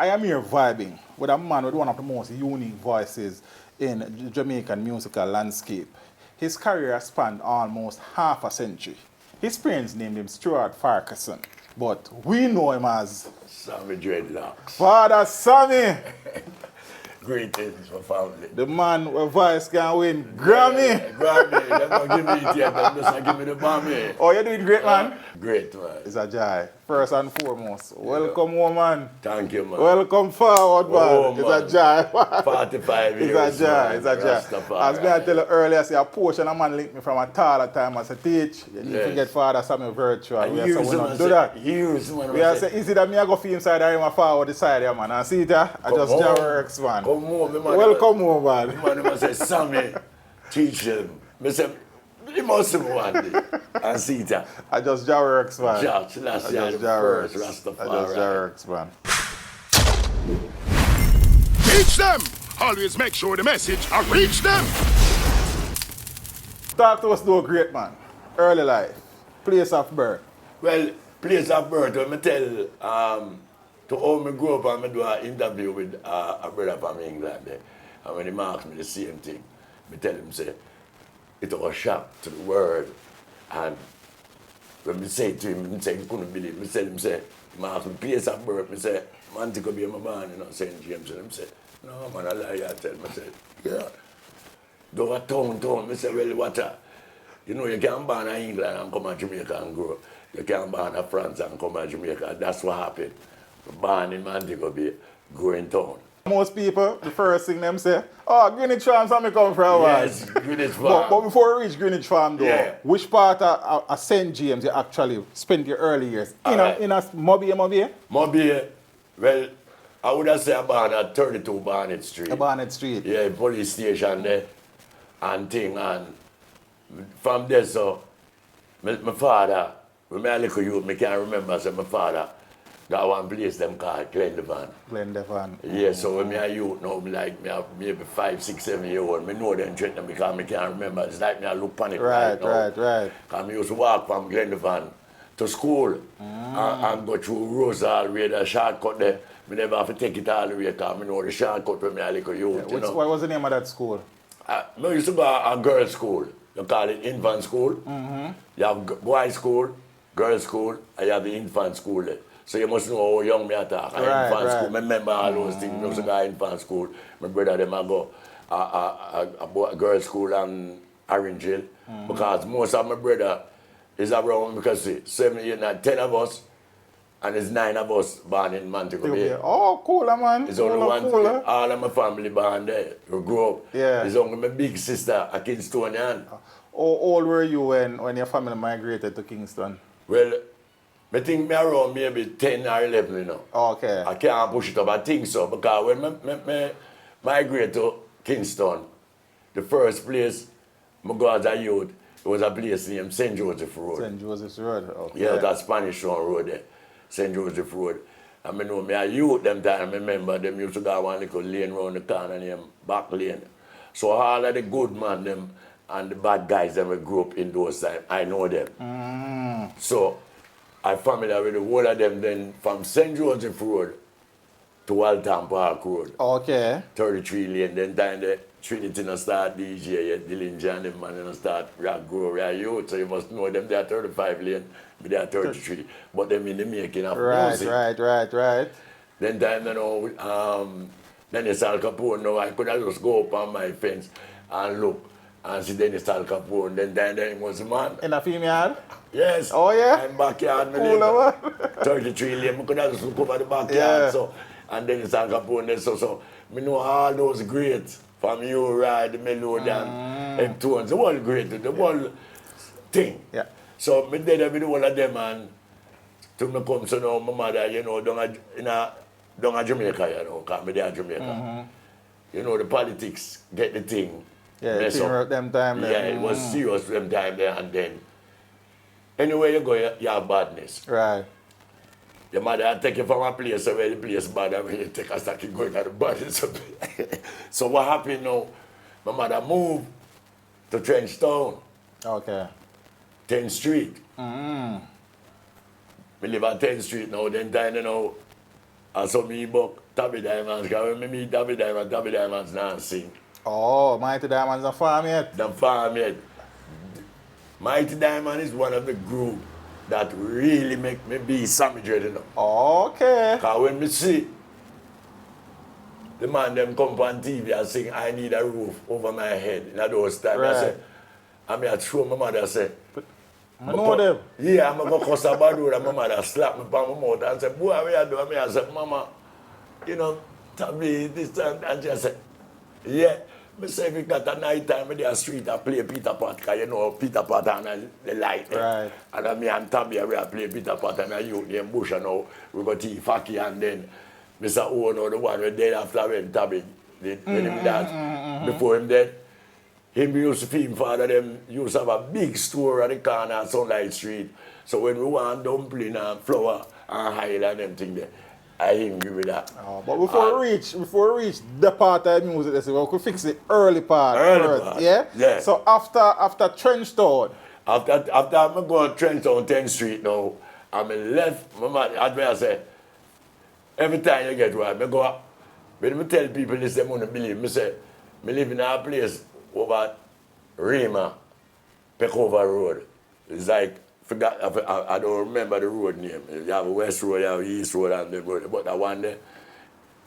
I am here vibing with a man with one of the most unique voices in the Jamaican musical landscape. His career has spanned almost half a century. His parents named him Stuart Farquharson, but we know him as Sammy Dreadlocks. Father Sammy. Greetings for family. The man with voice can win Grammy. Yeah, Grammy. They're not giving me it yet. They're just give me the Grammy. Oh, you're doing great, man. Great, man. It's a joy. First and foremost, welcome home, man. Thank you, man. Welcome forward, man. Oh, It's a joy. 45 years, It's a joy. It's a joy. Rastafari. As I tell you earlier, I say a portion of man linked me from a taller time as a teach. You need to get Father Sammy virtual. We are saying we don't do that. We are saying, is it that me I go feel inside or him forward the side here, man? And see it, I just works, man. Come home, man. Welcome home, man. The man say, Sammy, teach him. I say, he must have one day. And see that. I just works, man. Just last year, the first Rastafari. I just works, man. Teach them! Always make sure the message I reach them! Talk to us, though, great man. Early life, place of birth. Well, place of birth, when I tell to how I grew up and I do an interview with a brother from England there. And when he asked me the same thing, I tell him, say, it was a shock to the world. And when I say to him, he said he couldn't believe. I tell him, say, he asked me place of birth. I say, man, to be my born in St. James. And he said, no, man, I lie. I tell him, I said, yeah. Go a town. I say, well, what? You know, you can't born in England and come to Jamaica and grow. You can't born in France and come to Jamaica. That's what happened. Born in Montego Bay, growing town. Most people, the first thing them say, oh, Greenwich Farm, Sammy come from. Yes, Greenwich Farm. But before we reach Greenwich Farm, though, Yeah. which part of St. James you actually spent your early years? In a Mobile? Mobile, well, I would have said I'm born at 32 Barnett Street. Barnett Street. Yeah, police station there and thing. And from there, so, my father, when I was a little youth, I can't remember, so my father got one place them called Glendevan. Yeah, so when I was a youth now, like, me have maybe 5, 6, 7 years old, I know them threaten because I can't remember. It's like me I look panic right now. Right. Because I used to walk from Glendevan to school and go through Rose all the way, the shortcut there. I never have to take it all the way because I know the shortcut when I was a little youth. You know? What was the name of that school? I used to go to a girls' school. You call it infant school. You have boys' school, girls' school, and you have the infant school there. So you must know how young me attack. Infant school, I remember all those things. I used to go to infant school. My brother them I go a girls' school in Orange Hill. Because most of my brother is around, because 7, 8, 9, 10 of us, and there's 9 of us born in Montego Bay. Oh, cool, man. It's only one. All of my family born there. We grew up. Yeah. It's only my big sister, a Kingstonian. How old were you when your family migrated to Kingston? Well, I think me around maybe 10 or 11, you know. Okay. I can't push it up, I think so. Because when I migrated to Kingston, the first place I go as a youth, it was a place named St. Joseph Road. St. Joseph's Road, okay. Yeah, that Spanish Town Road there. St. Joseph Road. And I know me a youth them time, I remember them used to go one little lane round the corner named Back Lane. So all of the good man them and the bad guys that we grew up in those times, I know them. So I'm familiar with the whole of them then from St. Joseph Road to Walton Park Road. Okay. 33 lane, then time the Trinity no start DJ yet, Dillinger and them man no start rock grow right youth. So you must know them they are 35 lane, but they are 33. But them in the making of music. Right. Then time you know, Dennis Al Capone, now I could have just go up on my fence and look and see Dennis Al Capone. Then he was a man. In a female? Yes. Oh yeah? And backyard, Cool, 33 lane, I could have just look over the backyard. Yeah. So, and Dennis Al Capone, then so me know all those greats. From you, ride the melodian, and tones, the whole great, the whole thing. Yeah. So, I did with all of them, and to me come to know my mother, you know, down at Jamaica, you know, because I'm there in Jamaica. You know, the politics get the thing. Yeah, the thing work them time there. Yeah, it was serious them time there, and then, anywhere you go, you have badness. Right. Your mother take you from a place where the place bad and when you take a stock, you going at the body. So what happened now? My mother moved to Trenchtown. Okay. 10th Street. We live at 10th Street now. Then time, you know, And so me book Tabby Diamonds, because when me meet Tabby Diamonds now sing. Oh, Mighty Diamonds are farm yet? The farm yet. Mighty Diamond is one of the group that really make me be Sammy Dread, you know. Okay. Because when me see the man them come on TV and sing I Need a Roof Over My Head in those times, Right. I say, I show my mother say, I know them. yeah, I'm going to cuss about it, and my mother slap me on my mouth and say, boy, what you doing? I said, Mama, you know, tell me this and she said, yeah. I say, if you got a night time in the street, I play Peter Pat, because you know Peter Pat and the light. Right. And me and Tabby, we play Peter Pat and I youth named Bush, and now we got T. Faki, and then Mr. Ono, the one who dead after when Tabby did, when him dad, before him dead. Him used to film father them used to have a big store at the corner of Sunlight Street. So when we want dumpling and flour and Highland and them thing there, I him give me that. Oh, but before we reach the part of music, let's say, we could fix the early part first. Yeah? Yeah. So after Trenchtown. After I'm going to Trenton 10th Street now, I'm left, I say, every time you get right, I go up. When I tell people this, they won't believe me. Say, I live in a place over Rima, Peckover Road. It's like, I don't remember the road name. You have a West Road, you have East Road, and the road. But that one there,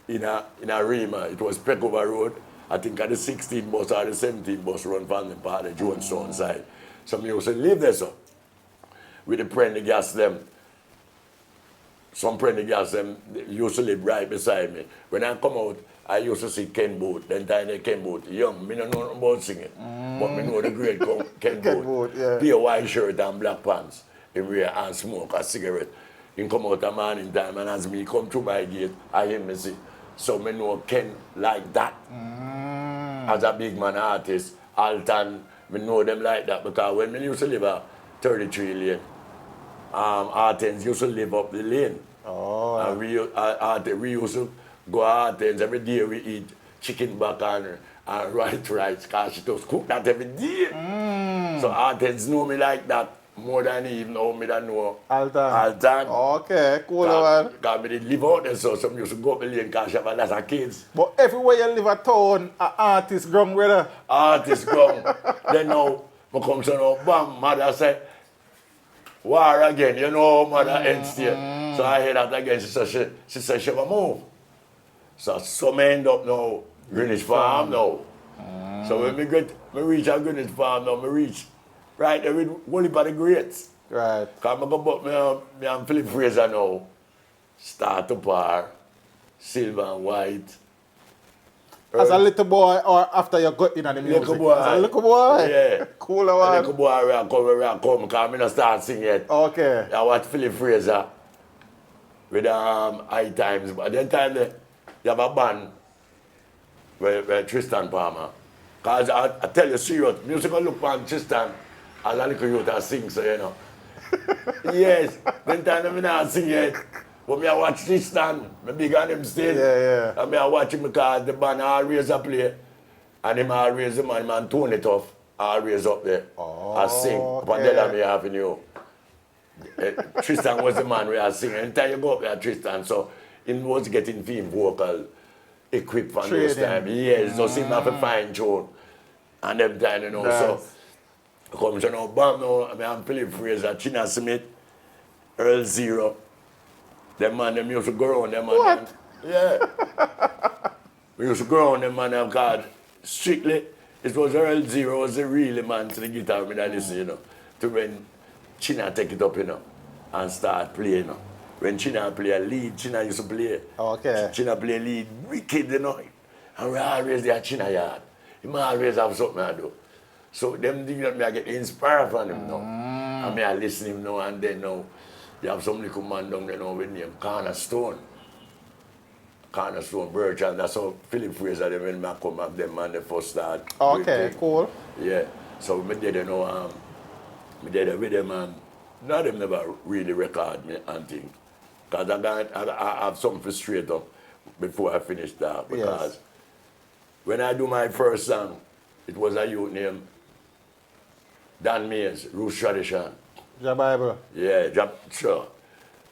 in a Rima, it was Peckover Road. I think at the 16 bus or the 17 bus run from the part of Jonestown side. Some used to live there, so. With the Prendy gas them. Some Prendy gas them used to live right beside me. When I come out, I used to see Ken Boot. Then time they Ken Boot, young, me don't know about singing. But me know the great Ken Boot. Yeah. Pure white shirt and black pants. He wear and smoke a cigarette. He come out a morning time and as me come through my gate, I hear me say, so me know Ken like that. As a big man artist, Alton, me know them like that because when me used to live at 33 lane, Artens used to live up the lane. Oh. And we used to go Artens every day. We eat chicken back and white rice because she just cook that every day. So Artens know me like that more than even know me than know Alton. Okay, cool one. Because me did live out there, so some used to go up the lane because she have a lot of kids. But everywhere you live at town, an artist ground, brother. Artist ground. Then now, I come to know, bam, mother say, war again, you know, mother end state. So I hear that again. She said she will move. So me end up now, Greenwich Farm now. So when me reach a Greenwich Farm now, me reach right there with Wally by the Greats. Right. Because I go back me and Philip Fraser now. Start to par, silver and white. As a little boy or after you got in the music? Little boy. As a little boy? Yeah. Cool A one. little boy where I come, because I don't start singing yet. Okay. I watch Philip Fraser with High Times. But then time you have a band with Tristan Palmer. Because I tell you serious, musical look on Tristan as a little youth and sing, so you know. Yes, then time I not sing yet. But me I watch Tristan, I big on him still. Yeah. And me I watch him because the band always a play. And him always, the man tone it off, always up there. I sing. But then me having you. Tristan was the man where I sing. Anytime you go up there, Tristan, so he was getting film vocal equipped from those times. Yes, so him have a fine tune. And them time, you know, so come to now, bam, now, I'm Philip Fraser, China Smith, Earl Zero. Them man, them used to go around them man. What? Yeah. We used to go around them man, because strictly, it was Earl Zero was the real man to the guitar, me that listen, you know, to when China take it up, you know, and start playing, you know. When China play a lead, China used to play. Okay. China play lead, wicked, you know. And we always there China yard. He always have something to do. So them things that me I get inspired from him now. And me I listen him now and then now. You have some little man down there now with name Cornerstone. Cornerstone Birch, and that's how Philip Fraser them when I come up them man they first start. Okay, cool. Yeah. So me did you know me did with them none of them never really record me and thing. Because I have something straight up before I finish that. Because when I do my first song, it was a youth named Dan Mays, Roots Tradition. Your Bible. Yeah, sure.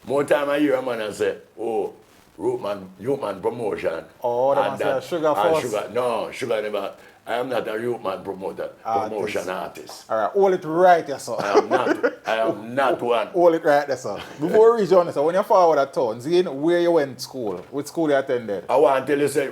More time I hear a man and say, oh, Youth Man promotion. Oh, they must say Sugar first. Sugar never. I am not a Youth Man promotion artist. All right, hold it right there, sir. I am not one. Hold it right there, sir. Before we reach on, sir, when you forward at town, Zane, where you went to school? Which school you attended? I want to tell you, say,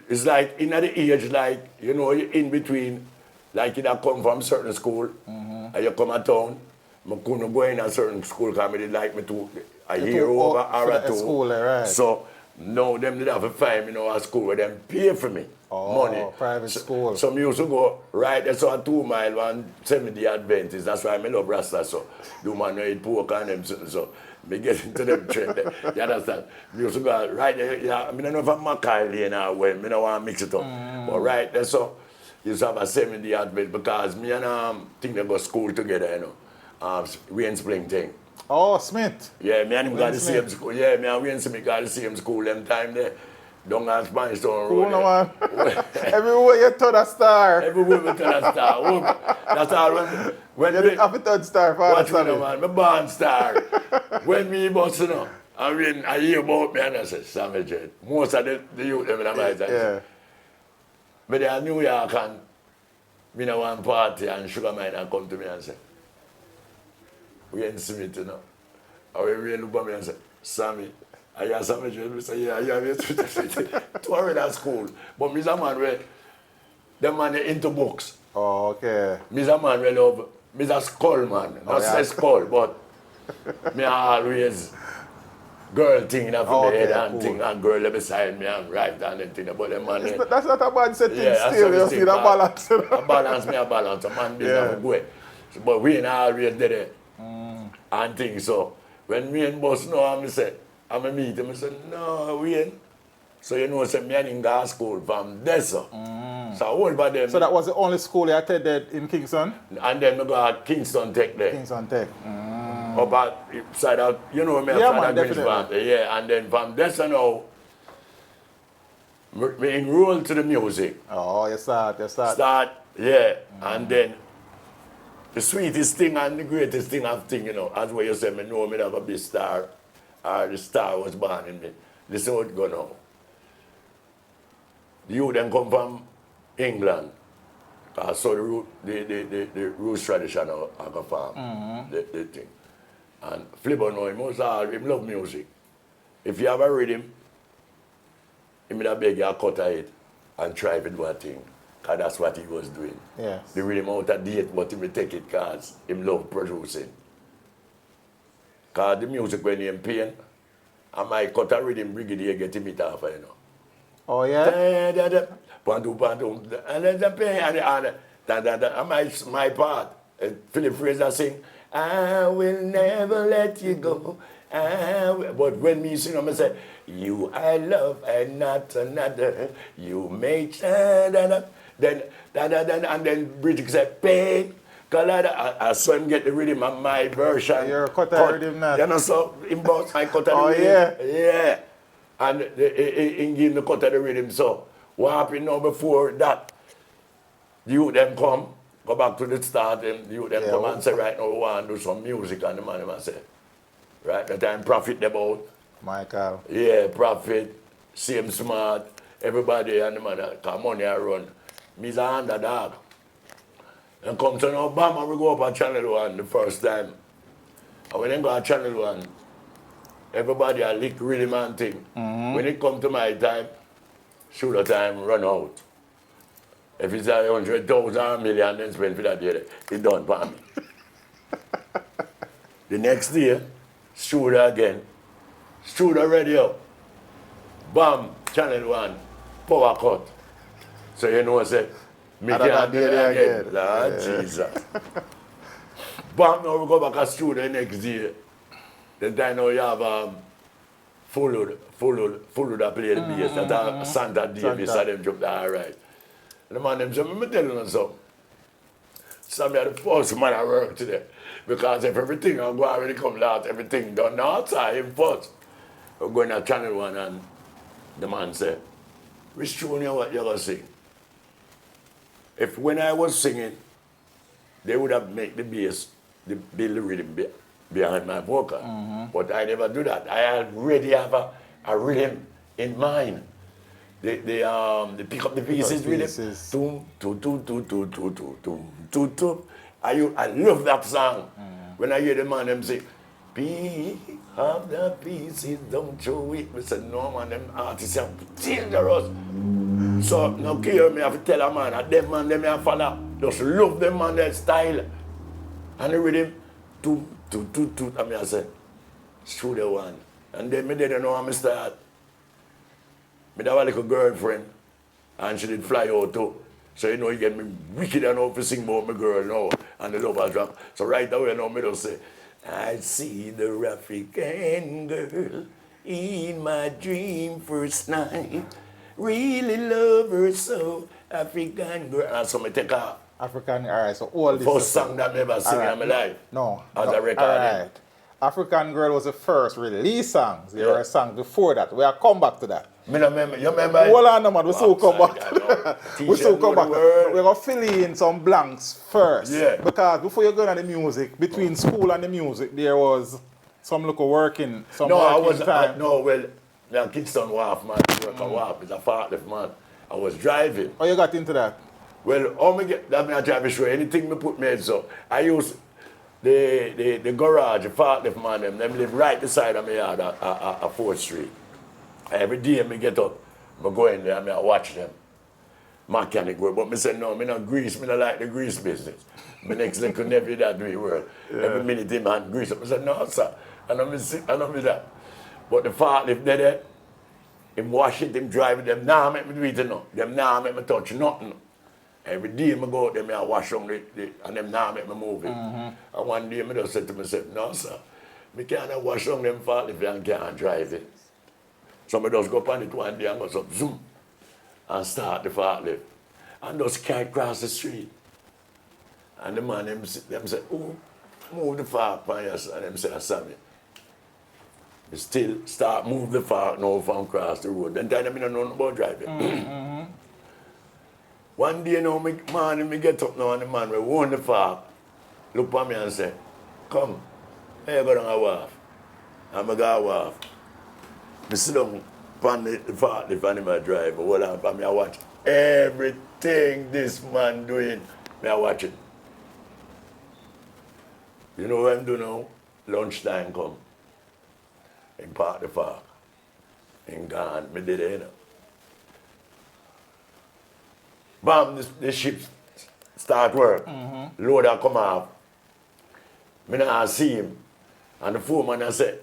it's like in the age, like, you know, you in between, like you come from certain school, and you come to town, I couldn't go in a certain school because they like me to a year over or two. School, right. So, no, them did have to find me, a school where them pay for me. Money. Private school. So I used to go right there, so a 2 mile and 70 Adventist. That's why I love Rasta. So do man know eat pork and them something. So me get into them trend there. You understand? We used to go right there. Yeah, I mean I don't know if I'm Mackay Lane or when I don't want to mix it up. But right there, so used to have a 70 Adventist because me and think they go to school together, you know. Rain Spring thing. Oh, Smith. Yeah, me and him got the same school. Yeah, me and Wayne Smith got the same school them time there. Down at Spanish Town Road. Cool, no, man. Everywhere you turn a star. Everywhere we turn a star. That's all when you didn't have a third star, Father. Watch me, man. My born star. When me bust, you know, I mean, I hear about me and I say, Sammy Dread. Most of the youth, them in my mind. Yeah. But they are New York and me in one party and Sugar Mine and come to me and say, Wayne Smith, you know. I will really look at me and say, Sammy, I hear Sammy Dread. I say, yeah, I hear Wayne Smith. To already at school. But me a man where, them man into books. Oh, okay. Me a man where love, me a skull man. Not say skull, but me always girl thing in the head and thing and girl beside me and right and thing. But them man, that's not a bad setting yeah, still. You see the balance. A balance, me a balance. A man business go. But we always did it. And things so. When me and boss know, I say, I'm a meet him. I say, no, Wayne. So you know, say me and him go to school from there. So I hold by them. So that was the only school you attended in Kingston? And then I go to Kingston Tech there. Kingston Tech. Up at side out, you know me, yeah, man, definitely. Yeah, and then from there so now, we enroll to the music. Oh, you start. Yeah, and then the sweetest thing and the greatest thing I've thing, you know, as what you say, me know me have a big star, or the star was born in me. This is how it go now. The youth then come from England. I saw the roots tradition of a farm, the thing. And Flipper know him, him love music. If you have a rhythm, he may beg you to cut it and try to do a thing. Because that's what he was doing. Yes. The rhythm out of date, but he may take it because he love producing. Because the music when he in pain, I might cut a rhythm, brigadier get him it off, you know. Oh, yeah? And then the pain, and my part. Philip Fraser sing, I will never let you go. But when me sing, I say, you I love and not another. You make then and then Bridget said, pain. I saw him get the rhythm of my version. You're cut rhythm now. You know, so him boss I cut the rhythm. Yeah. Yeah. And he give the cut of the rhythm. So what happened now before that? The youth them come, go back to the start, and the youth them come and say, right now we want to do some music, and the man them say, right, that time Prophet them out. Michael. Yeah, Prophet, same smart, everybody and the man come money I run. Me's a underdog. And come to now, bam, and we go up on Channel 1 the first time. And when they go on Channel 1, everybody a lick rhythm and thing. When it come to my time, shooter time run out. If it's 100,000 or million, then spend for that day, it done for me. The next day, shooter again. Shooter radio. Bam, Channel 1, power cut. So you know, I said, me can't do it again. Lord Jesus. Bam, now we go back to studio the next day. Then time now you have full that play the bass. That's Santa Davis and them jump that right. And the man them say, me tell you something. Sammy are the first man I work today. Because if everything I go already come out, everything done outside him first. We're going to Channel 1 and the man said, which tune you what you're going to sing? If when I was singing, they would have made the bass, build the rhythm behind my vocal. But I never do that. I already have a rhythm in mind. They pick up the pieces with it. Tum, tum, tum, tum, tum, tum, tum, tum, tum, tum. I love that song. When I hear the man them say, pick up the pieces, don't throw it. I said, no man, them artists are dangerous. So now here me have to tell a man that them man them have follow. Just love them man their style. And the rhythm, tum, tum, tum, tum. And I said, through the one. And then me didn't know how I start. Me have a little girlfriend, and she did fly out too. So you know, you get me wicked enough to sing about my girl now, and the lover drop. So right away now, me just say, I see the African girl in my dream first night. Really love her so, African girl. And so me take her. African, alright, so all this. First song that I ever sing in my life. No. As no, a record. Alright. African Girl was the first release song. There were songs before that. We'll come back to that. Me no remember. You remember? Hold on, man. We still come back. We still come back. We're going to fill in some blanks first. Yeah. Because before you go on the music, between school and the music, there was some little working, some No, I working was time. well, Kingston Wharf, man. Work a Wharf is a forklift, man. I was driving. Oh, you got into that? Well, how me get that? Me I drive sure anything me put me head so. I use the garage, the forklift man. Them live right beside of me yard at 4th Street. Every day me get up, I go in there and I watch them. Mechanic work, but me say no, me not grease, me not like the grease business. My next little nephew that do it work. Every minute him hand grease up. I said, no sir, I know me that. But the forklift there, him wash it, him drive it, them nah make me do it no. Them nah make me touch nothing. Every day I go out there, I wash on it, and them nah make me move it. And one day I just said to myself, no sir, I can't wash on them forklift and can't drive it. So I just go upon it one day and go so zoom and start the forklift. And just carry across the street. And the man them say, oh, move the fork on your son. And them say, Sammy. I still start move the fork now from across the road. Then time I don't know about driving. One day now, me get up now and the man will own the fork, look at me and say, come, I go down a wharf. And I go a wharf. I sit down on the forklift and I drive. Hold on for me, I watch everything this man doing. I watch it. You know what I'm doing now? Lunchtime come. In park the fork. In gone, me did it, you know. Bam, the ship start work. Loader come off. Me not see him. And the foreman I said,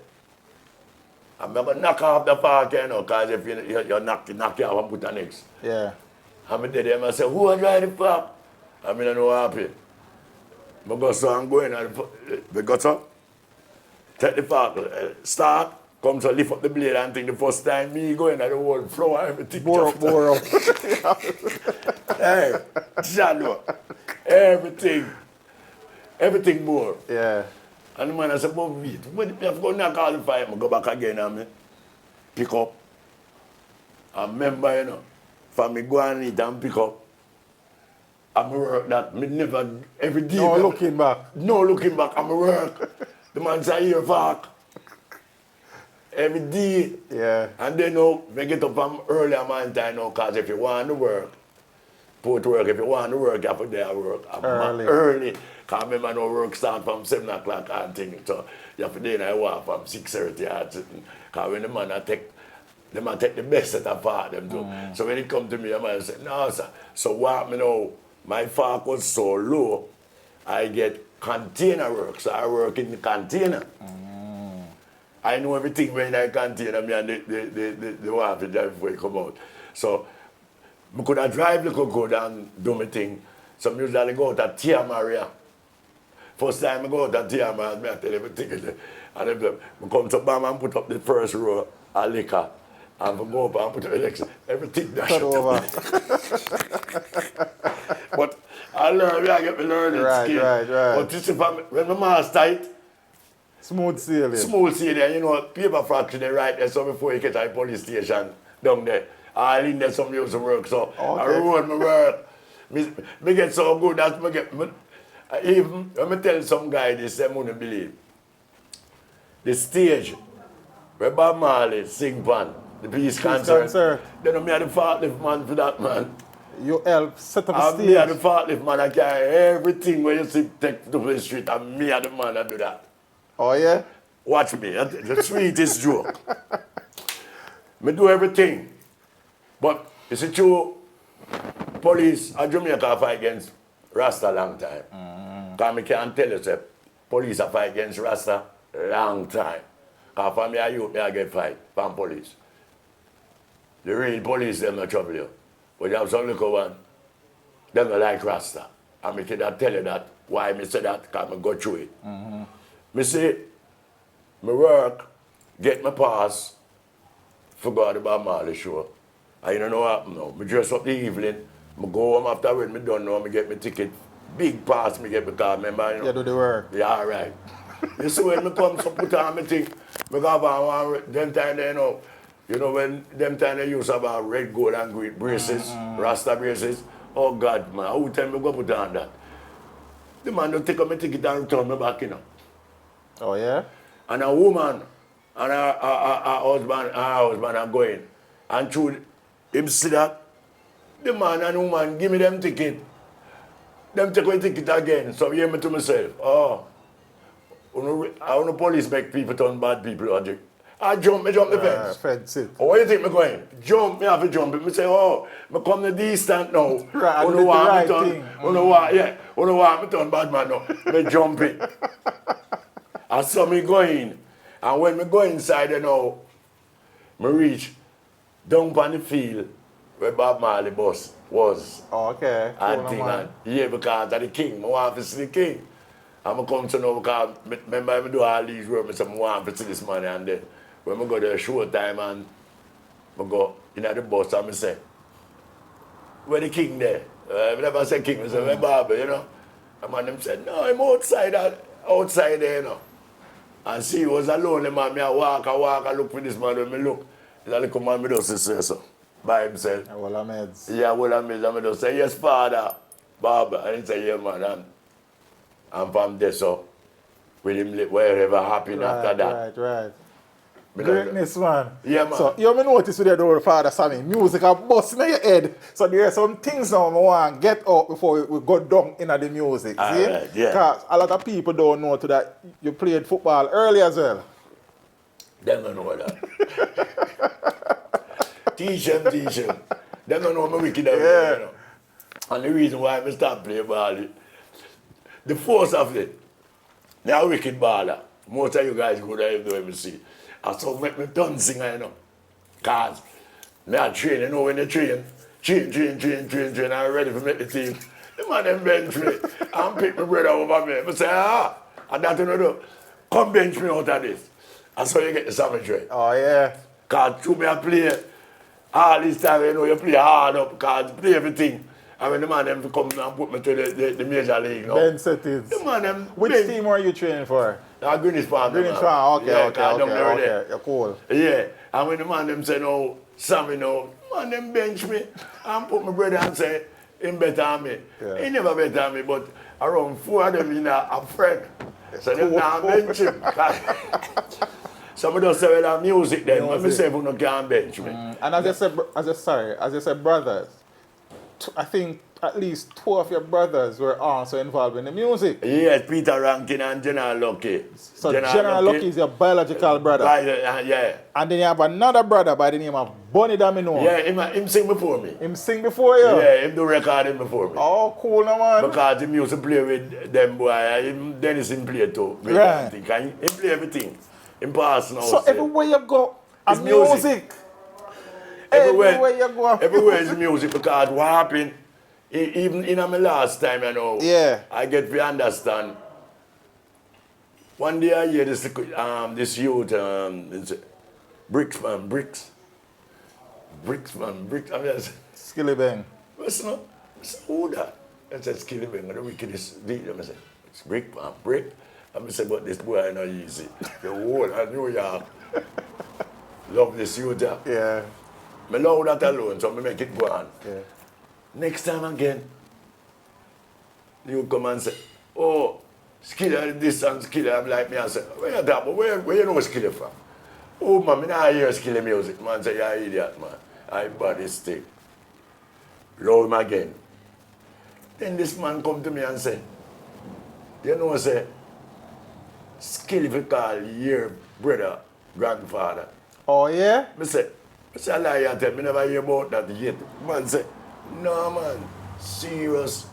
I'm going to knock off the fork, you know, because if you knock you off and put the next. Yeah. And I did them, I said, who are driving the fork? I mean, I know what happened. I go so and go in, and the gutter, take the fork, start, come to lift up the blade and think the first time me go in, and the whole floor, everything. Bore up. Hey, shallow. Everything more. Yeah. And the man I said, but wait, when you have to go knock all the fire, I go back again and pick up. I remember, you know, for me go and eat and pick up. I'm work that me never, every day. No looking back. No looking back, I'm work. The man say, here, fuck. Every day. Yeah. And then now, we get up from early man time now, because if you want to work, put work, if you want to work, you have to there work. Early. Because remember no work start from 7 o'clock and things. So you have to do I work from 6:30 because when the man take the best that I part them too. So when it come to me, I might say, no sir. So what me know, my fork was so low, I get container work. So I work in the container. I know everything when I container me and the water drive before it come out. So I could have drive the good and do my thing. So I usually go to Tia Maria. First time I go to Tia Maria, I tell everything. And I come to Bam and put up the first row of liquor. And I go up and put up the next, everything that shut over. But I learn, I get me learning skill. Right. But this is when my mask tight, smooth sailing. Smooth sailing, you know, paper fraction they right there so before you get to the police station down there. All in there some use some work. So I road my work. Me get so good that even when I tell some guy this, they wouldn't believe. The stage where Bob Marley sing pan, the peace concert. Then me had the forklift man for that, man. You help set up a And stage. me had the forklift man, I carry everything where you see take to the street, and me had the man that do that. Oh, yeah? Watch me, the sweetest joke. Me do everything. But you see, true, police and Jamaica fight against Rasta long time. Because I can't tell you, say, police are fight against Rasta long time. Because for me, I get fight from police. The real police, them not trouble you. But you have some little one, them not like Rasta. And I can tell you that, why I say that, because I go through it. I say, I work, get my pass, forgot about Marley show. I don't know what happened now. I dress up the evening, I go home after when I done now, I get my ticket. Big pass, I get my car, remember? You know? You do the work. Yeah, all right. You see when I come to put on my thing, I go on them time they you know when them time they use about red, gold and green braces, Rasta braces. Oh God, man, who tell me go put on that? The man don't take up my ticket and return me back, you know. Oh, yeah? And a woman and her husband are going. And through him see that, the man and woman give me them ticket. Them take away ticket again. So I hear me to myself, oh, I want the police make people turn bad people logic. I jump the fence. Fence it. Oh, where you think me going? Jump, me have to jump. Me say, oh, me come the distance now. Right, You know what me turn? You know what? Yeah. You know what me turn bad man now? Me jump it. And so me go in. And when me go inside, you know, me reach down on the field where Bob Marley bus was. Oh, okay. And Cool, thing, man. and yeah, because of the king. I want to see the king. And I come to know because remember I do all these work, I say I want to see this man. And then when I go there show time and I go in the bus and I say, where the king there? I never say king, I say, where Bob, you know? And man them said, no, I'm outside there, you know. And see, he was a lonely man. I walk, I look for this man. When I look, he's a little man, I just say so, by himself. Well, I'm heads. Yeah, well, I just say, yes, father, Bob. And he say, yeah, man. And from there, so, with him wherever happened after that. Right. Me Greatness, man. Yeah, man. So, you may notice with the father, Sammy, music are busting in your head. So, there are some things now I want to get out before we go down into the music. See? Right, yeah. Because a lot of people don't know that you played football early as well. Them don't know that. teach them. Them don't know me wicked you know. And the reason why I start playing ball, the force of it, they are wicked baller. Most of you guys go there even me see. And so make me done singer, you know. Cause me I train, you know when you train, I'm ready to make the team. The man them bench me and pick my brother over me. I say, and that you know do, come bench me out of this. And so you get the SAMMY DREAD. Oh, yeah. Cause through me I play all this time, you know, you play hard up, cause play everything. And when the man them come and put me to the major league now. Ben settings. The man them Which team are you training for? Greenwich Farm. Greenwich Farm, okay. You're cool. Yeah, and when the man them say, no, Sammy, no, man them bench me and put my brother and say, him better than me. Yeah. He never better than me, but around 4 of them in a friend. So them now bench him. Some just say, well, music then. When me say, you no can't bench me. And as I said, brothers, I think at least 2 of your brothers were also involved in the music. Yes, Peter Rankin and General Lucky. So General Lucky is your biological brother. Yeah. And then you have another brother by the name of Bunny Domino. Yeah, him sing before me. Him sing before you? Yeah, him do recording before me. Oh, cool, no, man. Because him used to play with them boy. Dennis him play too. Right. Him play everything. Him pass now. So everywhere you go, it's music. Everywhere you go. Everywhere is music because what happened, even in my last time, you know, yeah. I get to understand. One day I hear this youth, bricks. I mean, Skilly Bang. Listen, who that? I said, Skilly Bang, the wickedest beat. I said, it's brick. I said, but this boy I know easy. The whole of New York love this youth. Yeah. I love that alone, so I make it go on. Yeah. Next time again, you come and say, oh, Skiller this and Skiller. I'm like me, I say, where you know Skiller from? Oh man, I don't hear skilly music. Man say, you're an idiot, man. I body stick. Roll him again. Then this man come to me and say, you know, say, skill if you call your brother, grandfather. Oh, yeah? I say, I lie and tell me, never hear about that yet. Man say, no man, serious,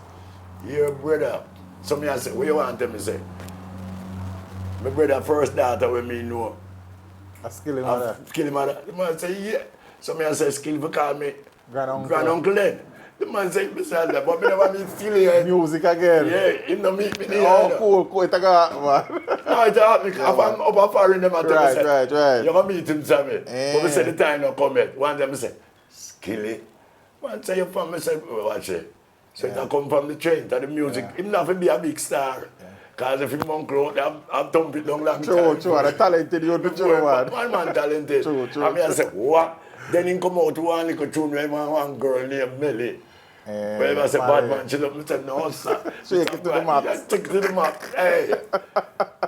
your brother. So me I say, what you want to tell me? Say, my brother first daughter when me know. A skilly mother. Skilly mother. The man say, yeah. So me I say, skill if you call me Granduncle then. The man say, that, but me never meet Philly. Music again. Yeah, him no meet me there. Oh, cool. It's a god, man. No, it's a me. If I'm up foreign, them and tell me, say, Right. you gonna meet him, Sammy. But me say, the time no come yet. One day me say, Skilly. Man say, you from me say, watch it. So it come from the train to the music. Him not to be a big star. Because if him uncle out, I've thumped it long time. True. The talented, you're the true man. One man talented. True. And me I say, what? Then he come out to one little tune where one girl named Millie. But I said, bad man, she looked, I said, no, sir. Shake it to the max. Take it to the max. Hey.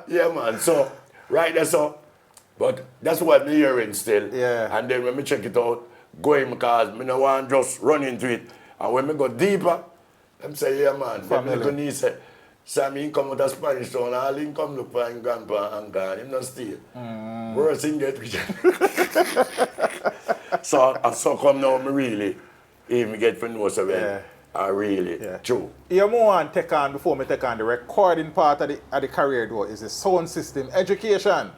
Yeah, man. So, right there, so. But that's what I'm hearing still. Yeah. And then when me check it out, going because I don't want just run into it. And when me go deeper, them say, yeah, man. Then little niece say, Sammy come out of Spanish town, all him come look for him grandpa and gone. Him not stay. Worse him get rich. So come now, me really. Even get for know so well. I really true. You want to take on before me take on the recording part of the career though is the sound system education.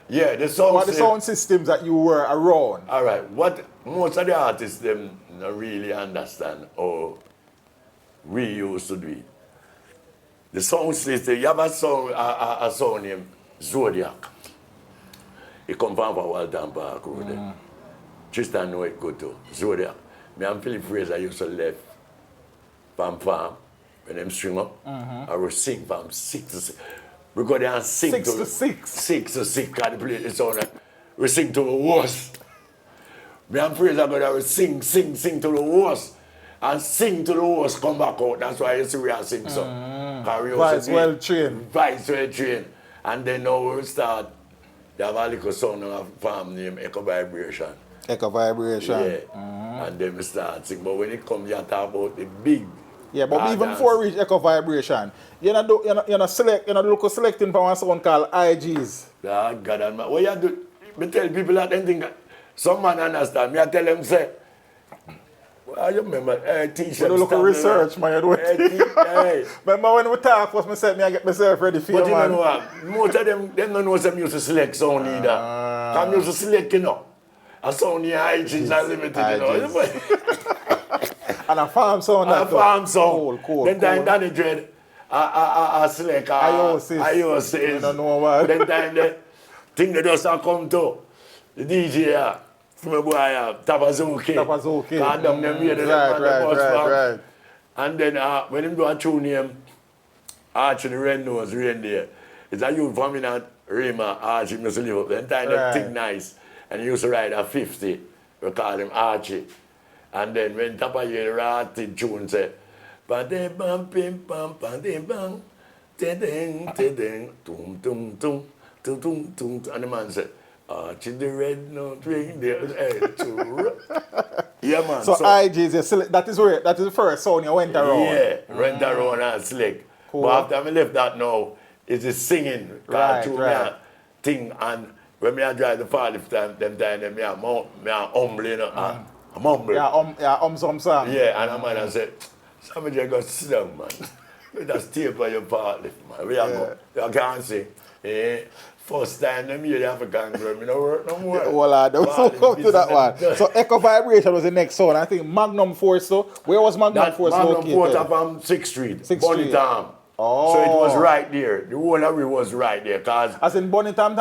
Yeah, the sound What are the sound systems that you were around? All right. What most of the artists them not really understand or we used to do it. The sound system, you have a sound named Zodiac. It come from Walton Park Road. Tristan know it good too. Zodiac. Me and Philip Fraser used to left from farm when them string up. I would sing from 6 to 6. We go there and sing 6 to to 6. 6 to 6 because they play the sound. We sing to the worst. Me and Fraser go there, we sing to the worst. And sing to the worst, come back out. That's why you see we are sing so. Vice well trained. Vice well trained. And then now we start, they have a little sound on a farm named Echo Vibration. Echo Vibration. Yeah. And then we start sing. But when it comes, you talk about the big. Yeah, but even before we reach Echo Vibration, you're not selecting from one sound called IGs. God and man. What you do? Me tell people that anything. Some man understand. Me I tell them say. I remember T-shirt. You look at research, man. Remember when we talk first, I said I get myself ready for but you, man. But you know what? Most of them don't know some used to select sound either. I'm used to select, you know. A sound here, IGs are limited, you know. And a farm sound. And a farm sound. Cool. Then time Danny Dread, I select IOSIS. You don't know what. Then time the thing that just come to the DJ. My boy, Tapazuki. God damn them here, Right. And then when him do a tune name, Archie the Red Nose, Reindeer, it's a youth from in Rima, Archie used to live up. Then time that thing nice, and he used to ride a 50, we call him Archie. And then when Tapa hear the ratted tune say, Pante bam pim pam pante bam, te-ding, tum tum tum, tum tum tum, and the man said, Archie the Red Nose, yeah, man. So IGs, that is the first sound you went around. Yeah, went around and slick. Cool. But after I left that now, it's the singing. Right. Thing, and when I drive the far lift time, them I'm humble, you know. I'm humble. Yeah, some song. Yeah, and a man I said, somebody just go sit down, man. We just stay for your part lift, man. We are you can't sing. First time them hear the African girl, I don't work no more. Well, don't come to that one. So Echo Vibration was the next song. I think Magnum Force, so where was Magnum Force located? Magnum Force up on 6th Street, 6th Bonnie Street. Tam. Oh. So it was right there. The whole of it was right there. As in Bonnie Tam?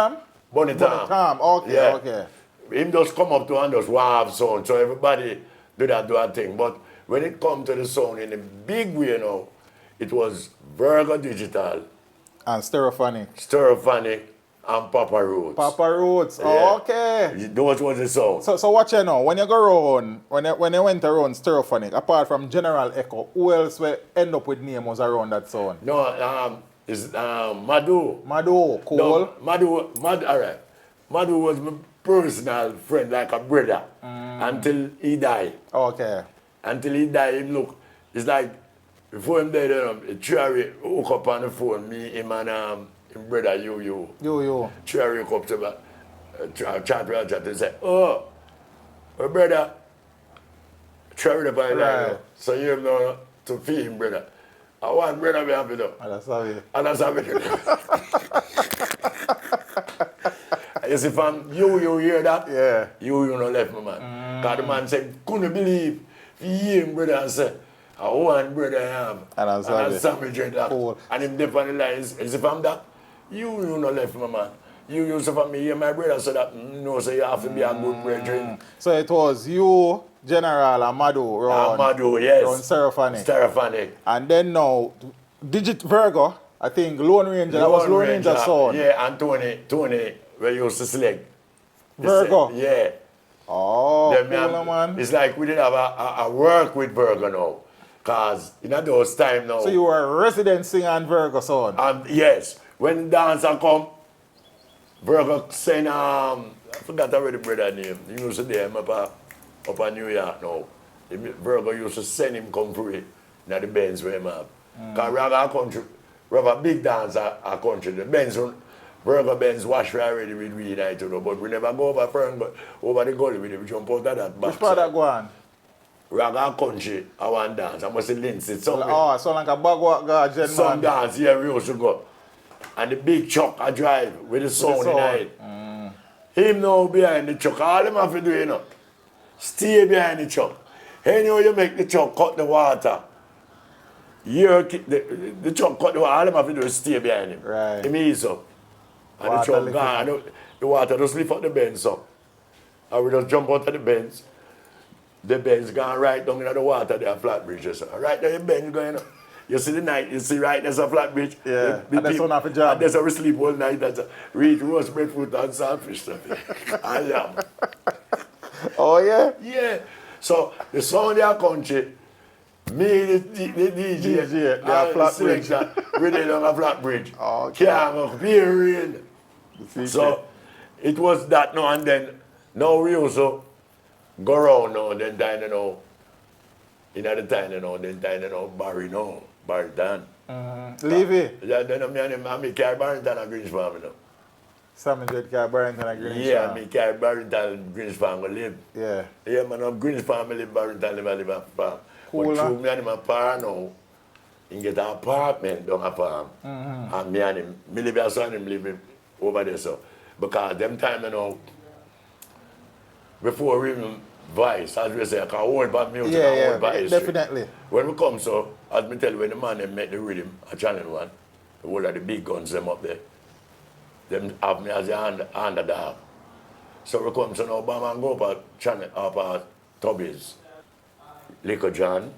Bonnie Tam. Okay. Him just come up to and just want to have sound. So everybody do a thing. But when it come to the sound in a big way now, it was Virgo Digital. And Stereophonic. And Papa Roots. Yeah. Okay. Those was the sound. So what you know, when you go around, when you went around Stereophonic, apart from General Echo, who else will end up with name was around that sound? No, it's Madu. Madu, cool. No, Madu, all right. Madu was personal friend, like a brother, until he died. Okay. Until he died, him look, it's like, before him died, Cherry hook up on the phone, me, him and him brother, you. Cherry hook up to me, chat and say, oh, my brother, Cherry the boy, Right. so you know, to feed him, brother. I want brother be happy though. And that's how it. And that's how You see, fam, you hear that? Yeah. You know left me, man. Because the man said, couldn't believe, he hear him, brother, and say, I want brother I have. And that's Sammy Dredd that. Cool. And him dip on the line, you see, fam, that? You know left me, man. You used to for me, hear my brother, so that, no, so you have to be a good brethren. So it was you, General Amado, around Amado, yes. Stereophonic. And then now, Digit Virgo, I think Lone Ranger, that was Lone Ranger son. Yeah, and Tony, where you used to select. Virgo? Yeah. Oh, Then cool, man. It's like we didn't have a work with Virgo now. Because in those time now. So you were a resident singer and Virgo son? Yes. When dancer come, Virgo send, I forgot already brother name. He used to do him up in New York now. Virgo used to send him come free in the Benz where him have. Because we have a big dance a country. The Benz, Virgo Benz wash already with weed, but we never go over front, but over the gully with it. We jump out of that back. Which part that go on? Raga country, I want dance. I must say Lindsay. Oh, so like a bagwalk garden, some dance, yeah, we used to go. And the big truck I drive with the sound in it. Him now behind the truck, all them have to do, you know. Stay behind the truck. Anyhow you make the truck cut the water. The truck cut the water, all them have to do is stay behind him. Right. Him ease up. And the truck gone, the water just lift up the Benz up. And we just jump out of the Benz. The Benz gone right down in the water, there are flat bridges. Right there, the Benz going up. You see the night, you see right there's a flat bridge. Yeah, and that's one off a job. And there's a sleep all night, that's a read roast breadfruit and saltfish stuff. I am. Oh yeah? Yeah. So the sound of the country, me, the DJ, they are flat bridge. Really on a flat bridge. Okay. Can't be rain. So it was that now and then. Now we also go around now, then time you know. In the time you know, then time you know, Barry now. Barry Dan. Levy? Yeah, then I carry Barrington and Greens Farm, you know. Sammy Dredd carry Barrington and Greens Yeah, Farm. I carry Barrington and Greens Farm, I live. Yeah. Yeah, man, I'm Greens Farm, I live Barrington, I live at farm. Cool, But through me and my farm now, he get an apartment down a farm. And me and him, me live as son, him live over there, so. Because them time, you know, before we even voice, as we say, I can hold back music and hold back history. Definitely. When we come, so, as me tell you, when the man them make the rhythm, a channel one, the whole of the big guns them up there, them have me as the underdog. So we come, so now Obama and go up a channel, up at Tubby's. Lico John,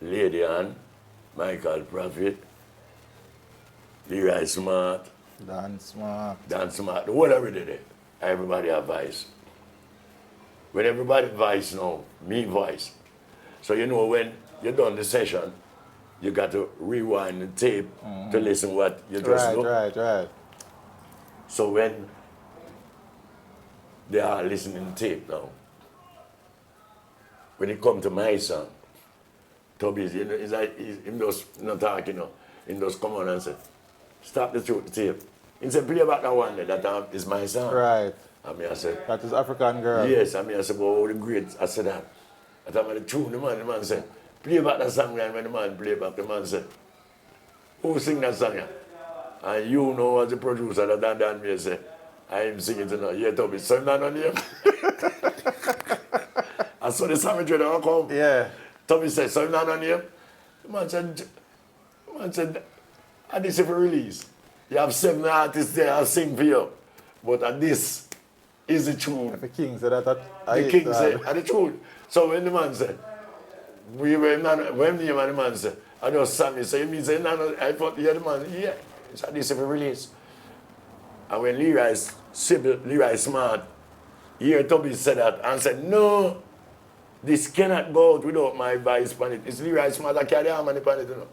Lady Ann, Michael Prophet, Leroy Smart, Dan Smart. the whole of it there. Everybody have voice. When everybody voice now, me voice. So you know when you're done the session, you got to rewind the tape to listen what you just do. Right. So when they are listening to tape now, when it come to my song, Toby's, you know, it's like him just not talking, you know, him just come on and say, stop the tape. He said, play back that one there, that is my song. Right. And me I said, That is African Girl. yes, and me I said, well, the great, I said that. I thought the tune, the man said, play back that song, and when the man play back, the man said, who sing that song? And you know as the producer that Dan me say, I am singing to now. Yeah, Toby, so I'm not on him. I saw the SAMMY DREAD come. Yeah. Toby said, so I'm not on him. The man said, and this is for release. You have 7 artists there, I'll sing for you. But this is the tune. The king said that. The king said, and the truth. So when the man said, when the man said, I know Sammy, so you mean say, no, I thought, yeah, the man, yeah, it's a this every release. And when Leroy Smart, here Toby said that, and said, no, this cannot go out without my voice on it. It's Leroy Smart that carry the harmony on it, you know.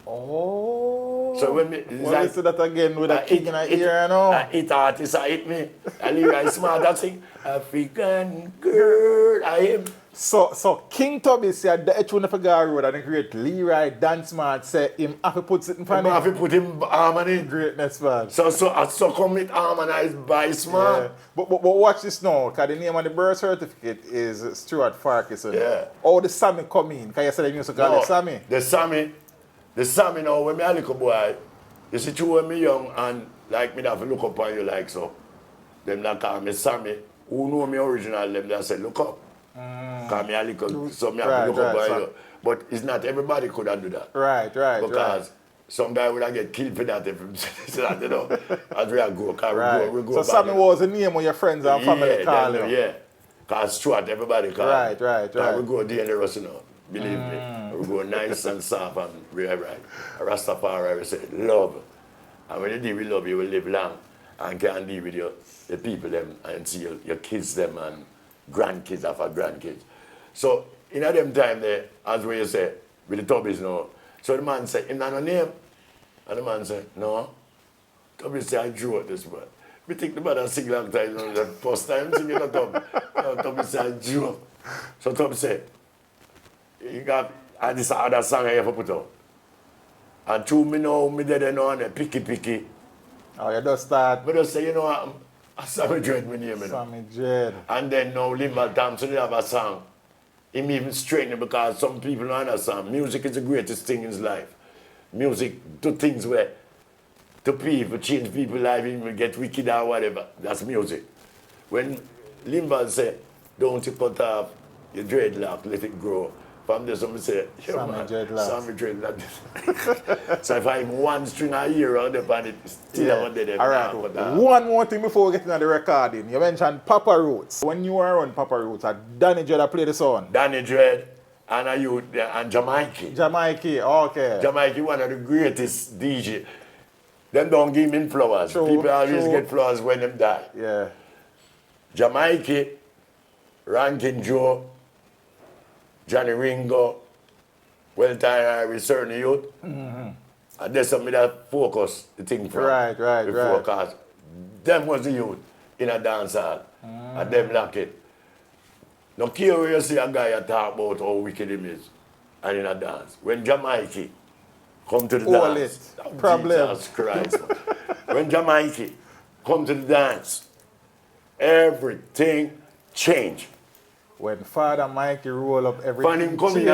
Oh. So when me, it's Well, like, listen to that again with a kick in the ear, you know. It artist, I hit me. I leave smart, that thing. African girl, I am. So King Tubby said the H1 of a guy road and the great Leroy Dance Smart said him have to put it in front I of have to put him harmony. greatness, man. So come with harmonized by smart. Yeah. But watch this now, because the name of the birth certificate is Stuart Farquharson. Yeah. How the Sammy come in? Can you say the music called Sammy? The Sammy now, when me a little boy, you see, true when me young and like me have to look up on you like so. Them that call me Sammy, who know me original, them that say look up. Call me a little, so me have to look up on you. But it's not everybody could have do that. Right. Because some guy would have get killed for that if he said that, you know. As we go, we go so back. Sammy was the name of your friends and family call you. Yeah. Because Stuart, everybody call Right. We go dangerous, you know. Believe me. We go nice and soft and real right. Rastafari, we say love. And when you deal with love, you will live long and can deal with the people them and see your kids them and grandkids after grandkids. So in them time there, as we say, with the Tubbies now, so the man said, him not no name. And the man said, no. Tubby said, I drew out this word. We think the man sing long time, you know, the first time singing a Tubby. No, Tubby said, I drew up. So Tubby said, you got this other song I have to put out. And two me know, me dead now, and picky. Oh, you just start. But just say, you know what, Sammy Dread, my name, you know. Sammy Dread. And then now Limba Thompson, they have a song. Him even straighten because some people don't understand. Music is the greatest thing in his life. Music do things where to people, change people's life, even get wicked or whatever. That's music. When Limba say, don't you cut off your dreadlock, let it grow. From there, somebody say, Sammy Dreadlock. Sammy Dreadlock. So if I'm one string a year on the band, it's still out there. All right. One more thing before we get into the recording. You mentioned Papa Roots. When you were on Papa Roots, Danny Dread played the song. Danny Dread and Jamaica. Okay. Jamaica, one of the greatest DJ. Them don't give him flowers. People always get flowers when them die. Yeah. Jamaica, Rankin Joe, Johnny Ringo, well-time Irish, certain youth. And there's something that focus the thing from. Right. Focus. Them was the youth in a dance hall. And them like it. Now, here where you see a guy talk about how wicked him is and in a dance. When Jamaica come to the dance. Problem. Jesus Christ. When Jamaica come to the dance, everything change. When Father Mikey roll up everything. When him come in,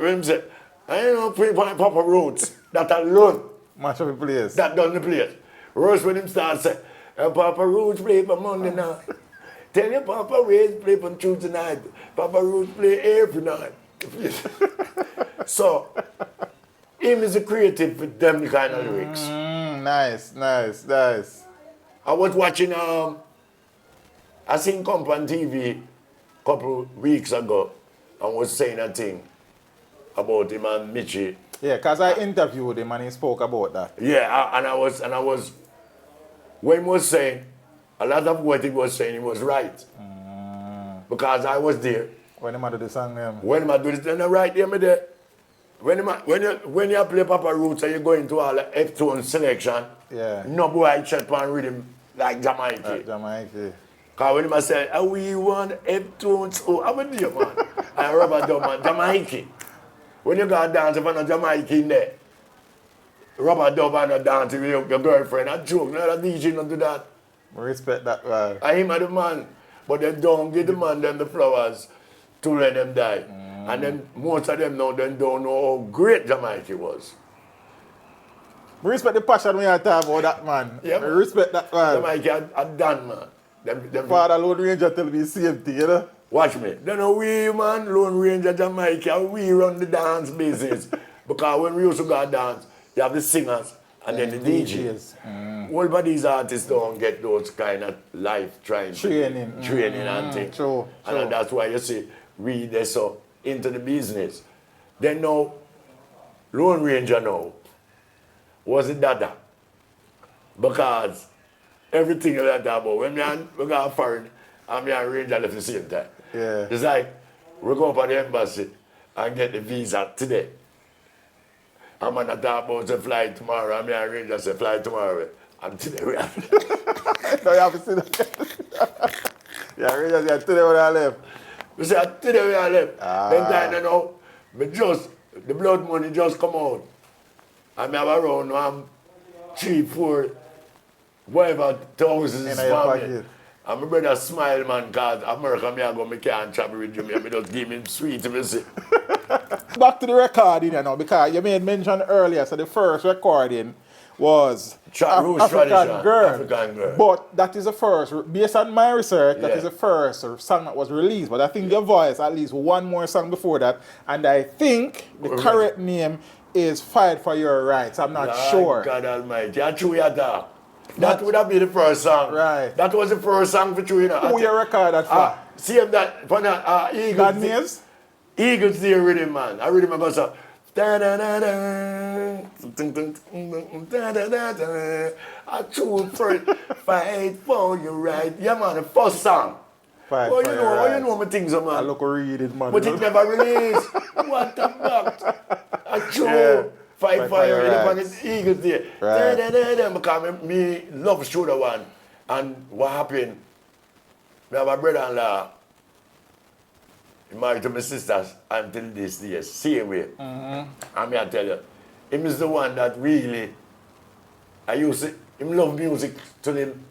when him say, I ain't no play for Papa Roots. That alone. Match of the place. That done the place. Rose when him start say, Papa Roots play for Monday night. Tell your Papa Roots play for Tuesday night. Papa Roots play every night. So, him is a creative with them kind of lyrics. Nice. I was watching, I seen Comp on TV a couple weeks ago and was saying a thing about him and Mitchie. Yeah, because I interviewed him and he spoke about that. Yeah, and I was, when he was saying, a lot of what he was saying, he was right. Because I was there. When him do the song them. When I do this, and right there, me there. When you play Papa Roots and you go into all the F-tone selection, no boy chat on rhythm like Jamaica. Because when I say, we want F-tones, I'm a dear man. And Robert Dub, Jamaica. When you go dance with a Jamaica in there, Robert Dub and a dance with your girlfriend, a joke, not a DJ not do that. I respect that, man. I him are the man, but they don't give the man them the flowers to let them die. And then most of them now they don't know how great Jamaica was. I respect the passion when you talk about that, man. Yeah, I respect that, man. Jamaica are done, man. Them Father Lone Ranger tell me the same thing, you know? Watch me. Then we, man, Lone Ranger Jamaica, we run the dance business. Because when we used to go dance, you have the singers and then the DJs. All of these artists don't get those kind of life training and things. True. And that's why you see, we they so into the business. Then now, Lone Ranger now, was it Dada? Because everything you like that about, when we go foreign, and me and Ranger left the same time. Yeah. It's like, we go up at the embassy and get the visa today. I'm gonna talk about the flight tomorrow. I'm here arrange just a flight tomorrow. And today we have No, you have to see that. Yeah, really, yeah, today when I left. we say today we are left. Then time you know, the blood money just come out. And I have around 3, 4, whatever thousands In for your me. pocket. And my brother smile, man, because America, me can't travel with you. Me just give him sweet, me say. Back to the recording, you know, because you made mention earlier, so the first recording was African Girl. But that is the first, based on my research, that is the first song that was released. But I think your voice, at least one more song before that. And I think the correct name is Fight for Your Rights. I'm not sure. God Almighty, that's true, that would have been the first song. Right. That was the first song for you, you know. Who you record that for? See if that, for that, Eagles. That names? Eagles the rhythm, man. I rhythm goes so. I choose for it. Fight for your right. Yeah, man, the first song. Fight for your rights. You know my things, man. I look read it, man. But it never released. What the fuck? I choose. Fight for your rights. Eagles there. Right. Because me love shoulder one. And what happened? I have a brother-in-law. He married to my sisters until this day, same way. And I tell you, him is the one that really, him love music to him.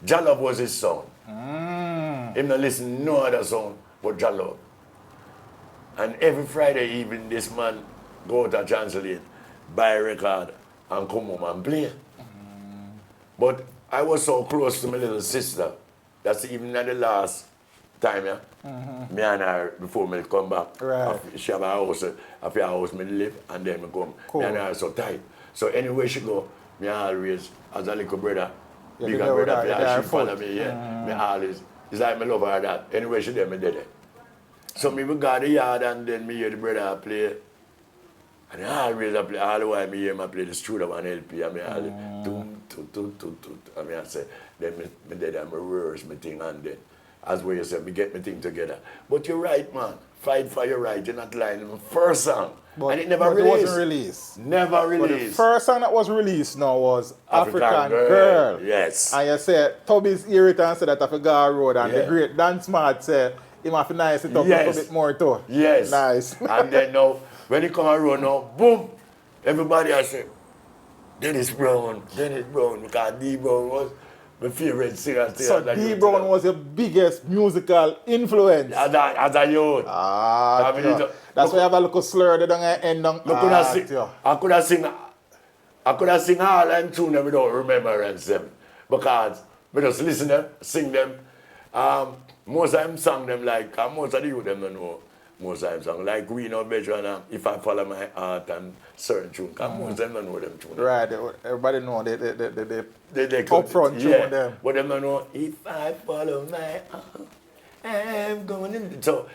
Jalove was his song. Him not listen no other song but Jalove. And every Friday evening, this man go to Chanceline, buy a record, and come home and play. But I was so close to my little sister, that's even at the last time, me and her, before me come back, she have a house, after a house me live, and then me come. Me and her are so tight. So anywhere she go, me always, as a little brother, bigger brother, she follow me, me always, it's like me love her that. Anywhere she there, me did it. So me go to the yard, and then me hear the brother play. And I always play, all the while me hear him play the Struder one LP, and me always, and me I say, then me did that, me rehearse my thing, and then, as where you say, me get my thing together. But you're right, man. Fight for your right. You're not lying. The first song. But, and it never released. It wasn't released. Never released. But the first song that was released now was African Girl. Yes. And you said, Toby's hear it and said that African Road, and the great Dan Smart said, he have to nice it up a little bit more too. Yes. Nice. And then now, when he come around now, boom, everybody has said, Dennis Brown, because D Brown was my favorite singer. So D Brown was your biggest musical influence? As a youth. That's why you have a little slur there down the end. I could have sing all them tunes without remembrance them. Because we just listen them, sing them. Most of them sang them like, most of the youth them don't know. Most of them song like we know better if I follow my heart and certain tune. Most of them don't know them tunes. Right, everybody know they upfront tune them. But them don't know if I follow my heart, I'm going in. So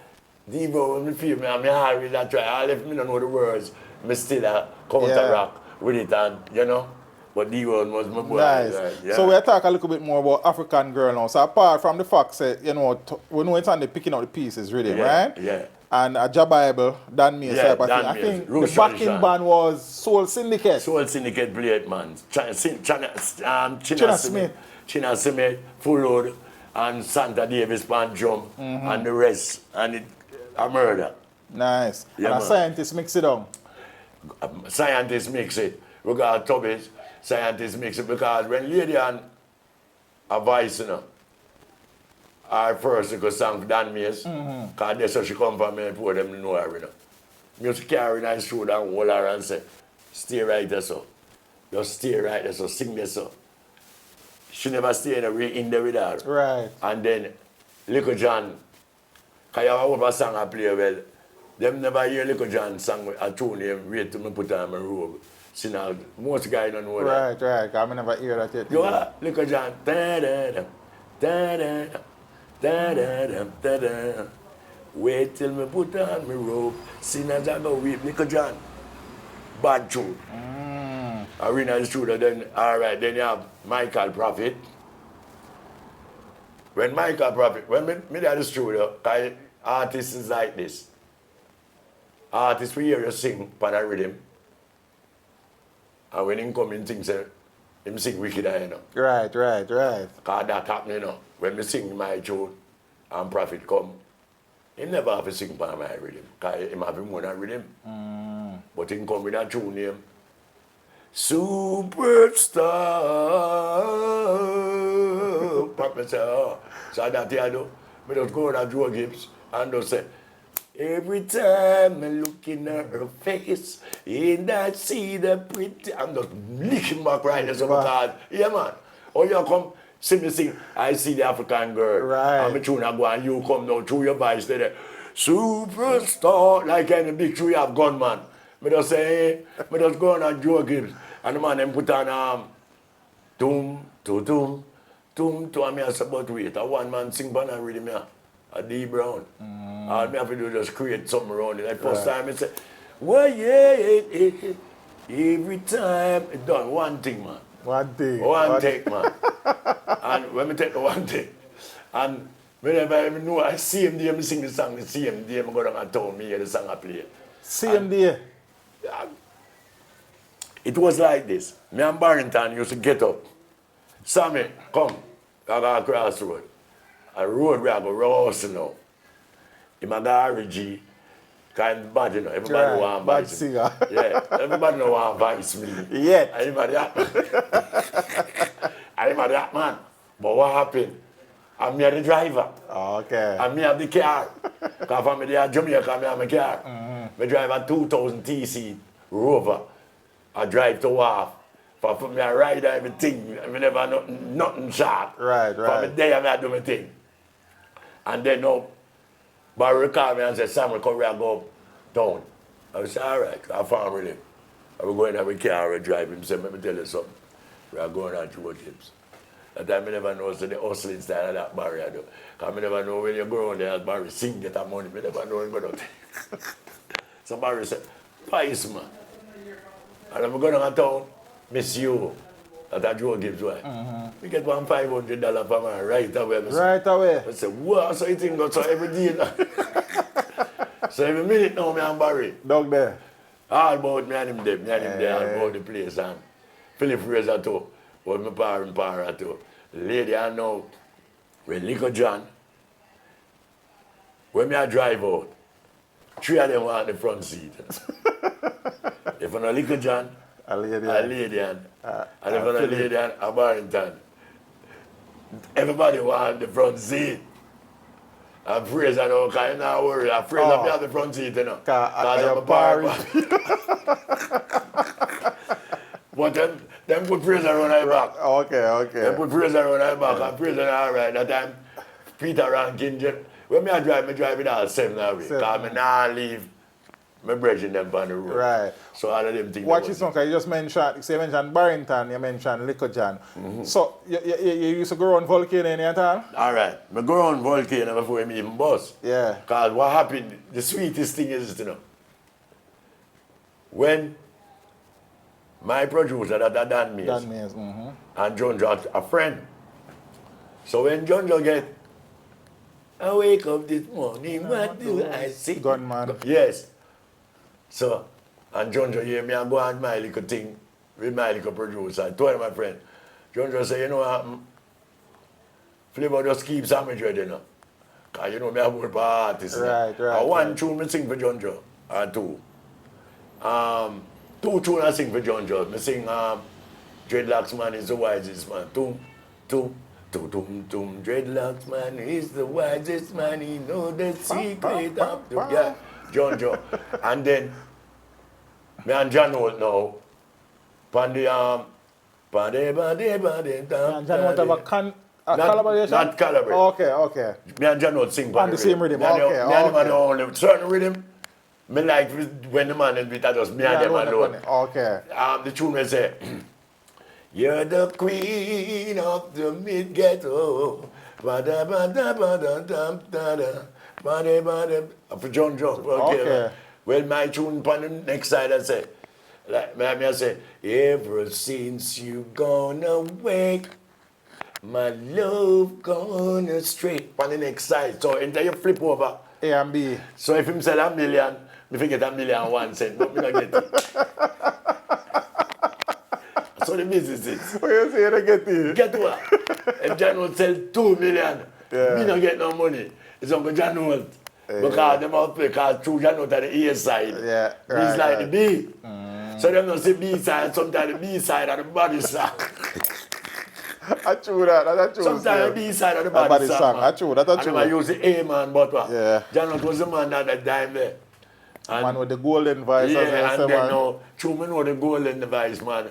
Devo me feel me and me heart really try. All if me don't know the words, me still counter rock with it, and you know. But Devo was my boy. Nice. So we'll talk a little bit more about African Girl now. So apart from the fact that, you know, we know it's on the picking out the pieces really, right? Yeah. And a Bible, Dan Mays type of thing. I think the backing band was Soul Syndicate. Soul Syndicate played, man. China Smith, Full Load, and Santa Davis band drum, and the rest. And it a murder. Nice. Yeah, and a scientist mix it down. Scientists mix it. We got Tubbies, scientists mix it, because when Lady and a voice, you know, our first little song for Dan Mays, because that's how she come from me and pour them to know her, you know. Music carry nice through and hold her and say, stay right there, so. Just stay right there, so sing this, so. She never stay in there with her. Right. And then, Little John, because you have a song I play well, them never hear Little John song a tune name, wait till me put on my robe. See now, most guys don't know that. Right, because I never hear that yet. You are Little John, da-da-da, da-da-da. Da-da-da, da-da. Wait till me put on my robe. Sinners I go weep, Little John. Bad tune. Arena is true. Then alright, then you have Michael Prophet. When Michael Prophet, when me at the studio, artists is like this. Artists we hear you sing for the rhythm. And when him come in, things say, him sing wicked, you know. Right. Because that happen, you know. When me sing my tune and Prophet come, he never have to sing by my rhythm. Because him have him one rhythm. But he come with a tune name. Superstar. Prophet say, oh. So that I do. I just go to Joe Gibbs and just say, every time I look in her face, and I see the pretty, I'm just licking back right there. So because, yeah, man. Or you come, see me sing, I see the African girl. Right. And me tune I go and you come now through your voice there. Superstar, like any big tree of gunman. Me just say, hey, me just go on a Joe Gibbs. And the man them put on doom, and me I say, but wait, a one man sing banana rhythm here. A D Brown. All me have to do is just create something around it. Like first time I say, well, yeah, every time it done one thing, man. One thing. One take, man. And when me take the one thing, and whenever I know I see him there, me sing the song, the same day, I go down and told me the song I play. Same day. It was like this. Me and Barrington used to get up. Sammy, come. I go across the road. A road where I go rouse now. In my garage, kind of bad, you know. Everybody want to bad vice me. singer. Yeah, everybody know want to vice me. Yet. Anybody that man. But what happened? I'm the driver. Okay. And me have the car. Because from me there Jamaica, I have my car. I drive a 2000 TC Rover. I drive to Wharf. For me, I ride everything. I never nothing short. Right. For me there, I do my thing. And then now, Barry called me and said, Sam, come here and go down. I said, all right, I found with him. I was going to have a car and drive him. Said, let me tell you something. We are going on to Road Gibbs. That time I never know so the hustling style of that Barry I do. Because I never know when you go around there as Barry sing, get that money. I never know when you go down. So Barry said, Pice, man. And I'm going to town, miss you. That Joe Gibbs way. We get $1,500 for man right away. Right away. I said, wow, so you think so every day? So every minute now, me and Barry. Dog there. All about me and him there. Me and him there, all about the place. And Philip Fraser too. Was my parent too. Lady I know, with Lico John. When me I drive out, 3 of them were on the front seat. If I know Lico John, A lady. and if I know lady and a Barrington. Everybody was on the front seat. And Fraser now, because I'm not worried. I'm Fraser me on the front seat, you know. Because I'm a parent. But them put Fraser on my back. Okay. Them put Fraser on my back, and Fraser all right. That time, Peter Rankin, when me drive it all 7 hours. Because I not leave my brethren them on the road. Right. So all of them things. Watch this one, because you just mentioned, you mentioned Barrington, you mentioned Lico John. So, you used to go around Volcano any time? All right. I go around Volcano before I even bus. Yeah. Because what happened, the sweetest thing is, you know, when my producer, that Dan Mays, and John George, a friend. So when John George get, I wake up this morning, what do I see? Gunman. Yes. So, and John George hear me and go on my little thing with my little producer. I told my friend, John George say, you know what, Flavor just keep SAMMY DREAD, you know. Because you know me have more artists. Right. And one tune I sing for John George, or two. 2 tunes I sing for John George. I sing Dreadlocks Man is the wisest man. Tum. Dreadlocks Man is the wisest man. He know the secret of the John George. And then me and John Holt now. John Holt have a collaboration? Not collaboration. Okay. Me and John Holt sing On the same rhythm. Me and the only certain rhythm. Me like when the man is with us, me and them alone. Okay. The tune will say, you're the queen of the mid-ghetto. For John Jones. Okay. Well, my tune on the next side I say, like me I say, ever since you gone away, my love gone astray. On the next side. So until you flip over. A and B. So if him sell $1 million, me forget $1,000,001, but me not get it. That's what the business is. What you say to get it? Get what? If John will sell 2 million, me don't get no money. It's Uncle John Holt. Because them out play, because true John Holt at the A side. Yeah, He's like the B. So them don't say B side, sometimes the B side and the body side. I true that. That's true. Sometimes the B side and the body side. I true. That's true. And I use the A man, but what? Yeah. John Holt was the man at that time there. And Man with the golden voice. yeah, and then now, true me know the golden device, man.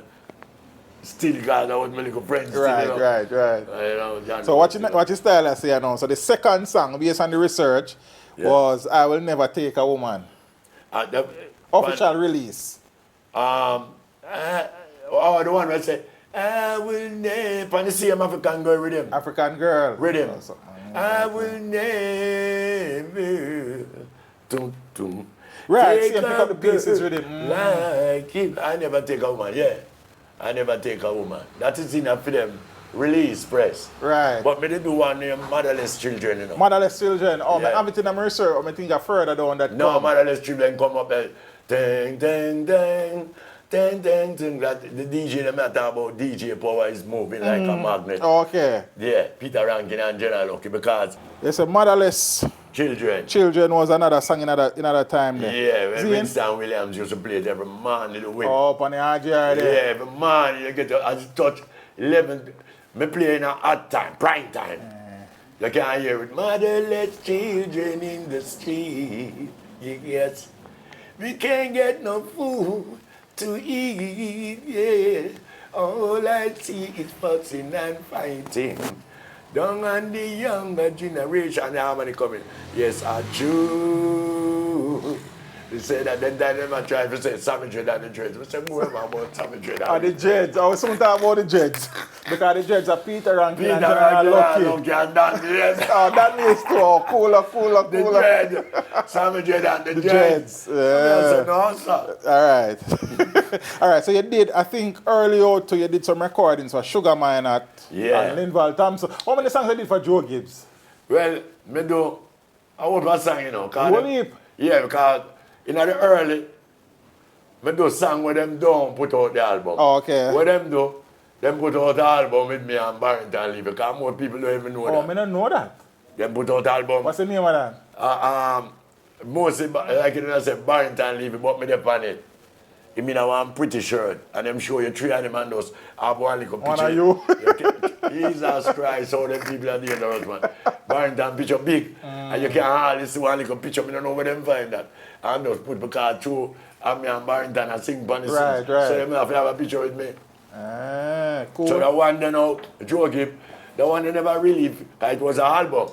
Still got out with my little friends. Right, still, you know. right. You know, John So Holt, what you style I say now? So the second song based on the research was I Will Never Take a Woman. Official release. The one where I say, I will never, and the same African girl rhythm. African Girl. Rhythm. I will never. Tum, tum. Right, Take same pick up the pieces with him. Like it. I never take a woman, yeah. I never take a woman. That is enough for them. Release press. Right. But me they do one name Motherless Children, you know. Motherless Children. Oh, Yeah. I have it in my research. I think I further down that. No, come. Motherless Children come up there. Ding, ding, ding. Ding, ding, ding. That the DJ them I talk about DJ power is moving like a magnet. Okay. Yeah, Peter Rankin and General Lucky because There's a Motherless Children. was another song in another time there. Yeah, when See? Winston Williams used to play it every man little way. Oh, up on the RGR Yeah, there. every man you get to as you touch 11. Me play in a hot time, prime time. You can hear it. Motherless children in the street. Yes. We can't get no food to eat. Yeah. All I see is fussing and fighting. Down on the younger generation, how many coming? Yes, I do. They say that then them I try to say Sammy Dread and the Dreads. We say more about Sammy Dread. Oh, the Jeds. I was talking about the Jeds. Because the Jeds are Peter Rankin and Peter General Rankin Lucky. and Dan, yes. Oh, that needs to. Oh, cooler. The Dread. Sammy Dread and the Jeds. Yes, no, sir. All right. All right. So you did, I think, early out, you did some recordings for Sugar Minot and Linval Thompson. How many songs you did for Joe Gibbs? Well, me do. I want one song, you know. One heap? Yeah, because in the early, me do song where them don't put out the album. Oh, okay. What them do, them put out the album with me and Barrington Lee because more people don't even know Oh, that. I don't know that. Them put out the album. What's the name of that? Mostly, like you said, Barrington Lee, but me there on it. He mean I want pretty shirt, and them show you 3 of them and those have one little picture. One of you? Jesus Christ, how them people are dangerous, man. Barrington picture big, and you can hardly see one little picture. I don't know where them find that. And just put because through me and Barrington and sing bunny Right. So them have to have a picture with me. Ah, cool. So the one they know, Joe Gibb, the one they never released, it was an album.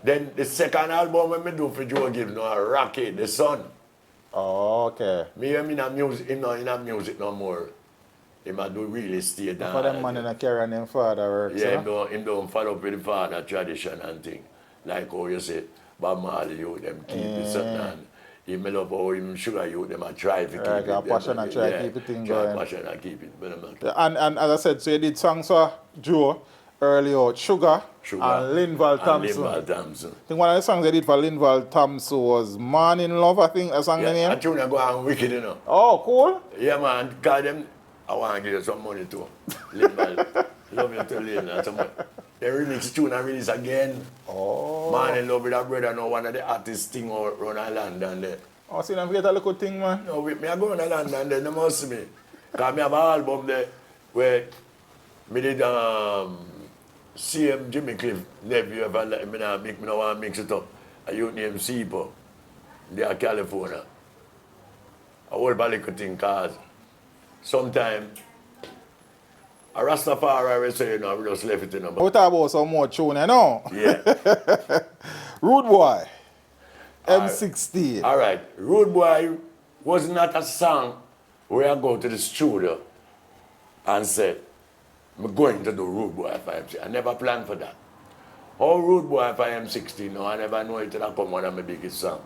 Then the second album when me do for Joe Gibb, no, Rocket, The Sun. Oh, okay. Me and in music, him not in music no more. Him a do really stay down. For them man in a carry on them father works. Yeah, huh? him don't follow up with the father tradition and thing. Like how you say, Bob Marley, you them keep it certain and him love how him Sugar you them a try to keep it. Got passion and try to keep it thing try going. passion and keep it. But them not- Yeah, and as I said, so you did songs for Joe early out, Sugar and Linval Thompson. And Linval Thompson. I think one of the songs I did for Linval Thompson was Man in Love, I think, a song Yeah, name. I tune I go on wicked, you know. Oh, cool. Yeah, man, because them, I want to give you some money too. Linval, love you to Lynn and some money. They release tune and release again. Oh. Man in Love with a brother, now one of the artists thing out run a London there. Oh, see them get a little thing, man. No, with me, I go to London, they must see me. Because I have an album there where me did CM Jimmy Cliff nephew ever let me now make me no want to mix it up. A youth named Sipo. They are California. A whole little thing cause sometimes a Rastafari will say, you know, we just left it in a We talk about some more tune, you know? Yeah. Rude Boy, M60. All right. Rude Boy was not a song where I go to the studio and say, I'm going to do Rude Boy if I am 16. I never planned for that. How Rude Boy if I am 16? No, I never know it till I come one of my biggest songs.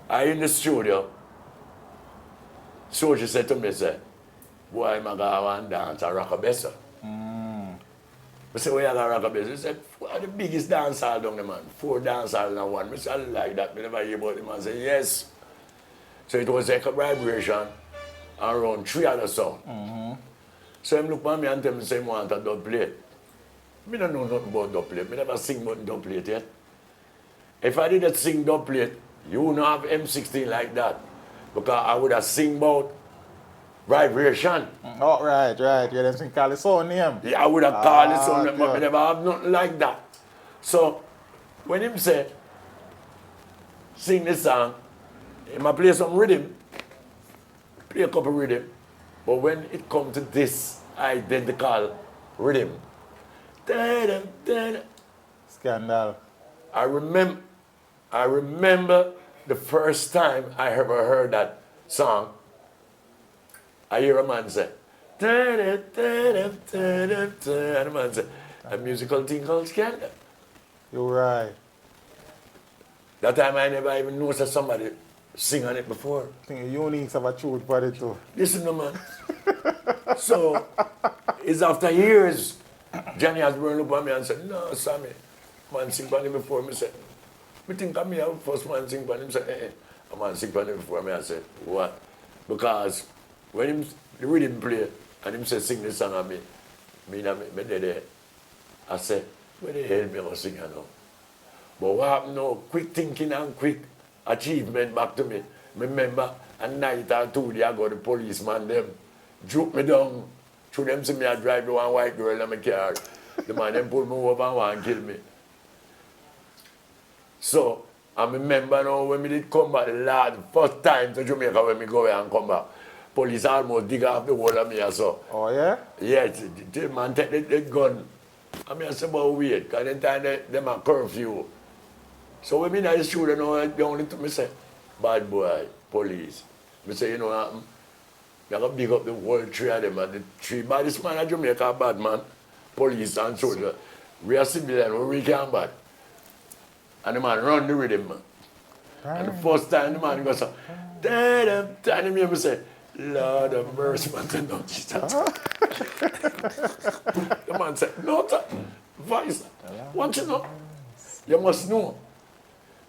I in the studio, Soji said to me, say, boy, I'm going to dance a rockabessa. I said, where you going to rockabessa? He said, what the biggest dance hall down there, man? 4 dance halls in one. I said, I like that. I never hear about him. I said, yes. So it was like a vibration. and around 3 other songs. So him look at me and tell me, say, he want a dub plate. I don't know nothing about dub plate. I never sing about dub plate yet. If I didn't sing dub plate, you wouldn't have M16 like that. Because I would have sing about vibration. Oh, right. Yeah, them sing call his own name. Yeah, I would have called it something, but yeah. I never have nothing like that. So, when him say, sing this song, he might play some rhythm, play a couple rhythm, but when it comes to this identical rhythm, Scandal. I remember the first time I ever heard that song, I hear a man say, and the man say, a musical thing called Scandal. You're right. That time I never even noticed that somebody sing on it before. I think Uniques have a truth body too. Listen, no man. So, it's after years, Johnny has brought up on me and said, no, Sammy, man sing on it before me. I said, we think I'm here first man sing on him. Said, a man sing on it before me. I said, what? Because when him the rhythm play and him said sing this song on me, me there. I said, where the hell me gonna sing now? But what happened now? Quick thinking and quick achievement back to me. Me remember a night or 2 days ago, the policeman them dropped me down. Through them see me I drive one white girl in my car. The man them pull me over and want to kill me. So I remember now when me did come back the last first time to Jamaica when me go away and come back. Police almost dig off the whole of me so. Oh yeah? Yes, the man take the gun. I mean I say about wait, because the time them a curfew. So when me in the studio now, they only to me say, bad boy, police. Me say, you know what happened? You got to big up the whole 3 of them, and the 3 baddest man in Jamaica are bad man, police and soldier. We are civilian, we can't bad. And the man run the rhythm, man. And the first time the man goes, and me say, Lord of mercy, man, no, Jesus. The man said, no, voice, what you know? You must know.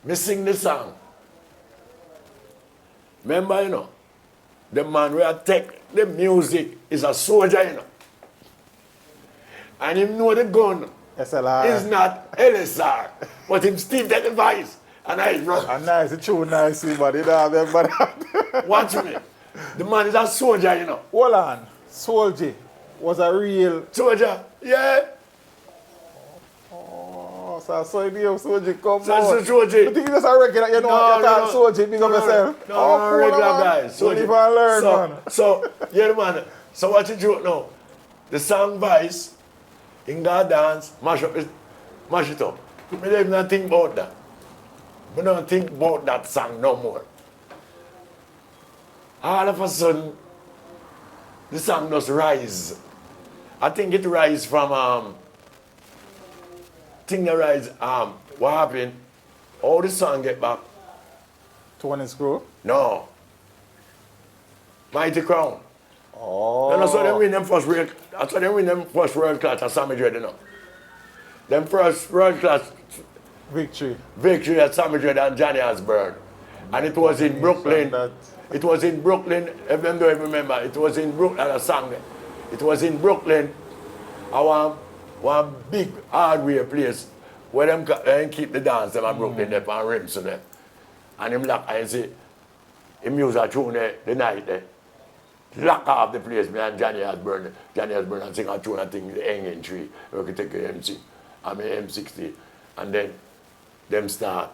Me sing the song. Remember, you know, the man who take the music is a soldier, you know. And him know the gun SLR. is not LSR, but him still take the voice. And I run. And nice, it's true, nice, but it don't remember that. Watch me. The man is a soldier, you know. Hold on. Soldier was a real. Soldier, yeah. Oh, so I saw the soldier come So out. soldier. You think you just a regular, you know, you can't soldier, big up yourself. No, regular guy. Soldier. Don't even learn, man. So, yeah, man. So what you do now? The song voice, in God dance, mash it up. Me don't even think about that. Me don't think about that song no more. All of a sudden, the song just rise. I think it rise from what happened? How the song get back? To one screw? No. Mighty Crown. Oh. And that's why they win them first world class at SAMMY DREAD, you know. Them first world class Victory at SAMMY DREAD and Johnny Osborne. And it was in Brooklyn. It was in Brooklyn, if you don't remember, it was in Brooklyn, a song. It was in Brooklyn, one big hardware place where them keep the dance, them at Brooklyn, them on rims there. And him lock, I see, him use a tune there, the night there. Lock off the place, me and Johnny Osborne and sing a tune, I think, the Hanging Tree, we could take the MC, I mean M60, and then them start.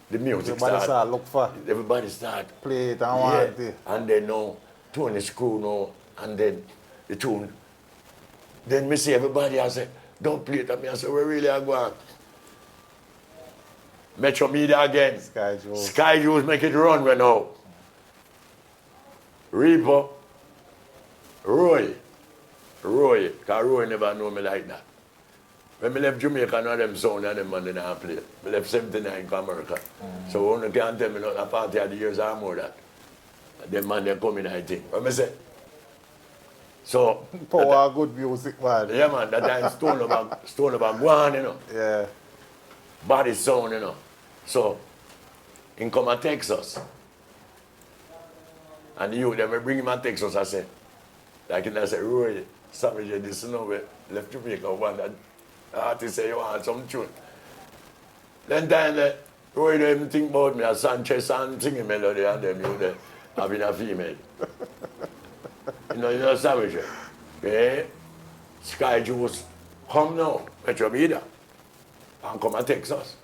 The music start. Look for. Everybody start. Play it and want it. And then now, Tony screw now, and then the tune. Then me see everybody, I say, don't play it. And me I say, we really are going. Metro Media again. Sky Juice make it run right now. Reaper, Roy, because Roy never know me like that. When I left Jamaica, none of them sound and them man didn't play. I left 79 to America. So one can't tell me not a party of the years or more that. Them man they come in, I think. What I say? So power good music, man. Yeah man, that time stone about Guan, you know. Yeah. Body sound, you know. So in come to Texas. And the youth, them bring him and text us, I say, like I say, Roy, Sammy Dread, this is we left Jamaica, one that artist say you want some tune. Then time that Roy don't even think about me, as Sanchez and singing melody and them, you there, having a female. you know Sammy Dread. Okay? Sky Juice, come now, Metro Media, and come and text us.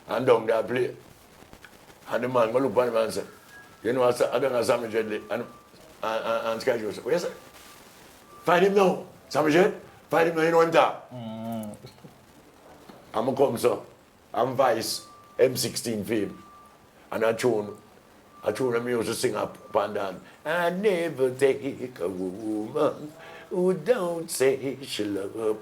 And down there play. And the man go look at him and say, you know, I don't know Sammy Dread and Sky Juice. What you say? Find him now. Sammy Dread, find him now, you know him talk. I'm come so. I'm Vice M16 fame. And I tune the music sing up and down. I never take a woman who don't say she love her.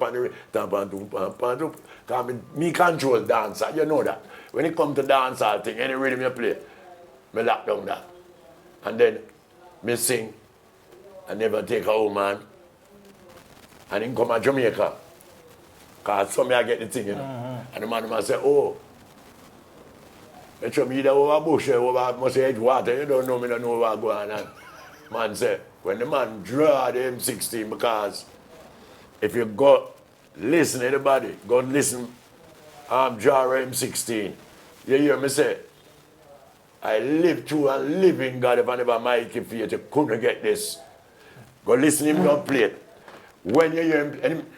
Because me control dancer, you know that. When it come to dancehall thing, any rhythm you play, me lock down that. And then me sing, I never take a woman. And then come to Jamaica. Because some I get the thing, you know. And the man say, oh, Metro Media over bush, over must edge water, you don't know me, don't know what's going on. Man say, when the man draw the M16, because if you go listen to everybody, go listen, draw M16, you hear me say, I live through and live in God if I never make it for you, you couldn't get this. Go listen to him, go play it. When you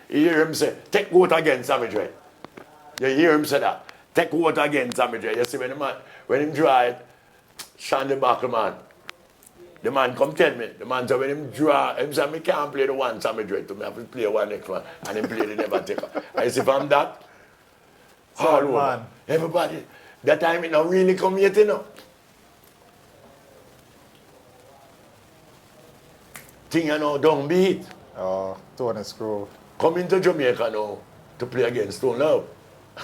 hear him say, take water again, Sammy Dread. You hear him say that. Take water again, Sammy Dread. You see when him draw it, Shandy Buckle man. The man come tell me. The man say when him draw, him say me can't play the one Sammy Dread to me. I have to play one next one. And him play the never take. I say from that, all over. Man. Everybody, that time it not really come yet, you know. Thing you know, don't beat. Oh, Tony Screw. Coming to Jamaica now to play against Stone Love.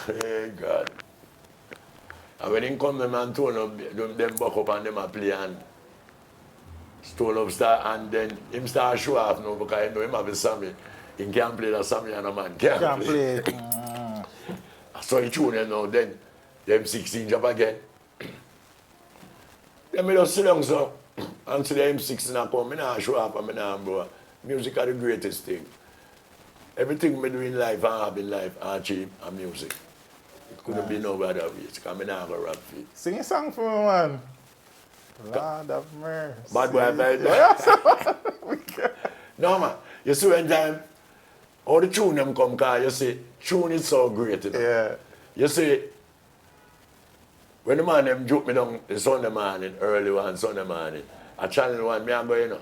Hey, God. And when he come, the man Stone Love, them buck up and them a play and Stone Love start, and then him start show off now because he know him have a Sammy. He can't play the Sammy and a man can't play. So he tune him now, then them 16 job again. Then me just sit down so, and see the M16 come, I not show off and I not bro. Music are the greatest thing. Everything I do in life, I have in life, I achieve, and music. It couldn't be no other way, because I not go rap for it. Sing a song for me, man. Lord of mercy. Bad boy, bad boy. No, man. You see when time, all the tune them come, because you see, tune is so great, you know. Yeah. You see, when the man them joke me down the Sunday morning, early one Sunday morning, I channel one, me I go, you know,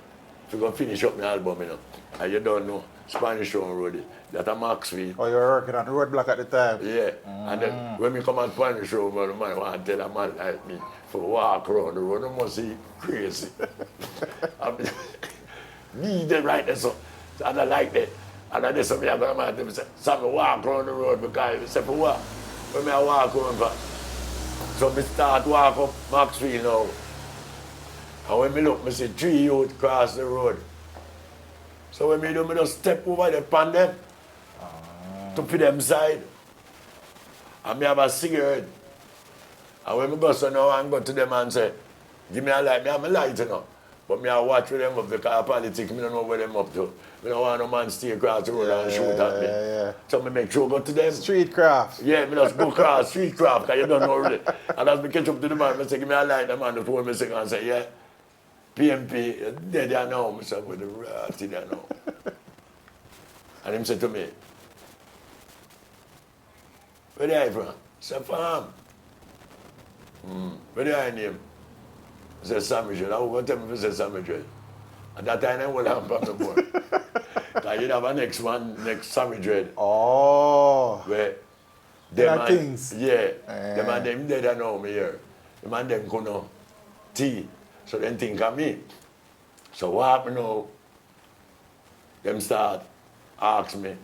to go finish up my album, you know. And you don't know, Spanish Town Road, that a Maxfield. Oh, you were working on Roadblock at the time? Yeah. And then when we come on Spanish Town Road, the man want to tell a man like me for walk around the road, I must see crazy. Me the right there, so and I like that. And I just me I go to say, Sammy walk around the road because he said for what? When I walk around for. So I start walk up Maxfield now. And when I look, I see 3 youths cross the road. So when I do, I just step over the pan them to put them side. And I have a cigarette. And when I go so now and go to them and say, give me a light, I have a light, you know. But I watch with them up because politics, I don't know where them up to. I don't want no man stay across the road and shoot at me. Yeah. So I make sure I go to them. Street craft. Yeah, I just go across street craft because you don't know really. And as I catch up to the man, I say, give me a light. The man told me and say, yeah, PMP, there they are now. I said, with the rat, there now. And he said to me, where are you from? I said, farm. Where are you name? I said, Sammy Dread. I was going to tell me if I said Sammy Dread. At that time, I will have from the board. Because you have a next Sammy Dread. Oh. Where them things. Yeah. The man them dead I know me here. The man them go no tea. So then think of me. So what happened now? Them start ask me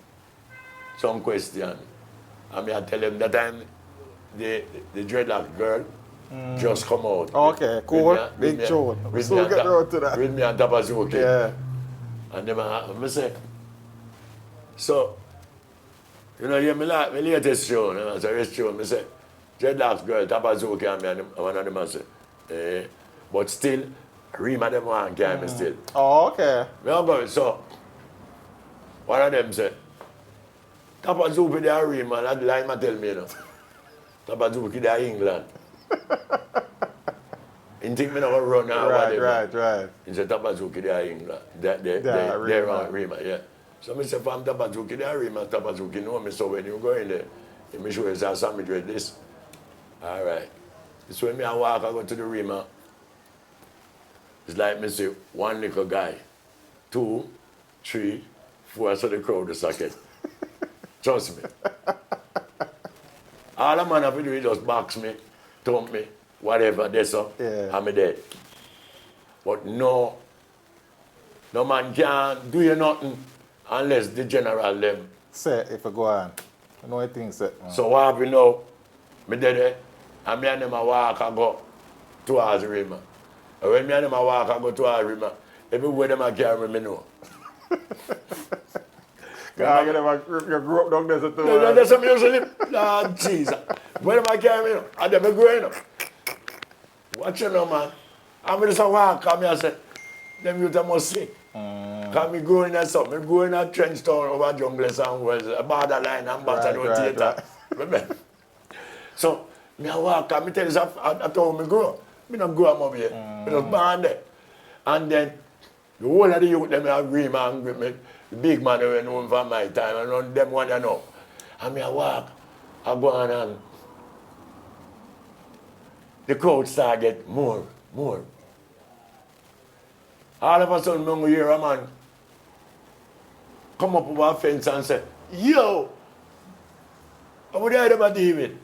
some question. And I tell them that time the dreadlock girl just come out. Okay, cool. Big tune. We still get around to that. With me on top of Zuki. Yeah. And then I say, so, you know, my latest show, you know, it's a rest show, I say, dreadlocks girl, top of Zuki and me, and one of them I say, but still, Rima them one carry me still. Oh, okay. Me don't go, so, one of them said, Tapa Zupi there Rima, that line ma tell me, you know. Tapa Zupi there England. You think me not gonna run now? Right. He said Tapa Zupi there England. They're on Rima, yeah. So I said, from Tapa Zupi there Rima, Tapa Zupi know me, so when you go in there, you make sure it's a SAMMY DREAD this. All right. It's when me I walk, I go to the Rima. It's like me say, one little guy, 2, 3, 4, so the crowd is socket. Trust me. All the man have to do is just box me, thump me, whatever, that's all. Yeah. I'm dead. But no man can do you nothing unless the general them. Say, if I go on. I know what things say. So what happen now? Me dead there, and me and them a walk and go towards the Rima. And when me and them a walk and go towards the Rima, everywhere them a carry me know. You grew up down there, so No, that's what me usually. Lord Jesus. When them a carry me know, and them a growing up. Watch you know, man. I'm just a walk, and me I say, them youth must sick. Because me growing in something, me growing in trench town over Jungless and Wells, a borderline and Battalion Theatre. Remember? So, me a walk, and me tell you, that's how me grow up. Me not grow up over here. Me just born there. And then, the whole of the youth, them agree, man, with me. The big man who know from my time, and none of them want to know. And me a walk, I go on and the crowd start get more. All of a sudden, me hear a man come up over a fence and say, yo, I would heard about David.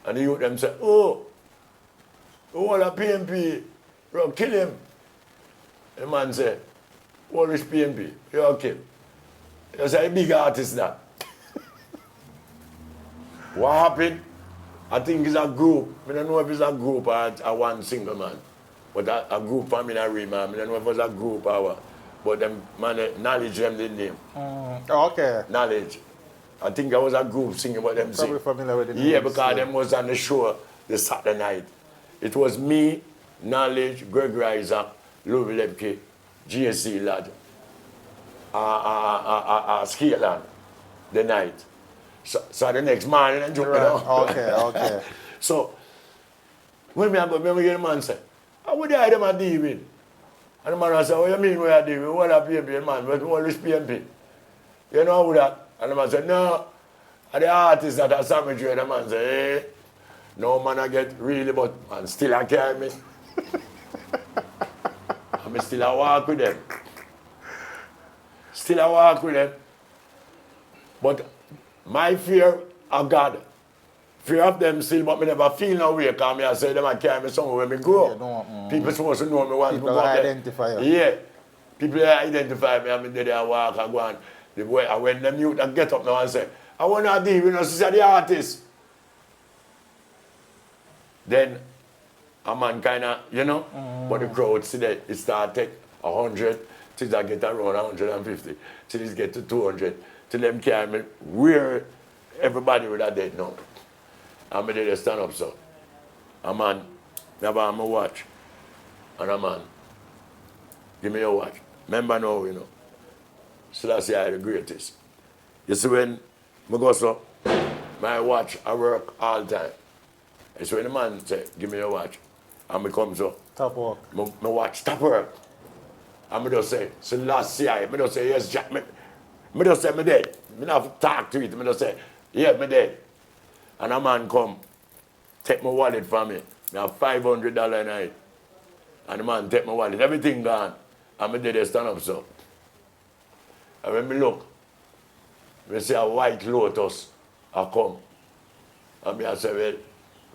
And the youth them say, oh, all a PMP, bro, kill him. The man say, what is PMP? You okay. You say, a big artist that. What happened? I think it's a group. I don't know if it's a group or a one single man. But a group for me in a Rima. I don't know if it's a group or what. But them man, knowledge them the name. Okay. Knowledge. I think I was a group singing about them. Probably familiar with the names. Yeah, because them was on the show the Saturday night. It was me, Knowledge, Greg Reiser, Louis Lepke, GSC lad, Skateland, the night. So the next morning, I jump down. Okay. So, when me go, me hear the man say, I would hide them at David. And the man say, what you mean where David? What a PMP, man? What is PMP? You know who that? And the man say, no, the artist that are SAMMY DREAD. The man say, hey, no man I get really, but man still I carry me. And me still I walk with them. But my fear of God, fear of them still, but me never feel no way, because I say them I carry me somewhere when me grow up. People supposed to know me once people identify you. Yeah. People identify me and me there walk and go on. The boy, and when them youth that get up now and say, I want to deal with us, the artist. Then a man kind of, you know, but the crowd see that it start take 100, till they get around 150, till it get to 200, till them carry me where everybody would have dead now. And me they stand up so. A man, never have my watch. And a man, give me your watch. Remember now, you know, Selassie I the greatest. You see when I go so, my watch, I work all the time. And so when the man say, give me your watch, and I come so, Top work. my watch, stop work. And I just say, Selassie I just say, yes, Jack. I just say, I'm dead. I don't have to talk to it. I just say, yeah, I'm dead. And a man come, take my wallet from me. I have $500 a night. And the man take my wallet, everything gone. And I did a stand up so. And when I look, I see a white Lotus I come. And I say, well,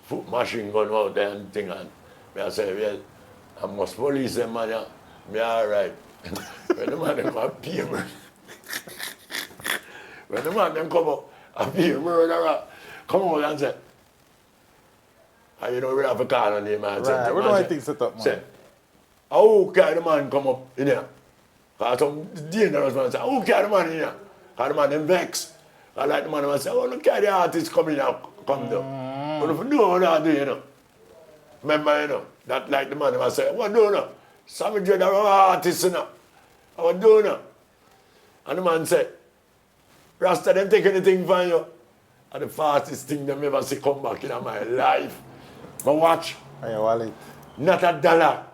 foot machine gun out there and thing. And I say, well, I must police them, man. Me all right. When the man them appear, when the man them come up, appear murderer, come out and say, and you know, we have a call on him, man. Right, we don't want things set up, man. Say, how can the man come up in here? Because some dangerous man say, how can the man in here? Because the man them vex. I like the man who say, oh, look at the artist coming here, come down. But if you know what I do, you know. Remember, you know, that like the man who say, what do you know? Sammy Dredd are an artist, you know. What do you know? And the man said, Rasta, them take anything from you. And the fastest thing them ever see come back in my life. My watch. And your wallet. Not a dollar.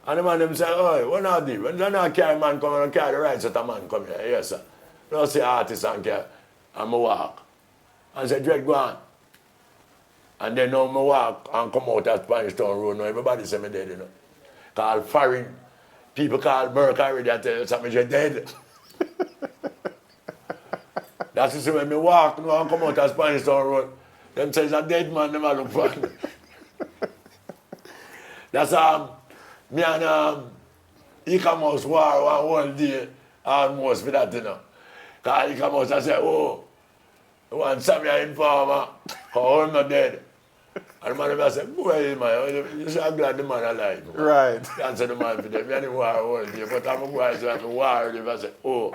And the man them say, oh, what not do? When they not carry man come and carry the rights that a man come here. Yes, sir. Don't say artist and care. And I walk. And say, Dredd, go on. And then now I walk and come out at Spanish Town Road. Now everybody say me dead, you know. Call foreign. People call Burke already and tell you Sammy Dredd dead. That's just when I walk now and come out at Spanish Town Road. Them say it's a dead man, them a look for me. That's me and Ikamouse war one whole day almost for that, you know. Because Ikamouse I say, oh, I want Sammy an informer, because I'm not dead. And the man said, boy, man, you say I'm glad the man alive. Man. Right. Answer the man for them. Me and the war all day. But I'm a boy, so I'm a war. I say, oh,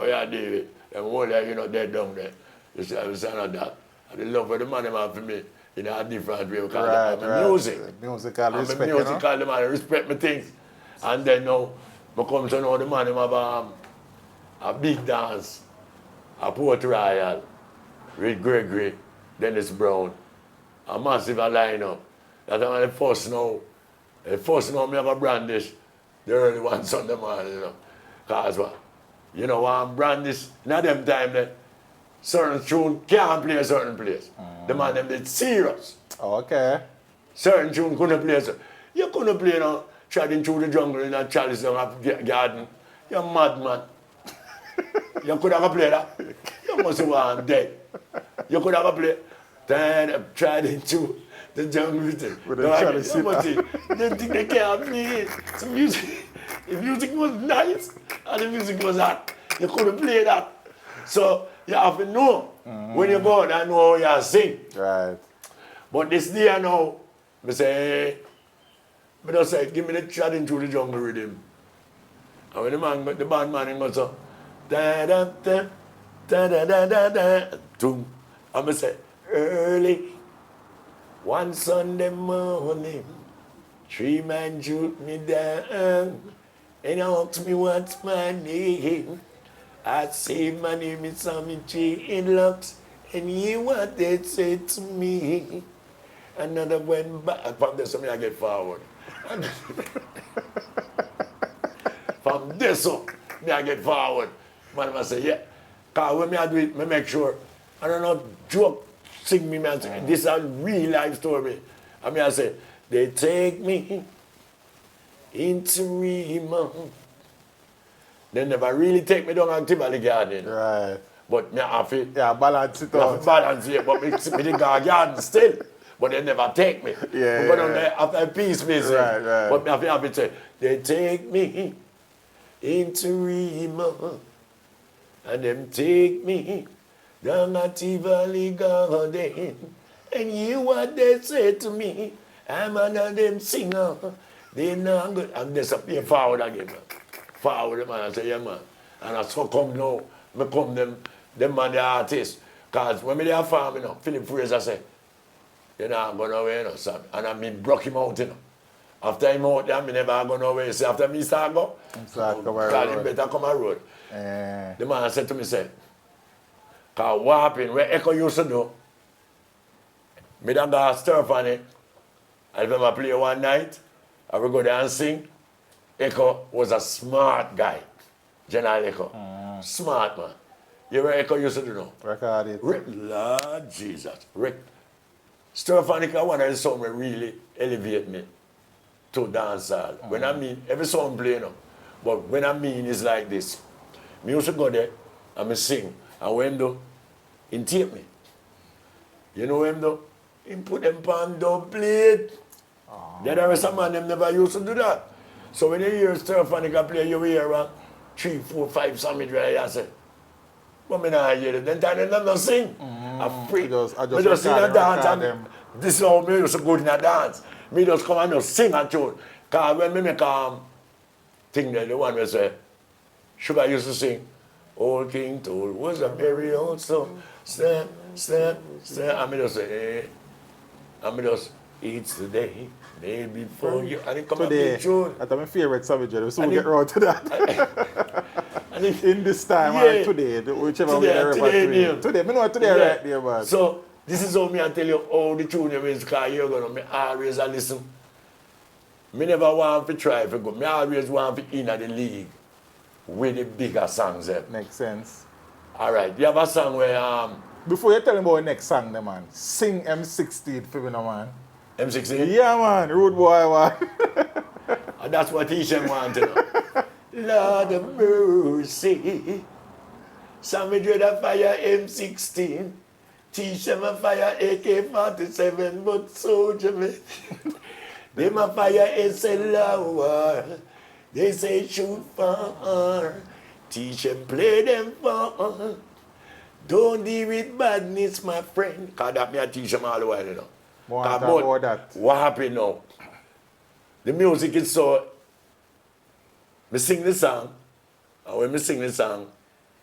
yeah, David. And one day, you know, dead down there. You see, I was saying that. And the love for the man have for me in a different way. Because I'm a music. Musical respect, I'm a musical, you know? The man respect me things. And then now, I come to know the man have a big dance, a Port Royal, with Gregory, Dennis Brown. A massive lineup. That's why the first now me have a brandish the early one Sunday morning, you know. Cause what? You know, I'm brandish, not them time that certain tune can't play a certain place. The man them did serious. Okay. Certain tune couldn't play so. You couldn't play now, treading through the jungle in a chalice down a garden. You're mad man. You could have played that. You must have been dead. You could have played. Then I tried into the jungle with it. With the chalice. They think they can't play it. The music was nice and the music was hot. You couldn't play that. So you have to know when you go out and know how you sing. Right. But this day now, I say, I just say, give me the chat into the jungle rhythm. And when the band man goes so, da da da da da da da da, doom. And I say, early, one Sunday morning, 3 men shoot me down and asked me what's my name. I say my name is Sammy Dread, and you what they say to me. Another went back. From this I get forward. From this up, I get forward. Man, I say, yeah. Because when I do it, I make sure. I don't know, joke. Sing me, man. This is a real life story. I mean, I say, they take me into Rima. They never really take me down to Tivoli Garden. Right. But me have to, balance it out. Balance it, but me the garden still. But they never take me. Yeah. We go down there after a peace visit. Right. But me have to say, they take me into Rima. And them take me down at Tivoli Garden, and you what they say to me, I'm one of them singer. They not good. And they say, forward again, man. Forward, man. I say, yeah, man. And I so come now, me come them man the artists. Because when me there farm, you know, Philip Fraser say, you're not going away, you know, Sam. And I mean, broke him out, you know. After him out there, me never go nowhere. See, after me start go, he better come a road. The man said to me, say, because what happened, where Echo used to do, me done got stir on it. I remember play one night, I would go there and sing. Echo was a smart guy, General Echo. Smart man. You know what Echo used to do now? Record it. Lord Jesus. Stir on it, one of the songs that really elevate me to dancehall. When I mean, every song play, you know, but when I mean it's like this. Me used to go there and me sing. And when him do, he tape me. You know him do? He put them pan down plate. There are some man them never used to do that. So when you hear Stefanica play, you hear 3, 4, 5 Sammy Dread, I say, but me not hear it. Then time they never sing. I'm free. I just sing a dance and this is how me used to go in a dance. Me just come and just sing a tune. Because when me make thing there, the one where say, Sugar used to sing, Old King Toll was a very old song. Stand. And me just say, I me just It's the day, maybe before you. And it come up Today, in June. that's my favorite Savage Dread. So And we'll get it- around to that. And it- In this time Yeah. or today, whichever way they refer to Today, it. Today, me know today Yeah. right there, man. So, this is how me I tell you all the tune you is, because you're going to, me always a listen. Me never want to try to go. Me always want to be in the league with the bigger songs. Makes sense. All right, you have a song where Before you tell me about the next song, then, man, sing M16 for me, no, man. M16? Yeah, man, Rude Boy, man. And that's what Tisha wanted. Lord of mercy. Sammy Dread a fire M16. Tisha a fire AK-47, but soldier me. Them a fire SLR. They say shoot far. Tisha play them far. Don't deal with badness, my friend. Cause that me a teach them all the while, you know. More Cause talk about that. what happened now? The music is so. Me sing the song, and when me sing the song,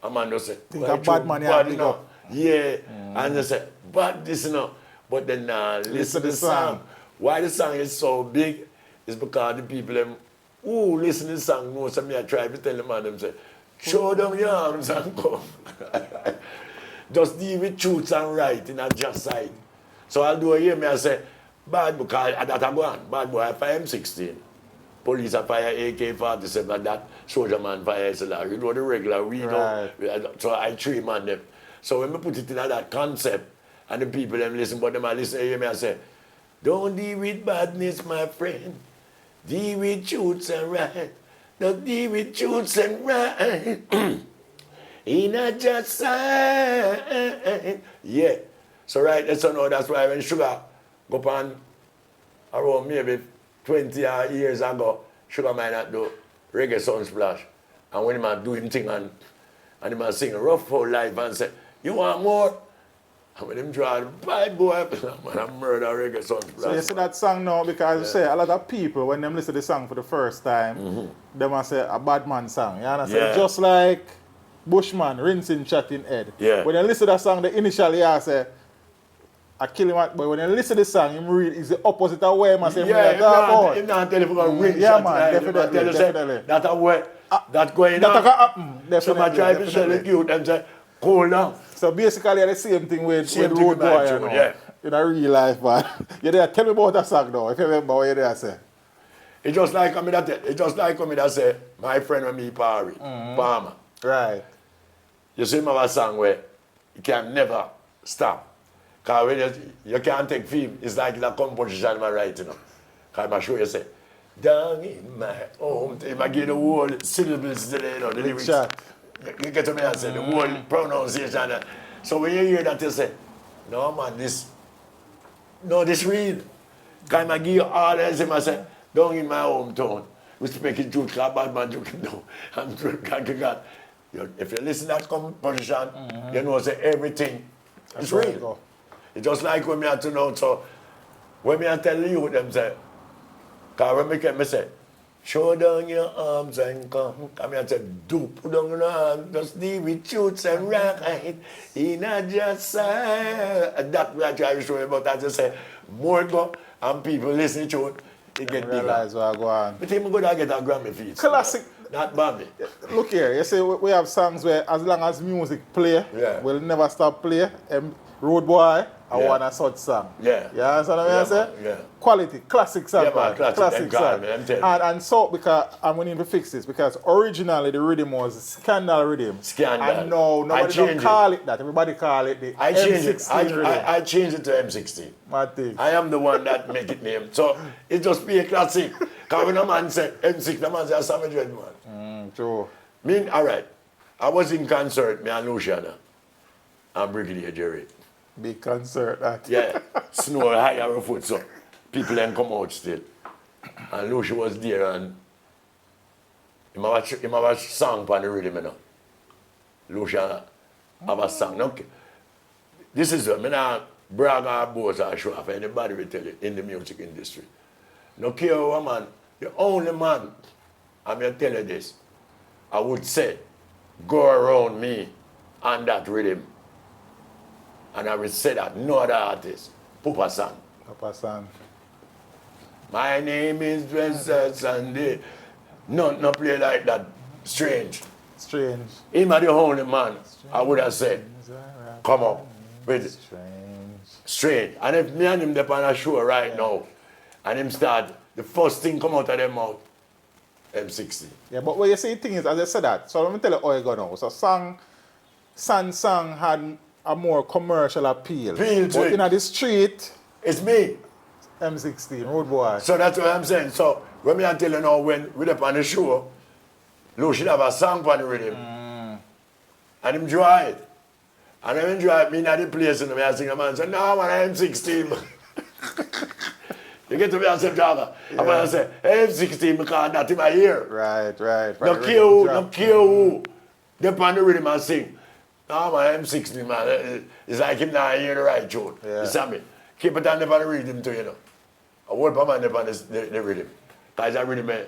a man just say, Think "Why a bad you man, bad, yeah, you know?" up. Yeah, and they say, "Bad this, you know." But then listen to the song. Why the song is so big is because the people them who listen to the song know something. I try to tell them and them say, "Show them your arms and come." Just deal with truths and right in a just side. So I'll do a year, me I say, bad because that I go on. Bad boy, I fire M16. Police are fire AK-47, and that soldier man fire SLR. You know the regular, we know. So I 3 man them. So when we put it in that concept, and the people them listen, but them I listen to hear me I say, don't deal with badness, my friend. Deal with truths and right. Don't deal with truths and right. In a just side. Yeah. So right, so now that's why when Sugar go on around maybe 20 years ago, Sugar might not do reggae sunsplash. And when he might do him thing and he might sing rough whole life and say, you want more? And when him try to bad boy, man, I murder reggae sunsplash. So you see that song now, because you say a lot of people, when them listen to the song for the first time, they must say a bad man song. You understand? Yeah. Just like Bushman, rinsing chat in head. Yeah. When you listen to that song, the initially I say, I kill him, but when you listen to the song, him read is the opposite of where man say, Yeah, about. him not tell you for ring Yeah, shot, man, right? definitely, Him not tell you, definitely. say, that a way, that going That on. can happen, So definitely. I try to tell the definitely. youth and say, cool down. So basically, the same thing with Same thing Road with Boy, my you tune, know, yeah. in a real life, man. You there, tell me about that song now, if you remember what you there say. It's just like me that say, my friend with me, Palmer. Right. You see, my song where you can never stop. Because when you can't take film, it's like the composition I write, you know. Because I'm sure you say, down in my home, if I get the whole syllables, you know, the lyrics. shot. You get to me and say, the whole pronunciation. So when you hear that, you say, no, man, this real. Because I give you all the same, I say, down in my hometown, we speaking truth, because bad man joking down. I'm God. If you listen to that composition, you know, say everything is real. It's just like when me have to know, so when me tell you them say, because when me can me say, show down your arms and come. Because me say, do put down your arms, just deal with truths and right. In a just side. And that we I try to show you about that. I say, more go, and people listen to it, it get bigger. Realize what go on. But even go to get a Grammy feed. Classic. Not Bambi. Look here, you say we have songs where as long as music play, Yeah. we'll never stop play. Road Boy, I Yeah. want a such song. Yeah. You understand what I Yeah, say? man, yeah. Quality, classic song. Yeah, man, man. classic, song. man, I'm telling you. And so, because I'm going to fix this, because originally the rhythm was Scandal rhythm. Scandal. And no, I nobody don't changed call it that. Everybody call it the I changed it. M16 rhythm. I changed it to M16. Mad thing. I am the one that make it name. So it just be a classic. Because when a man say M6, the man say Sammy Dread, man. True. All right. I was in concert, me and Luciana and Brigadier Jerry. Big concert that. Yeah. Snow high our foot, so people then come out still. And Lucia was there and he have a song on the rhythm, you know. Lucia have a song. Now, this is me not brag or boast or show off. Anybody will tell you in the music industry. No care what man, the only man, I'm going to tell you this, I would say, go around me on that rhythm. And I would say that no other artist, Papa San. Papa San. My name is Dressed Sunday. No play like that. Strange. Strange. Him are the only man, I would have said, come up with Strange. And if me and him dey on a show right now, and him start, the first thing come out of them mouth, M60. Yeah, but what you say thing is, as I said that, so let me tell you how it go now. So song had a more commercial appeal. But in the street, it's me. M16, Road Boy. So that's what I'm saying. So when me I tell you now, when we dey on the show, Lou should have a song on the rhythm. And him draw it. And him draw it, me in the place and I sing a man say, no man, M16. You get to me and say, Java. Yeah. I'm going to say, M16 because that's in my ear. Right. No care who. They on the rhythm and sing. No man, M16 man. It's like him not hear the right tune. Yeah. You see me? Keep it on the rhythm too, you know. I hold my man on the rhythm. Because that rhythm is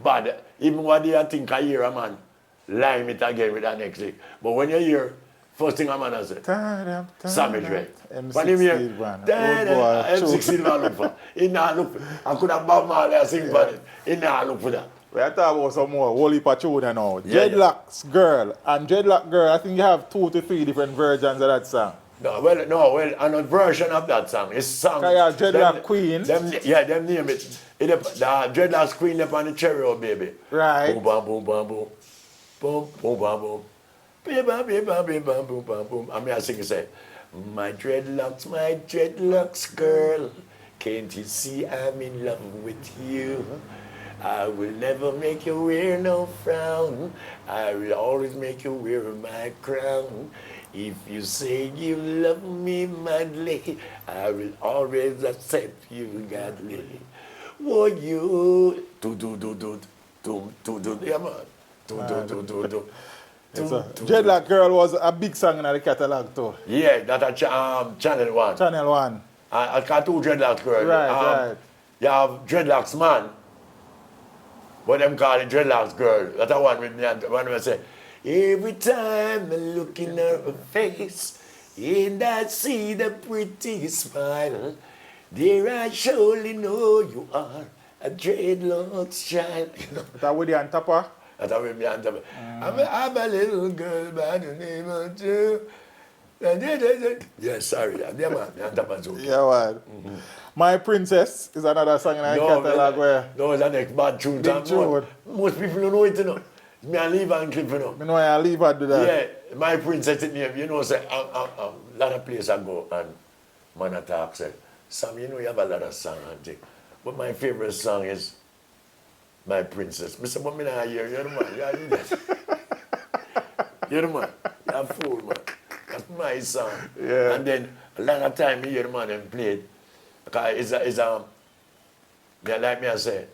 bad. Even what they think I hear a man, lime it again with that next thing. But when you hear, first thing a man has said, SAMMY DREAD. M16 man. M16 man look for. He not look for. I could have Bob Marley sing for it. He not look for that. We are talking about some more Wally Patrona now. Dreadlocks Girl. And Dreadlock Girl, I think you have 2 to 3 different versions of that song. No, another version of that song. It's song. Yeah, Dreadlock Queen. Them name it. The Dreadlocks Queen up on the cherry, oh baby. Right. Boom, bam, boom, bam, boom. Boom, boom, bam, boom. Bam, bam, bam, bam, bam, bam, boom, bam, boom. I mean, I sing and say, my dreadlocks, girl. Can't you see I'm in love with you? I will never make you wear no frown. I will always make you wear my crown. If you say you love me madly, I will always accept you gladly. Oh, you yeah man. Dreadlock Girl was a big song in the catalog too. Yeah, that's Channel 1. Channel 1. I can't do Dreadlocks Girl. Right. You have Dreadlocks Man. But them call it Dreadlocks Girl. That's the one with me and one I say, every time I look in her face, and I see the pretty smile, there I surely know you are a dreadlocks child. That with the on top of? That's with me and top. I'm a little girl by the name of Joe. Yes, sorry. I'm there, man. I'm top of Joe. Yeah, man. My Princess is another song in the catalog where... No, it's the next bad tune. Most people don't know it, you know. Me and Leave and Clip, you know. I know I leave and do that. Yeah, My Princess is name. You know, say, a lot of places I go and man attack say, Sam, you know you have a lot of songs and things. But my favorite song is My Princess. I say, but me not hear you're the man. You hear that? You're the man. You're a fool, man. That's my song. Yeah. And then a lot of time me hear the man and play it. Because it's like me I say,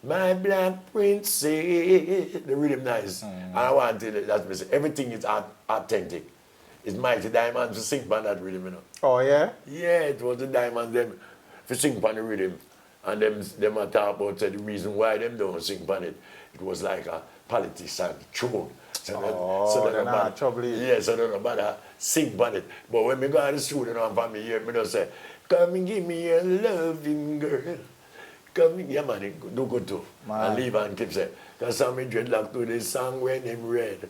my black princess, the rhythm nice. And I want to tell you that everything is authentic. It's Mighty Diamonds to sing on that rhythm, you know. Oh, yeah? Yeah, it was the Diamonds them to sing on the rhythm. And them are talk about the reason why them don't sing on it. It was like a politics and throne. So they're not trouble. Yeah, so they don't bother sing on it. But when we go to the studio and family here, me don't say, come and give me a loving girl. Come in, yeah man, do good too. Man. And Leave and Clip say, because SAMMY Dreadlock do this song when him read.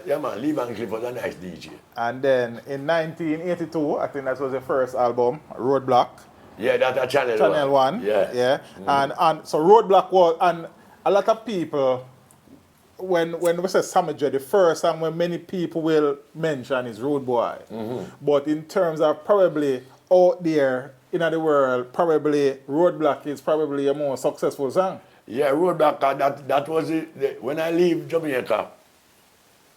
Yeah man, Leave and Clip was a nice DJ. And then in 1982, I think that was the first album, Roadblock. Yeah, that's a Channel 1. Yeah. And so Roadblock was, and a lot of people, when we say SAMMY DREAD, the first song when many people will mention is Road Boy. But in terms of probably out there in the world, probably Roadblock is probably a more successful song. Yeah, Roadblock, that was it. When I leave Jamaica,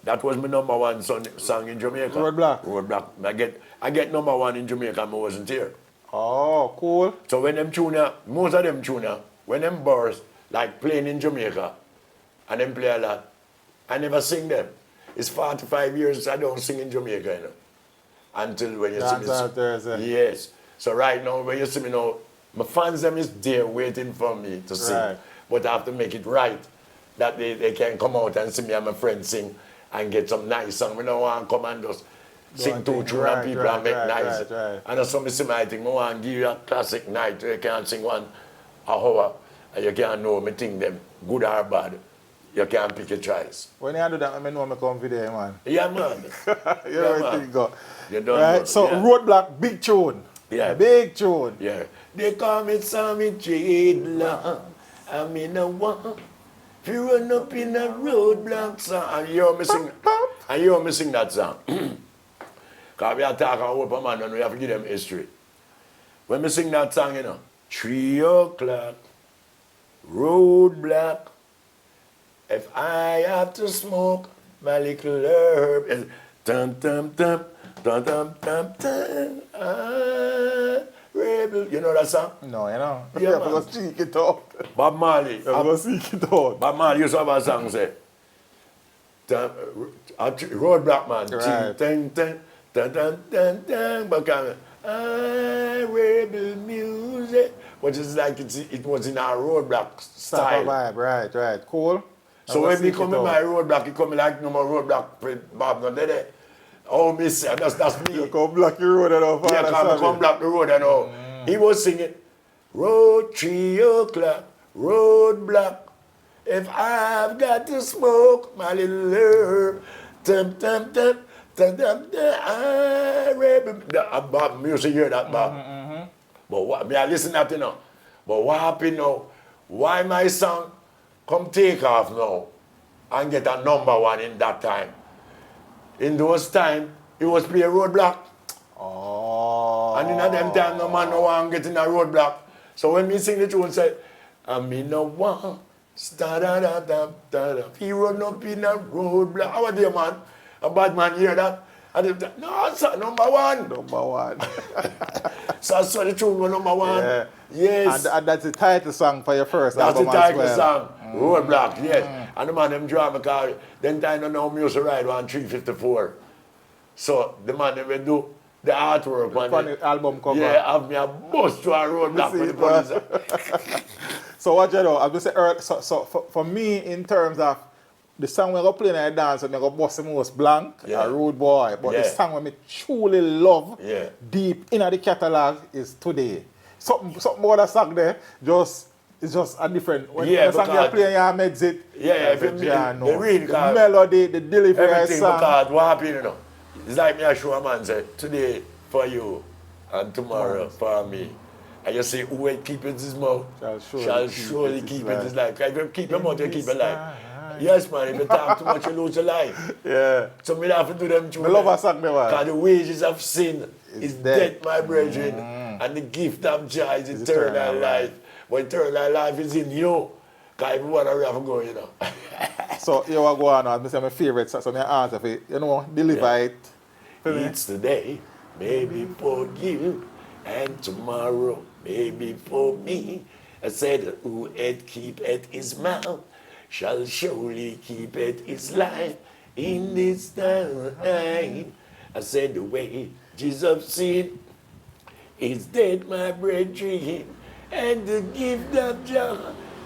that was my number one song in Jamaica. Roadblock. I get number one in Jamaica and I wasn't here. Oh, cool. So when them tuna, most of them tuna, when them bars, like playing in Jamaica, and them play a lot, I never sing them. It's 45 years I don't sing in Jamaica, you know. Until when you see me. Yes. So right now, when you see me now, my fans them is there waiting for me to sing. Right. But I have to make it right. That they can come out and see me and my friends sing and get some nice song. We don't want to come and just sing 2-3 people and make nice. And that's something see my thing. I want to give you a classic night where you can sing one hour, and you can't know me think them good or bad. You can't pick a choice. When you do that, I know I come video, man. Yeah, man. You know what you go. You don't Right? know. So, Yeah. Roadblock, big tune. Yeah. Big tune. Yeah. They call me Sammy Dread. I'm in a one. If you run up in a roadblock song, and you hear me sing that song. Because we are talking about man and we have to give them history. When we sing that song, you know, 3 o'clock, roadblock. If I have to smoke my little herb, it's dum dum dum dum dum dum dum. Rebel, you know that song? No, you know. Yeah, You have to man. go seek it out. Bob Marley. You have to go seek it out. Bob Marley used to have a song say, roadblock man, Right. ting ting ting ting ting ting, but rebel music, which is like it was in our roadblock Style. style. Vibe. Right. Cool. So when me come in my roadblock, it come like no more roadblock with Bob no dead. Oh, miss, that's me. You come block the road and all. Yeah, come block the road and all. He was singing, road 3 o'clock, roadblock. If I've got to smoke my little herb, tum tum tum tum tum tum. Bob music hear that, Bob. But what me I listen that you know. But what happened now? Why my song come take off now and get a #1 in that time? In those time, it was play Roadblock. Oh. And in them time, no man no one get in a Roadblock. So when me sing the tune, say, I'm in a one, sta-da-da-da-da-da. He run up in a roadblock. How are you, man? A bad man hear that? And they, no, sir, #1. #1. So the tune was #1. Yeah. Yes. And that's the title song for your first That's the album title as well. song, Roadblock, yes. And the man them draw me car, then time I know music ride on 354. So the man them will do the artwork For on the album cover. Yeah, have me a bus to a roadblock See with the it, man. police. So what you know, I was going to say, so for me, in terms of the song we're going to play in the dance, I'm going to bust the most blank, Yeah. a Rude Boy. But the Yeah. song that I truly love, Yeah. deep in the catalog, is Today. Something about that song there, it's just a different. When Yeah, the song you're because- playing, you makes it. Yeah, it's if a it- piano. the real the card- melody, the delivery of the Everything song. because what happened, you know. It's like me I show a man say, today for you and tomorrow for me. And you say, who will keep it his mouth Shall surely keep it his life. If you keep your mouth, you keep this your life. life. Yes, man, if you talk too much, you lose your life. Yeah. So me have to do them too. I love a song there, man. Because the wages of sin is death. death, my brethren. And the gift of joy is eternal life. But eternal life is in you. Because everyone have to go, you know. So here we go on. I say my favorite song. So I answer for it. You know, deliver it. For me. It's today, maybe for you, and tomorrow, maybe for me. I said, who had keep at his mouth shall surely keep at his life in this time. I said, the wages of sin is dead, my brethren, and the gift of joy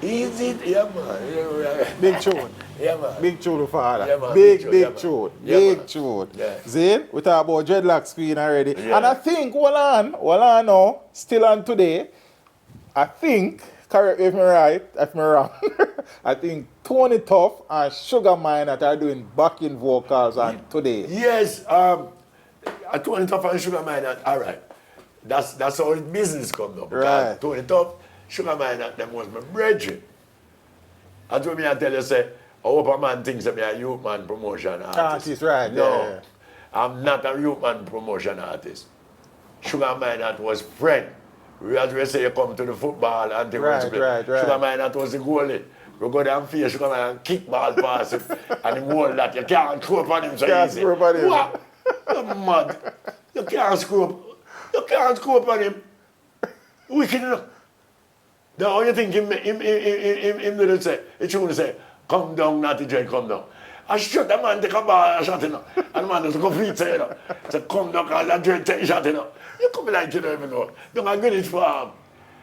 is it. Yeah, man. Big tune. Yeah, man. Big tune, Father. Yeah, man. Big Big tune, yeah, tune. man. Yeah, Big man. tune. Yeah. Zane, we talk about dreadlock screen already. Yeah. And I think, hold on now, still on today, I think, correct me if I'm right, if I'm wrong, I think Tony Tough and Sugar Mine that are doing backing vocals on today. Yes, I Tony Tough and Sugar Mine, all right. That's how his business come up. Right. Tony Tough, Sugar Mine, them was my brethren. That's what me I tell you, say, I hope a man thinks I'm a youth man promotion artist. Artist, right, No, yeah. I'm not a youth man promotion artist. Sugar Mine, that was friend. As we say, you come to the football and the Right. Sugar Mine, that was the goalie. We go down face Sugar Mine and kick ball past him. And him hold that. You can't screw up on him so Can't easy. screw up on him. What? You're mad. You can't screw up. You can't screw up on him. Wicked enough. Now, how you think him didn't say? It should say, come down, Natty Dread, come down. I shot the man take a ball and shot him. And the man doesn't complete say, you know. Say, come down, call that Dread take a shot, you know. You come like you don't even know. Don't I get it for him.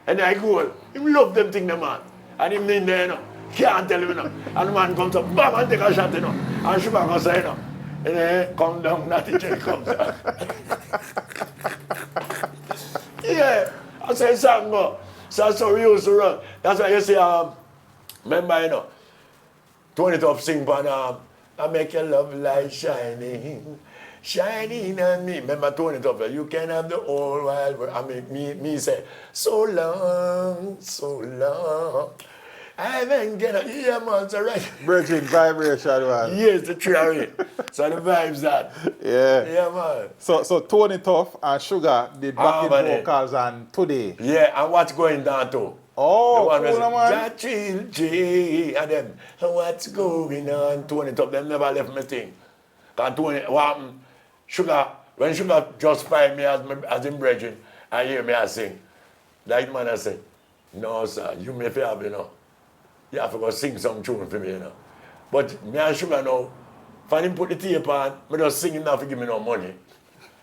And I go, him love them thing, the man. And him in there, you know. Can't tell him, you know. And the man comes up, bam, and take a shot, you know. And she back and say, you know. And then, come down, Natty Dread comes down. Yeah, I say, Sango. So that's how we used to run. That's why you see, remember, you know, Tony Top sing on I make your love light shining, shining on me. Remember Tony Top, you can have the whole wide world. I mean, me say, so long, so long. I haven't get a yeah, man, so right. Bridging vibration, man. Yes, the theory. So the vibes that. Yeah. Yeah, man. So Tony Tough and Sugar did backing vocals and Today. Yeah, and what's going down too? Oh, the one cool, man. that J and them, what's going on? Tony Top, them never left me thing. Cause Tony, what happened? Sugar, when Sugar just find me as him brethren, and hear me I sing. That man I say, no sir, you may have, you know. You have to go sing some tune for me, you know. But me and Sugar now, if him put the tape on, me just sing him now to give me no money.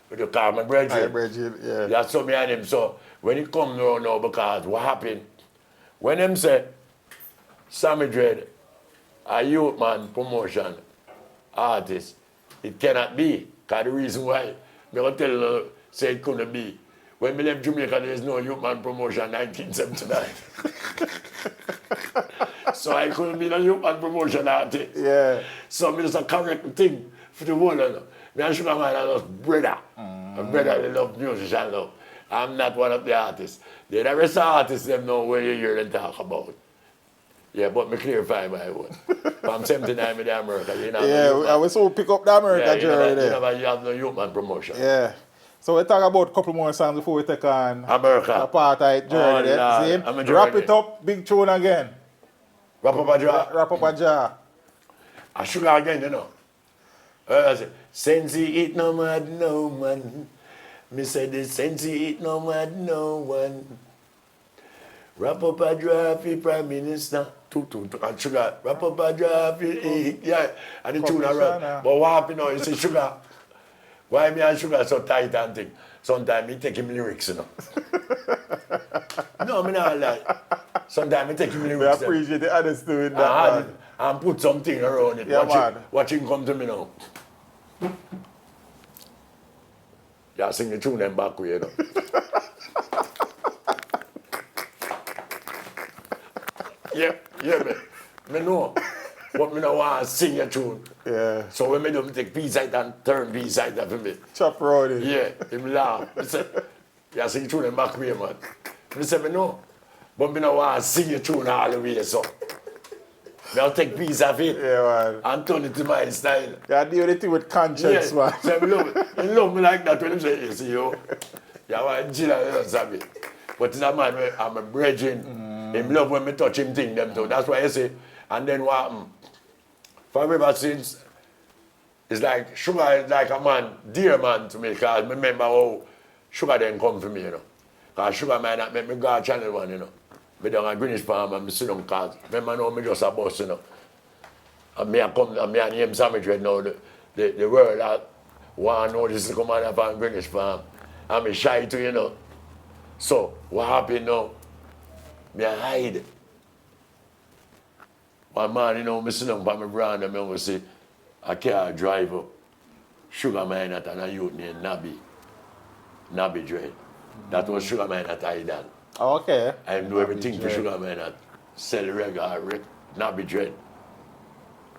But you call my brethren. Yeah. That's so me and him. So when he come now, because what happened? When him say, Sammy Dread, a youth man promotion artist, it cannot be. Because the reason why, I'm going to tell you, say it couldn't be. When we left Jamaica, there is no youth man promotion 1979. So I couldn't be the youth man promotion artist. Yeah. So it's a correct thing for the world. Me and Sugar Man are just brother. A brother, they love music and love. I'm not one of the artists. The rest of artists, them know where you hear them talk about. Yeah, but me clarify my own. From 79 in America, you know. Yeah, we so pick up the America journey there. You have no youth man promotion. Yeah. So we talk about a couple more songs before we take on America. Apartheid journey. I'm Wrap it up, big tune again. Wrap up a jaw. Wrap up a jaw. I Sugar again, you know. I say, Sensi it no mad no man. Me say the Sensi it no mad no one. Wrap up a draft, Prime Minister. And Sugar, wrap up a draft, yeah. And the tune around. But what happened now, you see Sugar. Why me and Sugar so tight and thing? Sometimes me take him lyrics, you know. No, me not like. Sometimes me take him lyrics. We appreciate the honesty with that, man. And put something around it. Yeah, watch him come to me now. Yeah, sing the tune them back way, you know. Yeah, me know. But me no want to sing a tune. Yeah. So when me do, me take B-side and turn B-side for me. Chop round it. Yeah, him laugh. Me say, yeah, sing the tune them back way, man. Me say, me know. But me no want to sing a tune all the way, so. I'll take piece of it, yeah, man, and turn it to my style. Yeah, do anything with conscience, yeah. man. So he love me like that when he say, you see, yo. Yeah, I want to Sammy. But it's a man, I'm a brethren. Him love when me touch him thing them too. That's why I say, and then what happened? For ever since, it's like, Sugar is like a man, dear man to me, because I remember how Sugar then come for me, you know. Because Sugar might not make me go channel one, you know. Me down at Greenwich Farm and me sit down cars. Remember now me just a bus, you know. And me and him Sammy Dread now, the world that want to know this is commander from Greenwich Farm. And me shy too, you know. So, what happened now? Me I hide. One man, you know, me sit down by my brand and me will say, a car driver, Sugar Man at a youth named Nabby Dread. That was Sugar Man at Idol. Okay. I do everything for Sugar Man at sell reggae, Nabby Dread.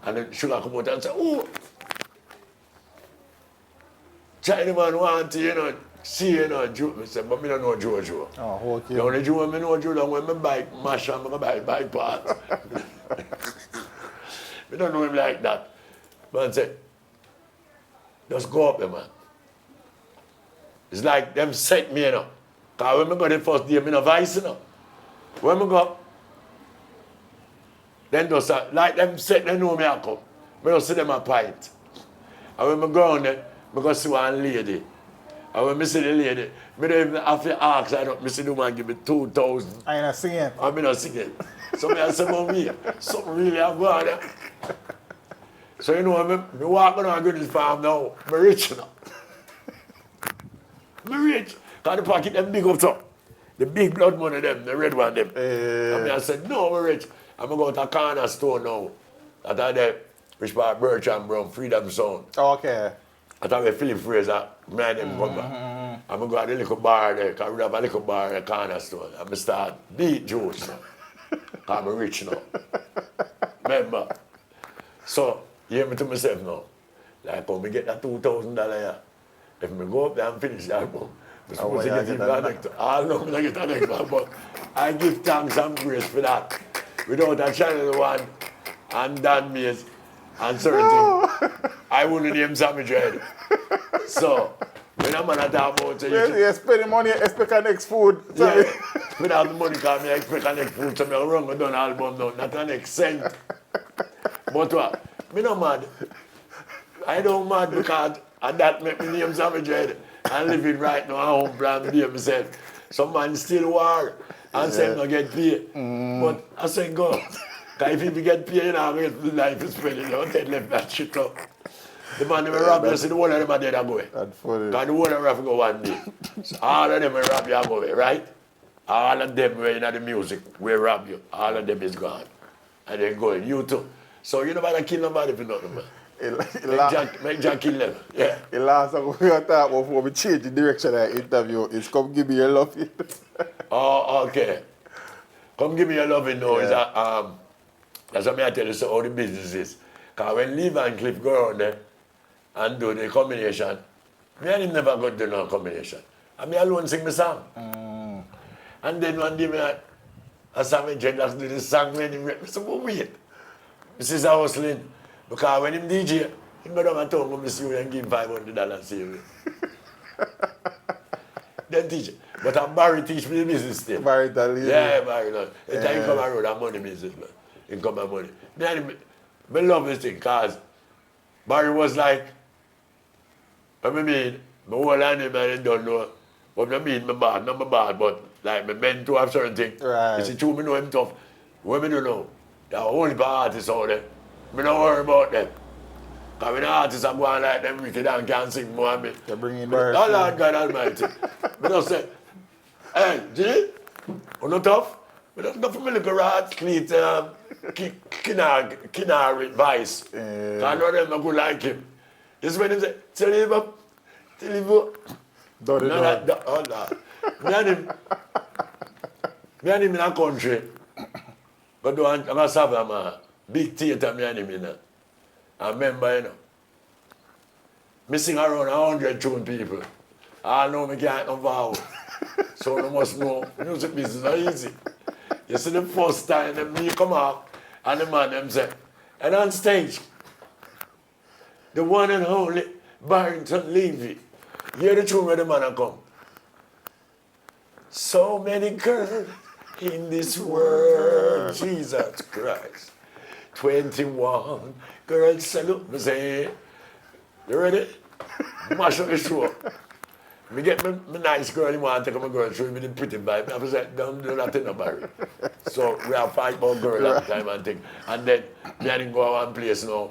And then Sugar come out and say, oh, Chinaman want to, you know, see, you know, Joe. I said, but me don't know Jojo. Oh, okay. The only Joe I know Joe, when my bike mash and I buy bike parts. We don't know him like that. But I said, just go up there, man. It's like them set me, you know. Because when I go the first day, I no vice, you know. When I go, then just like them set, they know me I come. I just see them a pint. And when I go on there, I go see one lady. And when I see the lady, I don't even have to ask, I see the woman give me 2,000. I ain't not singing. I'm not singing. So I say, about me, something really have gone there. So you know, I walk on Greenwich Farm now, I'm rich now. I'm rich. Because the pocket them big up top. The big blood money them, the red one them. And I said, no, I'm rich. I'm going to go to a corner store now. That are there, which part Birch and Brown, Freedom Sound. Okay. I thought we Philip Fraser, man them come back. I'm going to go to the little bar there, because we have a little bar in the corner store. I'm going to start beat George now. Because I'm rich now. Remember? So, you hear me to myself now. Like, when we get that $2,000 here, if I go up there and finish the album, I'm supposed to get even that next. I don't know if I get that next one, but I give thanks and praise for that. Without a Channel 1 and Dan Mays and certain things, I wouldn't name Sammy Dread. So, when I'm gonna talk about it, you spend the money, expect the next food. yeah, without the money, because I expect the next food, so I run an album now, not the next cent. But what? Me no mad. I don't mad because and that make me name Sammy Dread and living right now at home and be myself. Some man still war and say no get paid. But I say go. Because if you get paid, you know, life is spending. You don't left that shit up. The man will rob you, see the whole of them are dead and go away. That's funny. Because the whole of them have to go one day. So all of them will rob you and go away, right? All of them were in the music will rob you. All of them is gone. And then go in. You too. So you don't matter kill nobody for nothing, man. Make Jack kill them. Yeah. The last thing we're going to talk about before we change the direction of the interview is come give me your love. Oh, okay. Come give me your loving now. Is that's what I tell you so how the business is. Because when Lee and Cliff go around there and do the combination, me and him never got to do no combination. And me alone sing the song. And then one day I Sammy Dread do this song when he rap. I said, well, wait. This is how hustling. Because when him DJ, he go down and tell me, see you and give him $500 see you. Then teach it. But Barry teach me the business still. Barry tell you. Yeah, Barry. No. The time he come around, that money business, man. He come and money. I love this thing, because Barry was like, I mean, my whole land man don't know what I mean, my bad, not my bad, but like my men to have certain things. Right. You see, true, me know him tough. Women don't know. There are only artists out there. I don't worry about them. Because when the artists are going like them, wicked and can't sing more than me. You're bringing Barry. Oh, Lord God Almighty. I don't say, hey, G, you not tough? I don't go for my little rat, cleat, Kinar advice. I know them, I go like him. This is when he say, tell him up. Don't No, that, oh, Lord. Me and him in a country. But I'm going to have a big theater, me and him in a. I remember, you know, me sing around 100 tune people. I know me can't no vow. So you must know, music business is not easy. You see the first time them me come out, and the man them say, and on stage, the one and only Barrington Levy. Hear the tune where the man a come. So many girls in this world, Jesus Christ. 21 girls salute me say, you ready? Mash up the show. Me get my nice girl, you want to take my girl, show me the pretty vibe. I say, don't do that in a Barry. So we have 5 more girls at the time and thing. And then me and him go one place now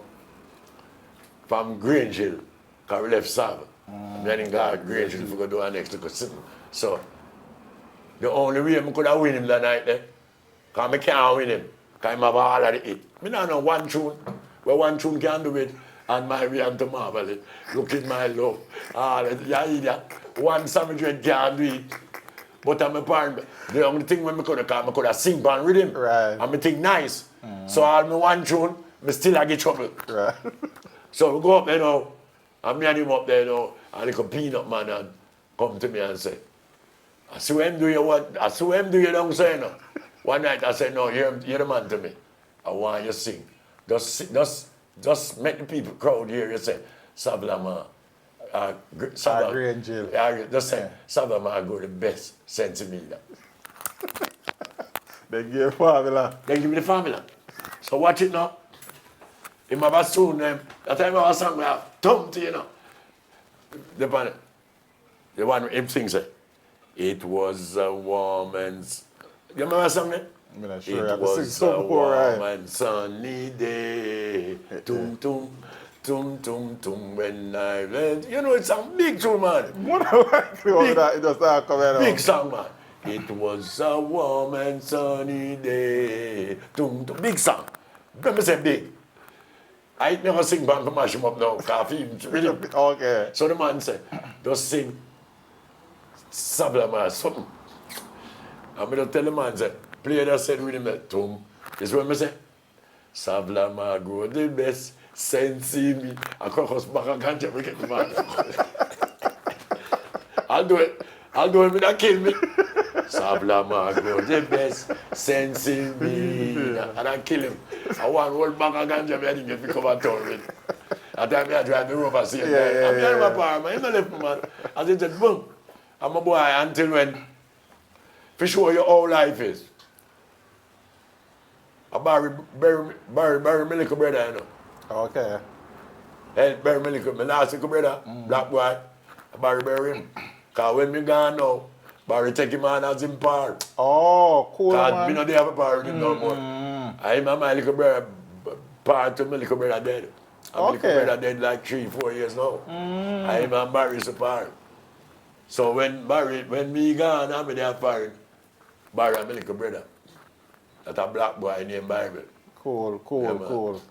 from Grange Hill, because we left Sava. Me and him go to Grange Hill to go do our next little sitting. So the only way I could have win him that night there, because I can't win him, because I have all of the hit. I don't know one tune, where one tune can do it, and my way to marvel it. Look at my love. Yeah, idiot. One Sammy Dread can't do it. But I'm a parent. The only thing when I could have sing on rhythm. Right. And I think nice. So all my one tune, I still get trouble. Right. So we go up there now, and me and him up there now, and like a peanut man and come to me and say, I see him do you what? I see him do you don't say no. One night I said, no, you're the man to me. I want you to sing. Just make the people crowd here. You say, Sablama. Grange Hill. Just say, Sablama go the best sense of me. They give you formula. They give me the formula. So watch it now. In my bassoon, that time I was sung, I have thumped, you know. The one him sings it. It was a woman's. You remember that song there? I'm not sure. It was a warm and sunny day. Tum tum, tum tum tum. When I went, you know, it's a big tune, man. Big song, man. It was a warm and sunny day. Tum tum. Big song. Let me say big. I never sing band to mash him up now. Coffee, really. Okay. So the man said, just sing sabla man, something. And I tell the man, say, play that said with him, Tom. This is what I say. Sabla man, go the best, sensi me. I can't back and can't get the man. I'll do it. I'll do it, but kill me. Sabla man, go the best, sensi me. And I kill him. I want to roll back and can't get me to come and town with. At the time I drive the rover, see, I'm here my power, man. I'm not left, man. I said, boom. I'm a boy until when, for sure your whole life is. I bury my little brother, you know. Okay. Hey, bury my last little brother, black boy. I bury him. Because when me gone now, Barry take him on as him par. Oh, cool, Because man. me not have a par with him no more. I am my little brother, par to my little brother dead. And my little brother dead like 3-4 years now. I am and Barry's a par. So when me gone, I'm there par. Barry and my little brother. That's a black boy named Bible. Cool. So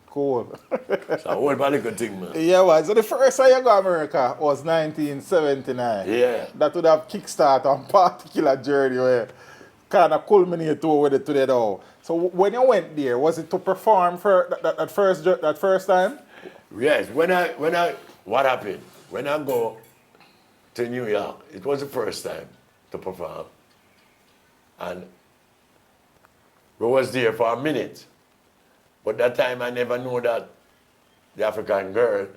a whole little thing, man. Yeah, man. So the first time you go to America was 1979. Yeah. That would have kickstarted a particular journey where kind of culminate to where it today now. So when you went there, was it to perform for that first time? Yes. What happened? When I go to New York, it was the first time to perform. And we was there for a minute. But that time I never knew that the African Girl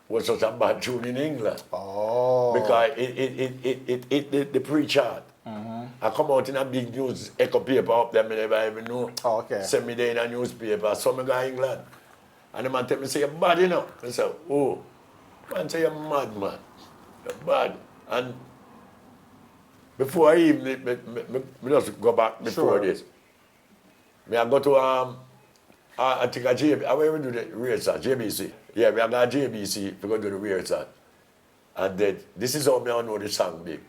was such a bad tune in England. Oh. Because it the pre-chart. I come out in a big news echo paper up there, I never even know. Oh, okay. Send me there in a newspaper, some guy in England. And the man tell me, say, you're bad, you know. I say, oh. Man say, you're mad, man. You're bad. And before I even, me just go back before this. I go to, I think a JB, I will do the rehearsal, JBC. Yeah, we have got JBC to go do the rehearsal. And then, this is how I know the song big.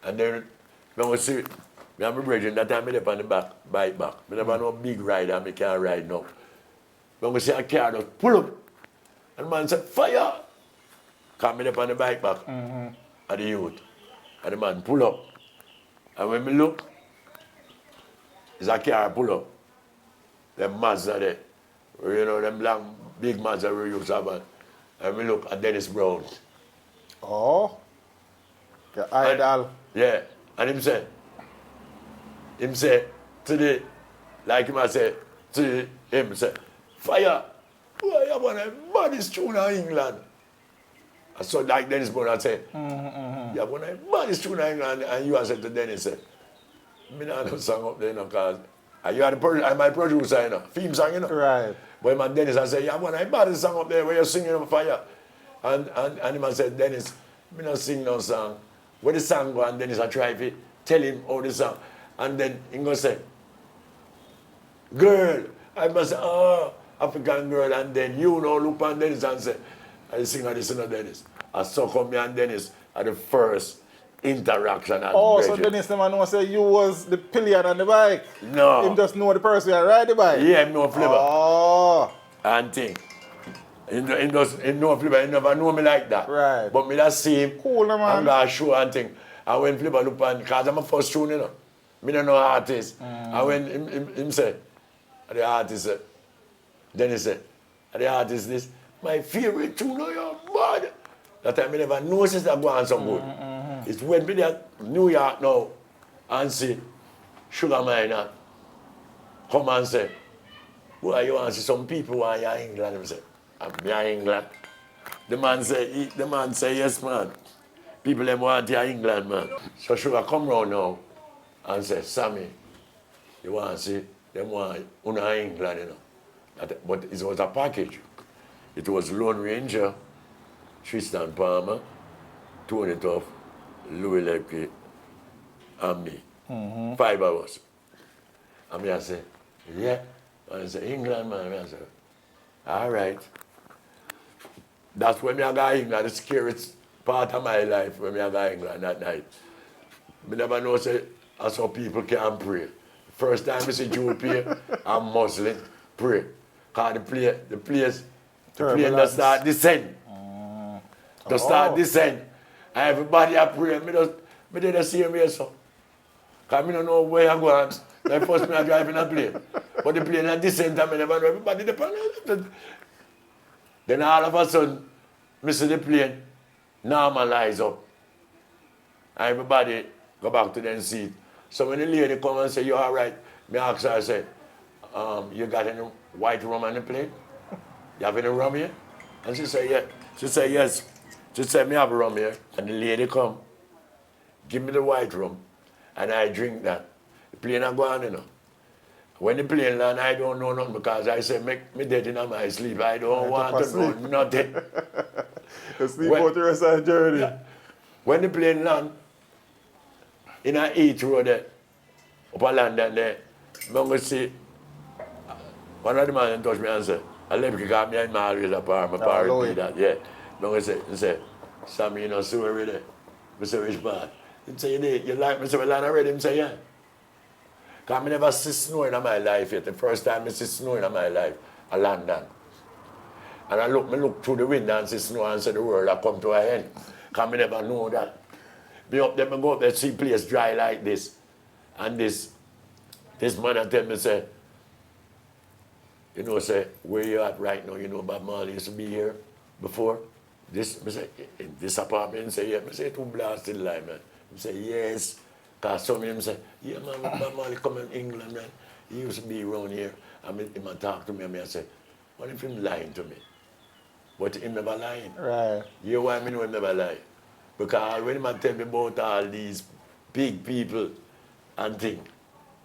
And then, I see, I am a bridging, that time I live on the bike back. I never no big rider, I can't ride now. I see a car just pull up. And the man said, fire! Come up on the bike back at the youth. And the man pull up. And when I look, there's a car pull up. Them Mazda there. You know, them long, big Mazda we used to have. And we look at Dennis Brown. Oh. The idol. Yeah. And him say, today, like him I say, to him say, fire! Boy, you want the baddest tune in England. I saw like Dennis Brown, I say, you want the baddest tune in England, and you I said to Dennis, say, me not no song up there, you know, because you are my producer, you know, theme song, you know. Right. But my Dennis, I say, you want the baddest song up there where you're singing on fire. And him I said, Dennis, me not sing no song. Where the song go, and Dennis I try to tell him how the song. And then he go say, girl, I must say, oh, African girl, and then you know, look on Dennis and say, I sing on this, Dennis. And so come me and Dennis at the first interaction. Oh, so Dennis the man know say you was the pillion on the bike? No. Him just know the person who ride the bike? Yeah, him know flavor. Oh. And thing. He know flavor, he never know me like that. Right. But me just see him. Cool, man. I'm going to show and thing. And when flavor look on, because I'm a first tune, you know. Me don't know artist. And when him say, the artist said, Dennis said, the artist this, my favorite tune, oh, you're bad. That time I never noticed that go on so good. It's when me there New York now and see Sugar Miner come and say, boy, you want to see some people who are in England? I say, I'm in England. The man say, yes, man. People them want to England, man. So Sugar come round now and say, Sammy, you want to see them want in England, you know. But it was a package. It was Lone Ranger, Tristan Palmer, Tony Tuff, Louis Lepke, and me. 5 hours. And me I say, yeah. And I say, England, man. I say, all right. That's when I got England, the scariest part of my life when I got England that night. I never know say I saw people can pray. First time I see Jew pray, I'm Muslim, pray. Because the place does start descend. To start descend. And everybody I pray, I did the same way, so. Because I don't know where I'm going. Like first me I drive in a plane. But the plane at the same time, I never know everybody depend on it. Then all of a sudden, I see the plane normalize up. And everybody go back to their seat. So when the lady come and say, you all right? Me ask her, I say, you got any white rum on the plane? You have any rum here? And she said, yeah. She said, yes. She said, me have a rum here. And the lady come, give me the white rum, and I drink that. The plane are going, you know. When the plane land, I don't know nothing because I say, make me dead in my sleep. I don't want to know nothing. You sleep out the rest of the journey. Yeah. When the plane land, in a Heathrow there, up a London there, I'm going to see, one of the men touch me and say, I left because me and my always apart, my parents did that, yeah. I'm going to say, Sammy, you know, so already. I say, which part? He say, you like me? I say, well, already? He say, yeah. Because I never see snow in my life yet. The first time I see snow in my life, I London. And I look through the window and see snow and say the world I come to an end. Because I never know that. Be up there, I go up there, see place dry like this. And this man I tell me, say, you know, say, where you at right now? You know, Bob Marley used to be here before. This, I say, in this apartment, say, yeah. I say, too blasted lie, man. I say, yes. Because some of them say, yeah, man, Bob Marley come in England, man. He used to be around here. And he might talk to me, and I say, what if him lying to me? But he never lying. Right. You know why I know he never lie? Because when he tell me about all these big people and things,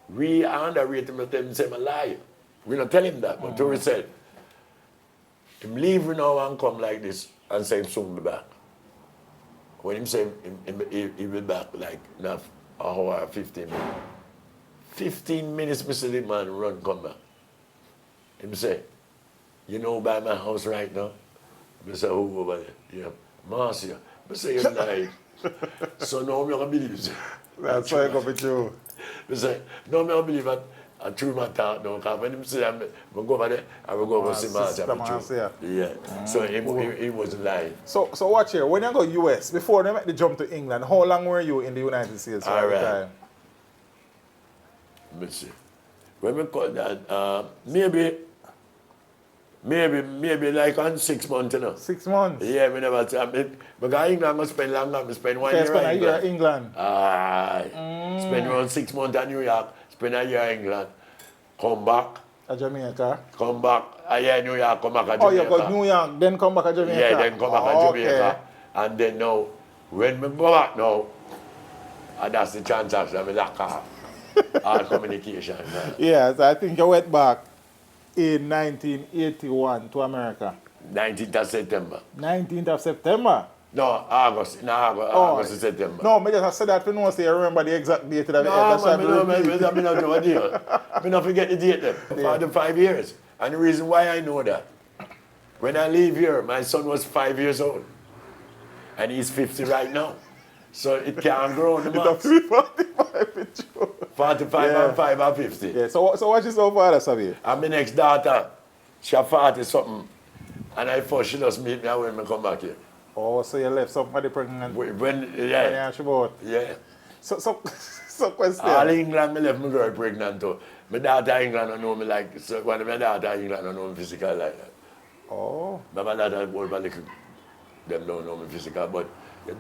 we underrate him and tell him, say, I'm a liar. We don't tell him that, but to himself. Him leave now and come like this and say him soon be back. When him say he will be back like in an hour or 15 minutes. 15 minutes, Mr. the man run come back. Him say, you know by my house right now? I say, who over there? Yeah, Marcia. I say, you're lying. So now I'm going to believe you. That's why I got with you. I say, no, I don't believe that. I true my thought now, because when him say I'm go over there, I will go over see Marcia. Yeah. So he wasn't lying. So watch here. When you go US, before they make the jump to England, how long were you in the United States all at right. the time? Let me see. When we call that, maybe like on 6 months, you know. 6 months? Yeah, we never because England I spend longer, I spend 1 year spend a year in England. Spend around 6 months in New York, spend a year in England, come back. At Jamaica? Come back, a year in New York, come back to Jamaica. Oh, you go to New York, then come back to Jamaica? Yeah, then come back to Jamaica. And then now, when we go back now, and that's the transaction, I mean, like all communication. Man. Yes, I think you went back in 1981 to America. 19th of September. 19th of September? No, August. No, August and September. No, I just said that for no say I remember the exact date that I don't know a deal. I don't forget the date then. For the 5 years. And the reason why I know that, when I leave here, my son was 5 years old. And he's 50 right now. So it can't grow on the max. 45 and 5 and 50. Yeah, so what is so far, Sabi? And my next daughter, she's 40 something. And I thought she just meet me when I come back here. Oh, so you left somebody pregnant? Yeah. Yeah. So question. All England, I left my girl pregnant too. My daughter in England, I know me like, so one of my daughter in England, I know me physical like that. Oh. But my daughter, them don't know me physical, but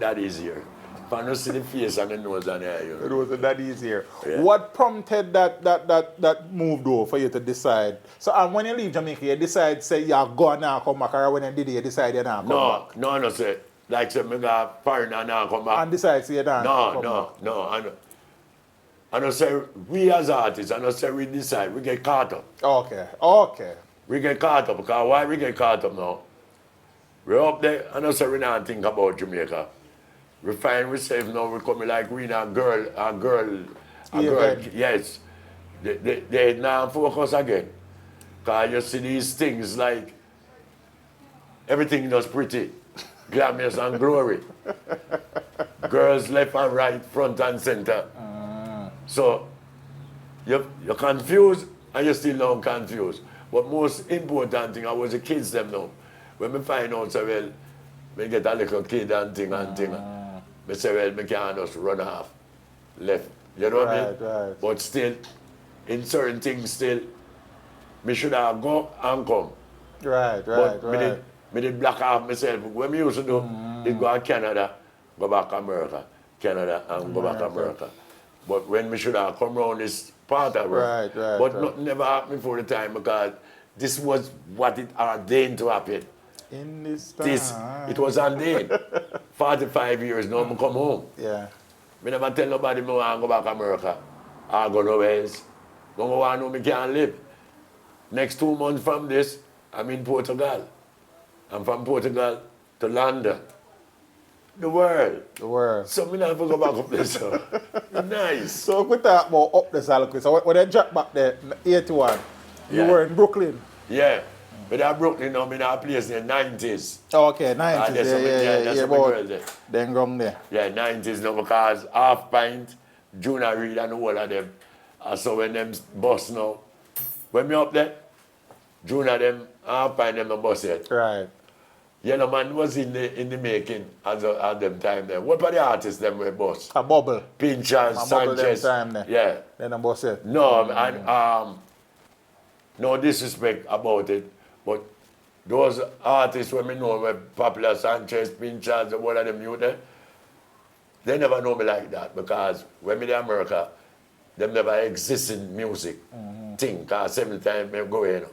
that easier. If I don't see the face and the nose and the eye, you know. It was that easier. Yeah. What prompted that move though for you to decide? So when you leave Jamaica, you decide say you're going now come back, or when you did it, you decide you're not come back? No, say. Like say me go foreign and now come back. And decide say you're not come back? No. I don't say we as artists, I don't say we decide, we get caught up. Okay. We get caught up, because why we get caught up now? We're up there, I don't say we not think about Jamaica. We find ourselves now, we come like we a girl, yes. They now focus again. Because you see these things like, everything is pretty, glamorous and glory. Girls left and right, front and center. So, you're confused and you're still not confused. But most important thing, I was the kids them now. When we find out, so well, we get a little kid and thing. I say, well, I can't just run off left. You know what I mean? Right. But still, in certain things still, me should have go and come. Right. But me did block off myself. What me used to do is go to Canada, go back to America. Canada and go back to America. But when me should have come around this part of work. But nothing never happened before the time because this was what it ordained to happen. In this time. It was ordained. 45 years now, I come home. Yeah. I never tell nobody I want to go back to America. I go nowhere else. Don't go want to know I can't live. Next 2 months from this, I'm in Portugal. I'm from Portugal to London. The world. So I never go back up there. So. Nice. So we talk about up the salary. So when they dropped back there, 81, you were in Brooklyn. Yeah. But I Brooklyn now, I'm in a place in the 90s. Oh, okay, 90s. Yeah. Then wrong there. Yeah, 90s now because Half Pint, Junior Reid and all of them. So when them bus now, when me up there, Junior them, Half Pint them a bus yet. Right. Yellow Man was in the making at them time there. What about the artists them were bus? A bubble. Pinchers, Sanchez. Time there. Yeah. Then a bus it. No, and no disrespect about it, but those artists when me know were popular, Sanchez, Pinchers, all of them you there, they never know me like that because when me in America, them never exist in music thing, because 7 times me go in.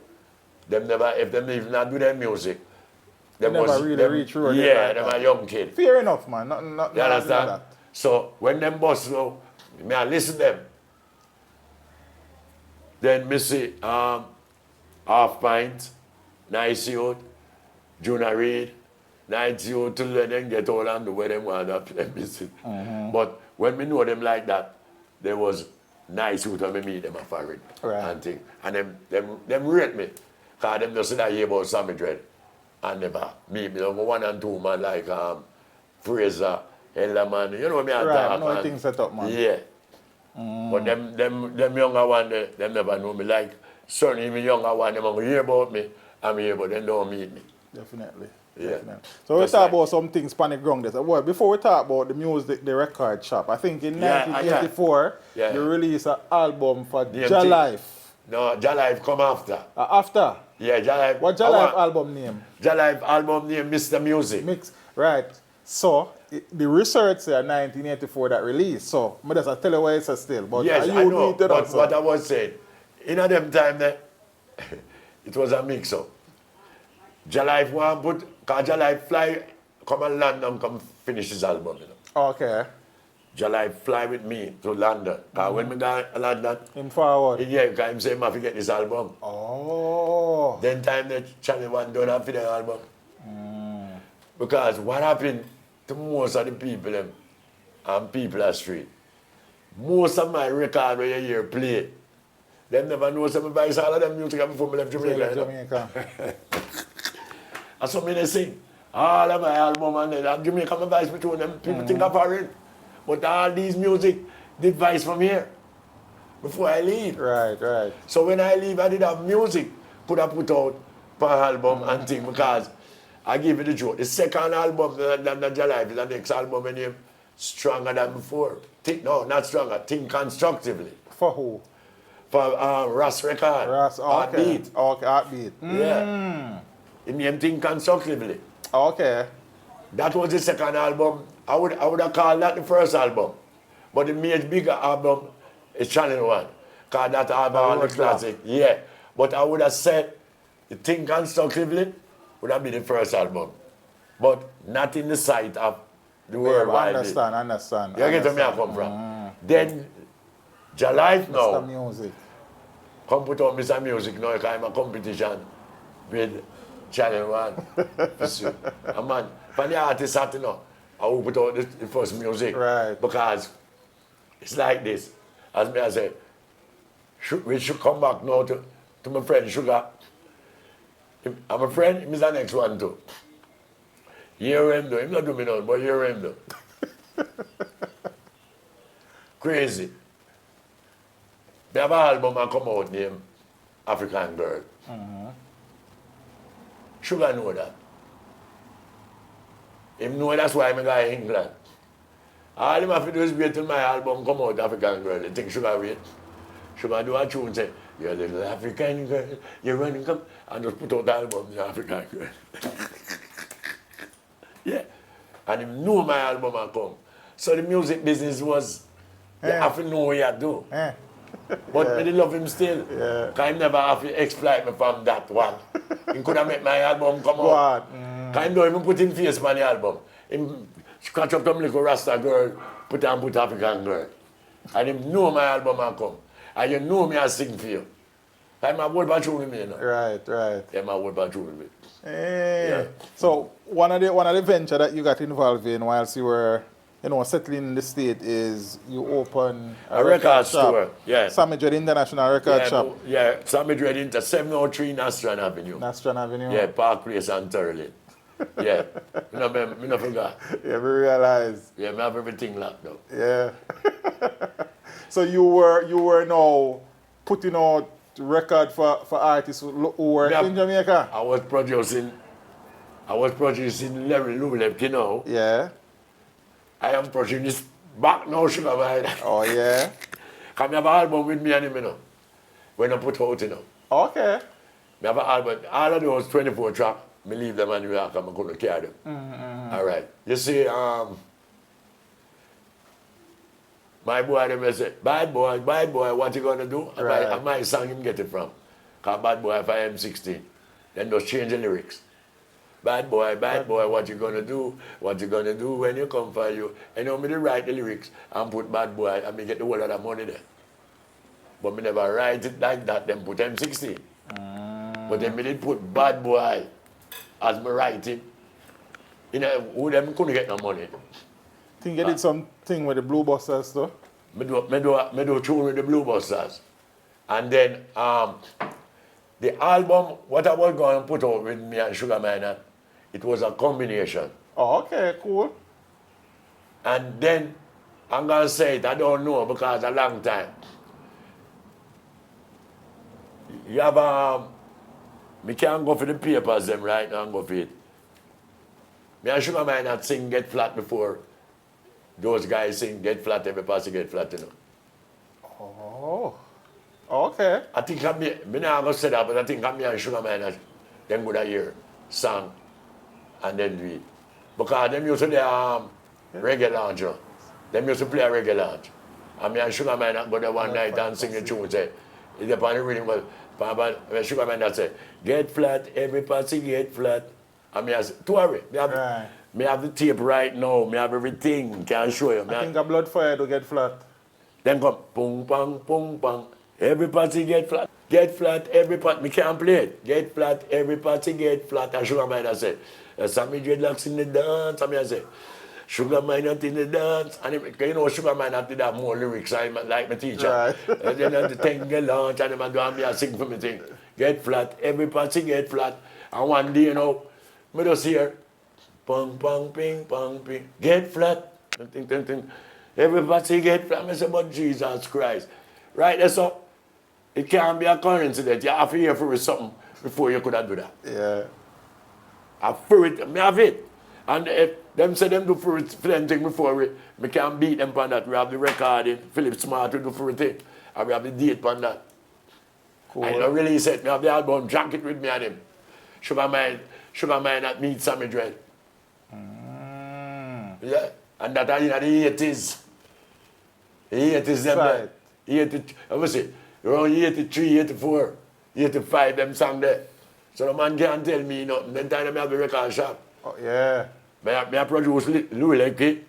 Them never, if them even not do their music, them never really reach through. Yeah, them a young kid. Fair enough, man. Not you understand? That. So when them boss now, me I listen to them. Then me see Half Pint, Nice Youth, Junior Reid, Nice Youth till then get all and do where them want to play music. But when me know them like that, there was Nice Youth and me meet them a foreign and thing. And them rate me. Because them just say hear about Sammy Dread. And never meet me. 1 and 2 man like Fraser, Elderman, you know me and talk. No things set up, man. Yeah. But them younger one, them never know me. Like, certainly me younger one, them hear about me, I'm here, but they don't meet me. Definitely. Yeah. Definitely. So we talk about some things panic ground. Well, before we talk about the music, the record shop, I think in 1984, you released an album for Ja Life. No, Ja Life come after. After? Yeah, Ja Life. What Ja Life album name? Ja Life album name, Mr. Music. Mix. Right. So, the research said 1984 that released. So, I just tell you why it's still. But yes, I know. But what I was saying, in them time there, it was a mix-up. Ja Life want put, because Ja Life fly, come and London, come finish his album. You know? Okay. Ja Life fly with me to London. Because when we got to London, him forward. Yeah, because him say, I have to get this album. Oh. Then time the Channel 1 don't have the album. Because what happened to most of the people them, and people are street, most of my record where you hear play, them never know some advice all of them music before I left Jamaica. That's what I sing. All of my album and then Jamaica my advice between them. People think I'm foreign. But all these music did advice from here before I leave. Right. So when I leave, I did have music. Could have put out per album and thing because I give you the truth. The second album, the Ja Life, is the next album and name Stronger Than Before. No, not Stronger. Think Constructively. For who? For Ross Record. Ross, okay. Heartbeat. Okay, Heartbeat. Yeah. The name Think Constructively. Okay. That was the second album. I would have called that the first album. But the main bigger album is Channel 1. Because that album is classic. Yeah. But I would have said the Think Constructively would have been the first album. But not in the sight of the worldwide. Understand. You get where I come from. Then Ja Life now. Mr. Music. Come put on Mr. Music now because I'm a competition with Channel 1. And man, for the artist you know, I will put out the first music. Right. Because it's like this. As me I say, we should come back now to my friend Sugar. I'm a friend, he's the next one too. Hear him though, he's not doing me none, but hear him though. Crazy. They have an album that come out named African Girl. Sugar know that. Him know that's why I go to England. All him have to do is wait till my album come out, African Girl. You think Sugar wait? Sugar do a tune say, you're a little African girl, you're running come, and just put out the album, the African Girl. Yeah. And he knew my album had come. So the music business was, you have to know what you do. But I love him still. Because he never have to exploit me from that one. He could have made my album come out. Because he don't even put in face on the album. He scratch up some little Rasta girl, put African Girl. And he know my album had come. And you know me I sing for you. I'm a whole bunch with me, you know. Right. I'm a whole bunch with me. Yeah. So one of the venture that you got involved in whilst you were, settling in the state is you open a record store. Yeah. SAMMY DREAD International Record Shop. Yeah, SAMMY DREAD Inter 703 Nastran Avenue. Nastran Avenue. Yeah, Park Place and Turley. Yeah. Me no forgot. Yeah, we realize. Yeah, me have everything locked up. Yeah. So you were now putting out record for artists who were in Jamaica? I was producing Larry Lulep, you know. Yeah. I am producing this back now, Sugar Man. Oh, yeah. Come have an album with me and him, you know. When I put out, you know. Okay. Me have an album. All of those 24 tracks, me leave them and I couldn't carry them. All right. You see, my boy, they say, bad boy, what you gonna do? Right. And my song him get it from. Because bad boy, if I am 16, then just change the lyrics. Bad boy, what you gonna do? What you gonna do when you come for you? And you know me to write the lyrics and put bad boy and me get the whole of the money there. But me never write it like that, then put M16. But then me did put bad boy as me writing. You know, who them couldn't get no money. Think you did something with the Blue Busters though? Me do tune with the Blue Busters. And then the album, what I was going to put out with me and Sugar Miner, it was a combination. Oh, okay, cool. And then I'm going to say it, I don't know because a long time. You have me can't go for the papers them right now and go for it. Me and Sugar Miner sing Get Flat before. Those guys sing Get Flat, every person get flat, you know. Oh, okay. I think I'm me not going to say that, but I think I'm me and Sugar Man, them would hear song and then do it. Because them used to the reggae lounge, you know. Them used to play a reggae lounge. And me and Sugar Man go there one night and sing the tune, say, it's upon the rhythm, when Sugar Man that say, get flat, every party get flat. And me say, to worry, me have the tape right now, me have everything, can show you. I think a blood fire to get flat. Then come, pong, pong, every party get flat, every party, me can't play it. Get flat, every party get flat. And Sugar Miner say, Sammy dreadlocks in the dance. And I say, Sugar Miner in the dance. And you know, Sugar Miner did have more lyrics like my teacher. Right. And then the thing get launch and them do me a sing for me thing. Get flat, every party get flat. And one day, you know, me just hear, pong, ping, ping, get flat. Ting. Everybody get flat. I say, but Jesus Christ. Right, that's all. It can't be a coincidence. You have to hear for something before you could have do that. Yeah. I for it, me have it. And if them say them do for it for them thing before we can't beat them on that. We have the recording, Philip Smart will do for it thing. And we have the date on that. Cool. I don't really said me have the album, Jack it with me and him. Sugar Man that meet Sammy Dread. Yeah. And that in the 80s. The 80s them right. there. I would say, around 83, 84, 85, them song there. So the man can't tell me nothing. Then time I have the record shop. Oh, yeah. I produce Louis Lekki.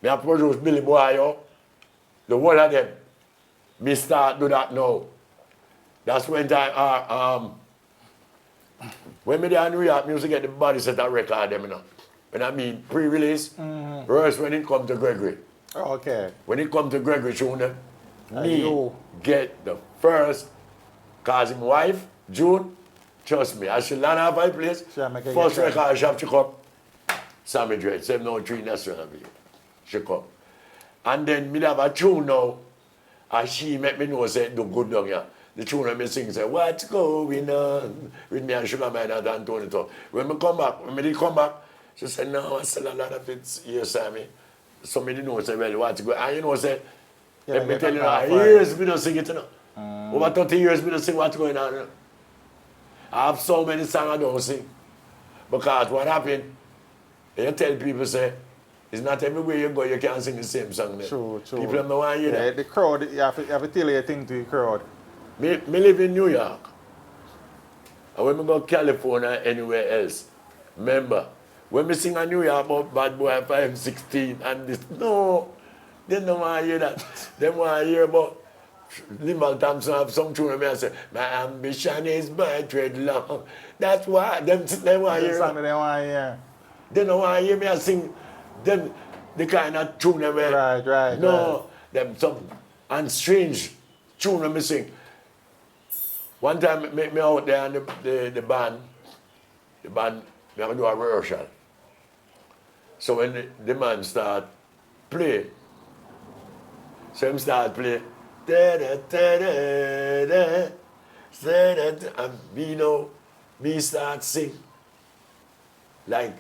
I produce Billy Boyo. The whole of them. Me start do that now. That's when when me there in New York, music get the body set a record them, you know. When I mean pre-release, first when it come to Gregory. Oh, okay. When it come to Gregory tune, me get the first, cause his wife, June, trust me, as she land off my place, first record shop she come, SAMMY DREAD, 703 Nastran Avenue, she come. And then me have a tune now, and she make me know say do good down here. The tune I sing say, what's going on? With me and Sugar Man and Antonio. When me come back, she said, no, I still a lot of it here, Sammy. somebody knows say, well, what's going on? And you know, say, Yeah, let me get tell you, that years we don't sing it, you know. Over 30 years we don't sing what's going on. You know? I have so many songs I don't sing. Because what happened, you tell people, say, it's not everywhere you go, you can sing the same song. True. People don't want to hear that. The crowd, you have to tell your thing to the crowd. Me live in New York. And when we go to California, anywhere else, remember, when we sing in New York about Bad Boy 516 and this, no, they don't want to hear that. They want to hear about Limal Thompson have some tune and I say, my ambition is my dreadlock. That's why they want to hear. Song that they want to hear. They don't want to hear me sing them the kind of tune that Right. No, them some and strange tune that me sing. One time me out there and the band, we have to do a rehearsal. So when the man start play, so him start play, and me start sing like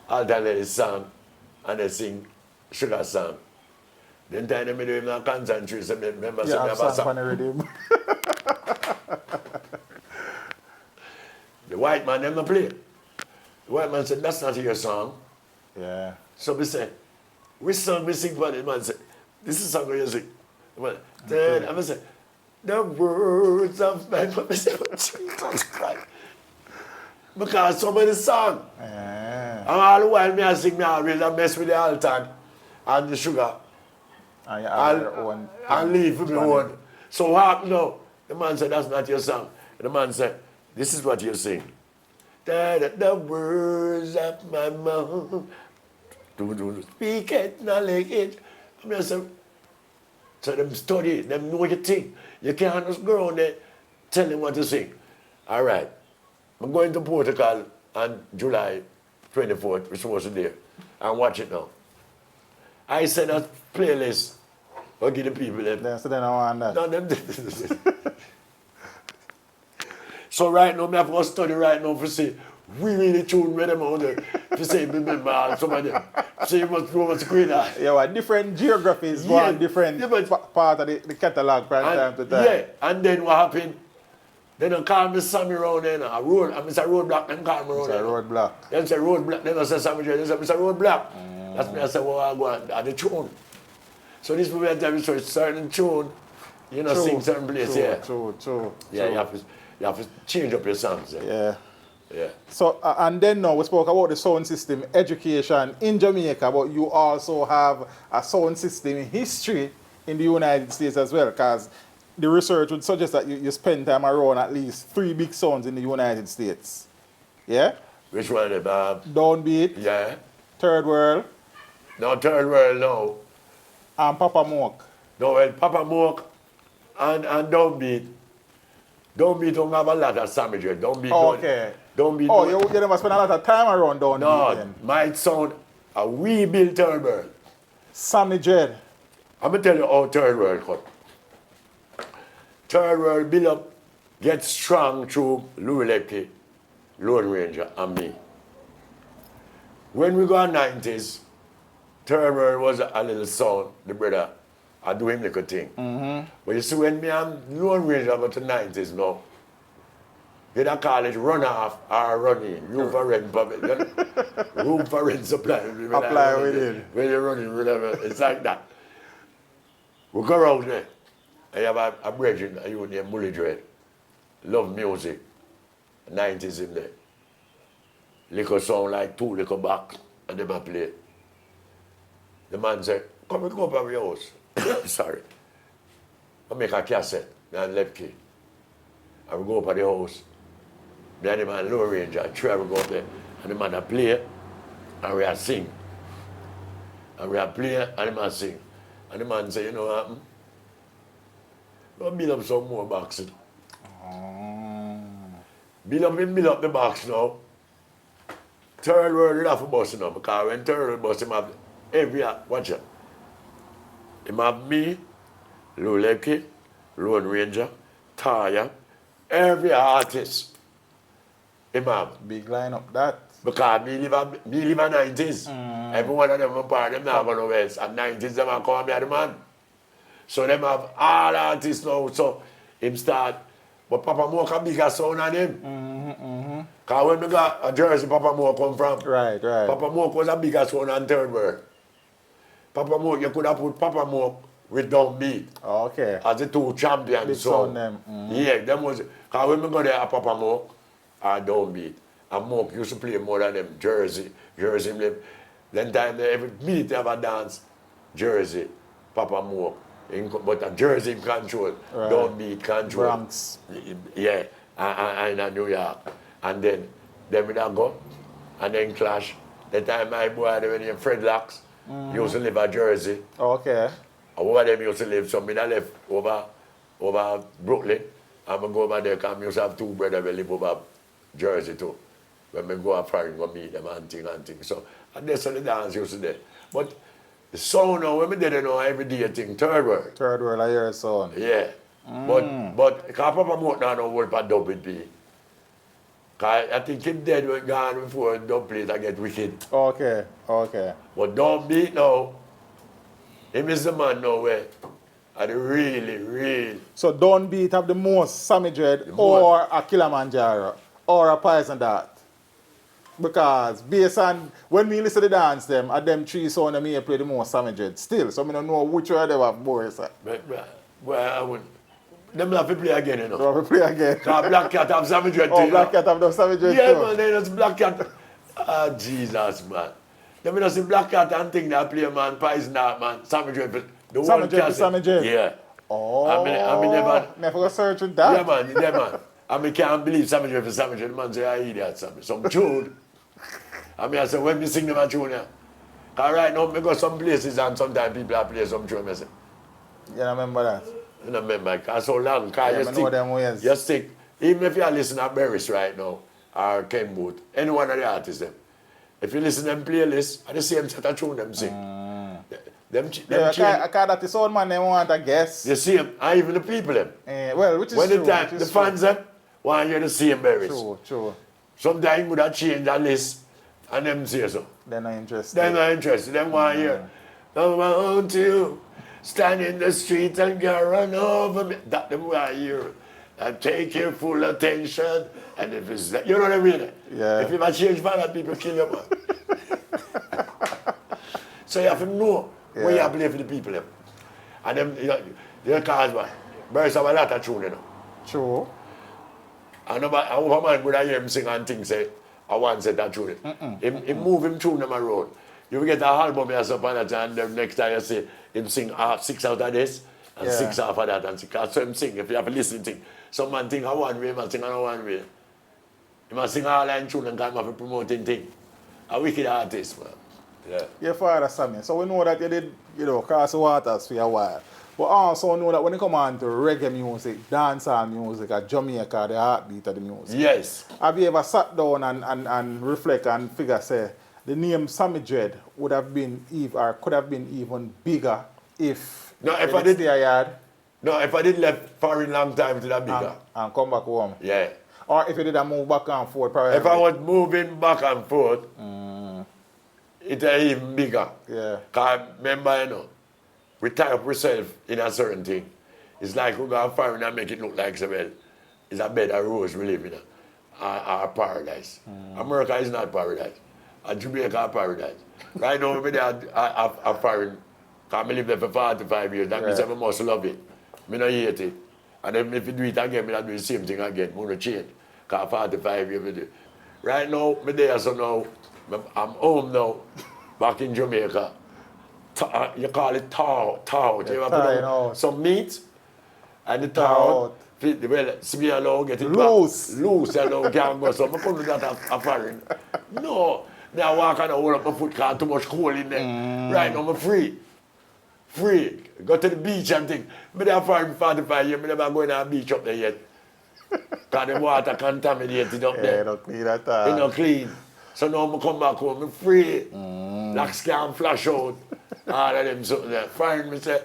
alternate song and they sing sugar song. Then time they do him not concentrate, so remember Yeah, me have a song. rhythm. The white man never play. The white man said, that's not your song. Yeah. So we said, which song we sing for? The man said, this is the song you sing. Well, Okay. then I said, the words of my mother said, Jesus Christ. Because somebody song. Yeah. And all the while me I sing, me always I mess with the altar and the sugar. And you have your own. And leave with my own. So what happened now? The man said, that's not your song. And the man said, this is what you sing. The words of my mouth. Speak it, knowledge it. I said, so them study, them know your thing. You can't just go around there tell them what to sing. All right. I'm going to Portugal on July 24th, we're supposed to be there, and watch it now. I sent a playlist. I'll give the people them. So they don't want that. No, them. So right now, I have to study right now to see we really tune with them out there. To say, remember, some of them. So you must know what's going on. Yeah, well, different geographies go on different part of the catalog from time to time. Yeah, and then what happened? They don't call me Sammy around there. I say Roadblock, them call me around there. Roadblock. Them say Roadblock, they don't say Sammy Dredd, they say Mr. Roadblock. That's me, I say, well, I go on the tune. So this people tell me, so it's certain tune, you know, sing certain place, True. Yeah, you have to change up your songs. Yeah. So, and then now we spoke about the sound system education in Jamaica, but you also have a sound system history in the United States as well, because the research would suggest that you spend time around at least 3 big sounds in the United States. Yeah? Which one, Bob? Downbeat, Yeah. Third World, No, Third World, no. and Papa Moke. No, well, Papa Moke and Downbeat. Downbeat don't have a lot of Sammy Dredd. Downbeat Okay. Downbeat. Oh, you never spend a lot of time around Downbeat No, then. might sound a wee bit Third World. Sammy Dredd. I'm going to tell you how Third World cut. Third World build up, get strong through Louis Lepke, Lone Ranger, and me. When we go in 90s, Third World was a little sound, the brother. I do him little thing. But you see, when me and Lone Ranger go to 90s now, they don't call it run off or run in. Room for rent public. Room for rent supply. Apply with it. When you're running, whatever. It's like that. We go around there. I have a brethren, a youth named Bully Dread. Love music. 90s in there. Little sound like 2 little back, and them a play. The man said, come up to your house. Sorry. I make a cassette, and left key. I will go up at the house. Me and the man Low Ranger, and three will go up there, and the man a play, and we a sing. And we a play, and the man sing. And the man say, you know what happened? We'll build up some more boxes. Build up the box now. Third World will have to bust now, because when Third World bust, him have every, watch it. Him have me, Low Lepke, Lone Ranger, Taya, every artist. Him have. Big line up that. Because me live in 90s. Every one of them are part, them not going to west. And 90s, them are call me the man. So them have all artists now. So him start, but Papa Moke a bigger sound than him. Because when we got a Jersey, Papa Moke come from. Right. Papa Moke was a bigger sound than Third World. Papa Moke, you could have put Papa Moke with Downbeat. Okay. As the two champions. Big so sound them. yeah, them was, because when we go there, Papa Moke or Downbeat. And Moke used to play more than them. Jersey. Then time they every minute they have a dance. Jersey, Papa Moke. But a Jersey in control. Right. Downbeat control. Bronx. Yeah. And in New York. And then we don't go. And then clash. The time my boy, when he Fred Locks, used to live at Jersey. Okay. Over them used to live. So I left over Brooklyn. And I go over there because I used to have two brothers who live over Jersey too. When we go up and go meet them and thing. So and that's how the dance used to do. But the sound now, when we did it now, every day thing, Third World. Third World, I hear a sound. Yeah. But because Papa Moke now don't work for dub with me. Because I think him dead when gone before dub plays I get wicked. Okay. But Downbeat now, him is the man now where are the really. So Downbeat have the most Sammy Dread or a Kilimanjaro or a Poison Dart. Because based on when we listen to the dance them, at them three sound them here play the most Sammy Dread still. So I don't know which one of them have more. Well, I would. Them have to play again, you know. So we play again. Because Black Cat have Sammy Dread too. Oh, Black Cat have the Sammy Dread yeah, too. man, they just Black Cat. Ah, Jesus, man. Them just see Black Cat and think that play, man, Poison Dart, man, Sammy Dread. The Sammy whole Dread, cassette. Sammy Dread. Yeah. Oh. I mean, never go search with that. Yeah, man. I mean, can't believe Sammy Dread for Sammy Dread. The man say, I idiot, Sammy. Some tune. I say, when we sing them a tune, yeah. Because right now, we go some places and sometimes people are play some tune, I say. You remember that? I don't remember, because so long, because Yeah, I know them ways. you stick, even if you listen to Barris right now, or Ken Booth, any one of the artists, them, if you listen to them playlists, are the same set of tune them sing. Yeah, I can't that the sound man they want, I guess. The same, and even the people, them. Well, which is When true. the time, the fans, them, want to hear the same Barris. True. Sometimes would have changed the list, and them say so. They're not interested. They're not interested. They want to hear, I want you, stand in the street and get run over me. That them want to hear. And take your full attention. And if it's that, you know what I mean? Yeah. If you change that, people kill you, man. So you have to know where you have to play for the people. Them. And them, you cause, man. Birds have a lot of tune, you know. True. And a man would hear him sing and think, say, I want to that tune. He move him tune them around. You will get an album or something like that, and the next time you see him sing 6 out of this, and 6 out of that, and 6. So him sing, if you have a listening thing. Some man think I one way, man sing another one way. He must sing all line tune and come up promoting thing. A wicked artist, man. Yeah. Your father, Sammy. So we know that you did, cross the waters for a while. But also know that when it come on to reggae music, dancehall music, or Jamaica, the heartbeat of the music. Yes. Have you ever sat down and reflect and figure, say, the name Sammy Dread would have been or could have been even bigger if I did stay a yard? No, if I did left for a long time to that bigger. And come back home. Yeah. Or if you did a move back and forth, probably. If I was moving back and forth, it's even bigger. Yeah. Because remember, we tie up ourselves in a certain thing. It's like we go foreign and make it look like it's a bed of rose we live in, a paradise. America is not paradise. Jamaica is paradise. Right now, we're there a foreign, because I live there for 45 years. That means I must love it. I don't hate it. And then if you do it again, I do the same thing again. I'm going to change. Because 45 years, I do. Right now, I'm there, so now, I'm home now, back in Jamaica. You call it thaw. You ever put on some meat, and the thaw, well, see along, get it loose. Back. Loose, you know, can't go. So I couldn't do that a foreign. No. Now I walk and hold up my foot, because too much cold in there. Right now, I'm free. Go to the beach and think. I'm there for 45 years, I'm never going to the beach up there yet. Because the water contaminated up there. Yeah, don't clean at all. It's not clean. So now I come back home, I'm free. Locks can't flash out. All of them something there. Find me say,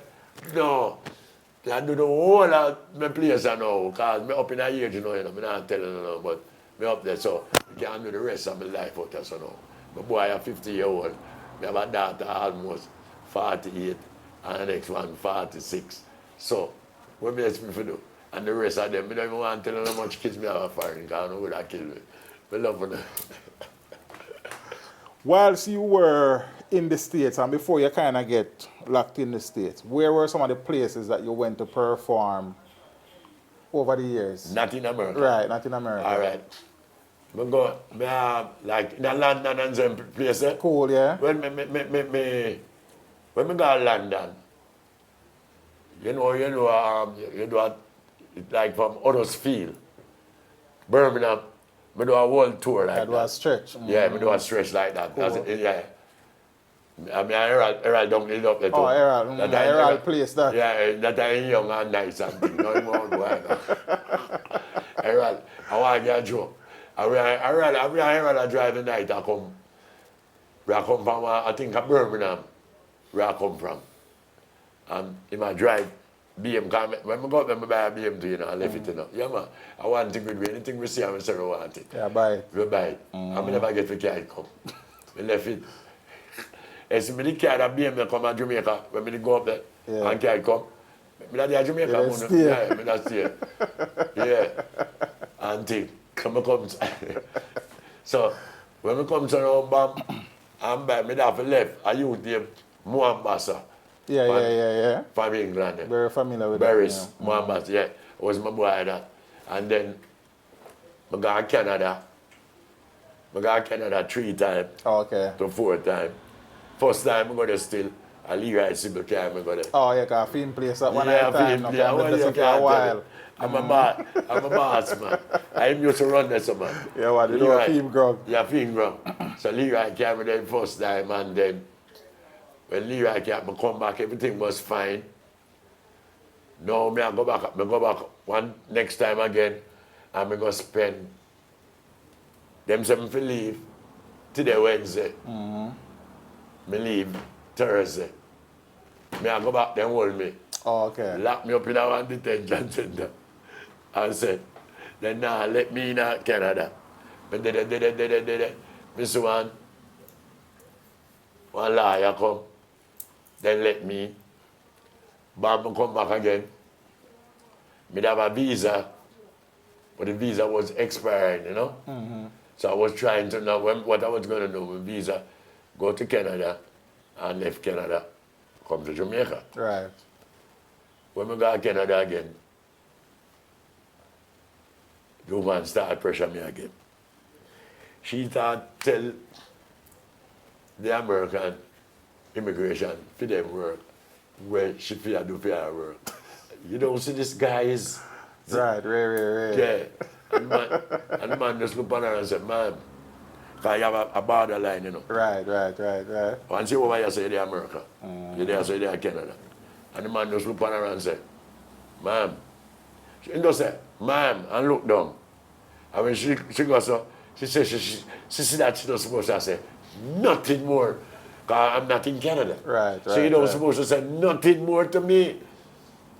no. I do the whole of my place now, because I'm up in a age, I'm not telling you, but Me up there, so I can't do the rest of my life out there, so now. My boy is 50-year-old. Me have a daughter almost 48, and the next one 46. So, what me expect to do? And the rest of them, I don't even want to tell them how much kids me have a foreign, because I know who that kill me. I love them. Whilst you were in the States and before you kind of get locked in the States, where were some of the places that you went to perform over the years? Not in America. Right, not in America. All right. I go, like in London and some places. Cool, yeah. When me go to London, you do like from Huddersfield, Birmingham, I do a world tour like that. That was a stretch. Yeah, I do a stretch like that. Cool. Yeah. I mean, Herald don't live up there too. Oh, Herald. Herald place that. Yeah, that I young and nice and thing. No more go like that. Herald, I want to get a joke. Herald driving night, I come from, I think, Birmingham, where I come from. And in my drive, BM, when I go up there, I buy a BM too, I left it, Yeah, man. I want to with anything we see, I say I want it. Yeah, buy it. We buy it. I never get the car come. I left it. As the car that BM come to Jamaica, when I go up there, and car come, I go to Jamaica. Yeah, I stay. Yeah. And thing. So, when I come to Rome, I'm back, I have left. I use them, Moambasa. Yeah. From England. Very familiar with Barris, that. Yeah. Moambasa, yeah. Was my boy that. And then, I go to Canada. I go to Canada 3 times. Oh, okay. To 4 times. First time I go there still, I leave right single time I go there. Oh, yeah, because film place at one Yeah, time. film place. I want for a while. I'm a boss, man. I used to run there, so man. Yeah, what, you know, film ground. Yeah, film ground. So Leroy came there first time, and then when Leroy came, I come back, everything was fine. Now I go back one next time again, and I go spend them 7 for leave today Wednesday. Me leave Thursday. I go back, them hold me. Oh, okay. Lock me up in a one detention center. And said, then now let me in Canada. But Mr. One lawyer come. Then let me. Bam, come back again. Me have a visa. But the visa was expiring, you know? So I was trying to know what I was going to do with visa. Go to Canada and left Canada. Come to Jamaica. Right. When we go to Canada again, the woman started pressure me again. She thought tell the American immigration for them work where she feel do for her work. You don't see this guy is Right. yeah. And the man just look at her and said, "Man, because you have a borderline, you know." Right. Once you over here say they're America, you there say they're Canada. And the man just look at her and say, "Ma'am." She just say, "Ma'am," and look down. And when she goes so, she says she see that she not supposed to say nothing more. Because I'm not in Canada. Right. So you don't supposed to say nothing more to me.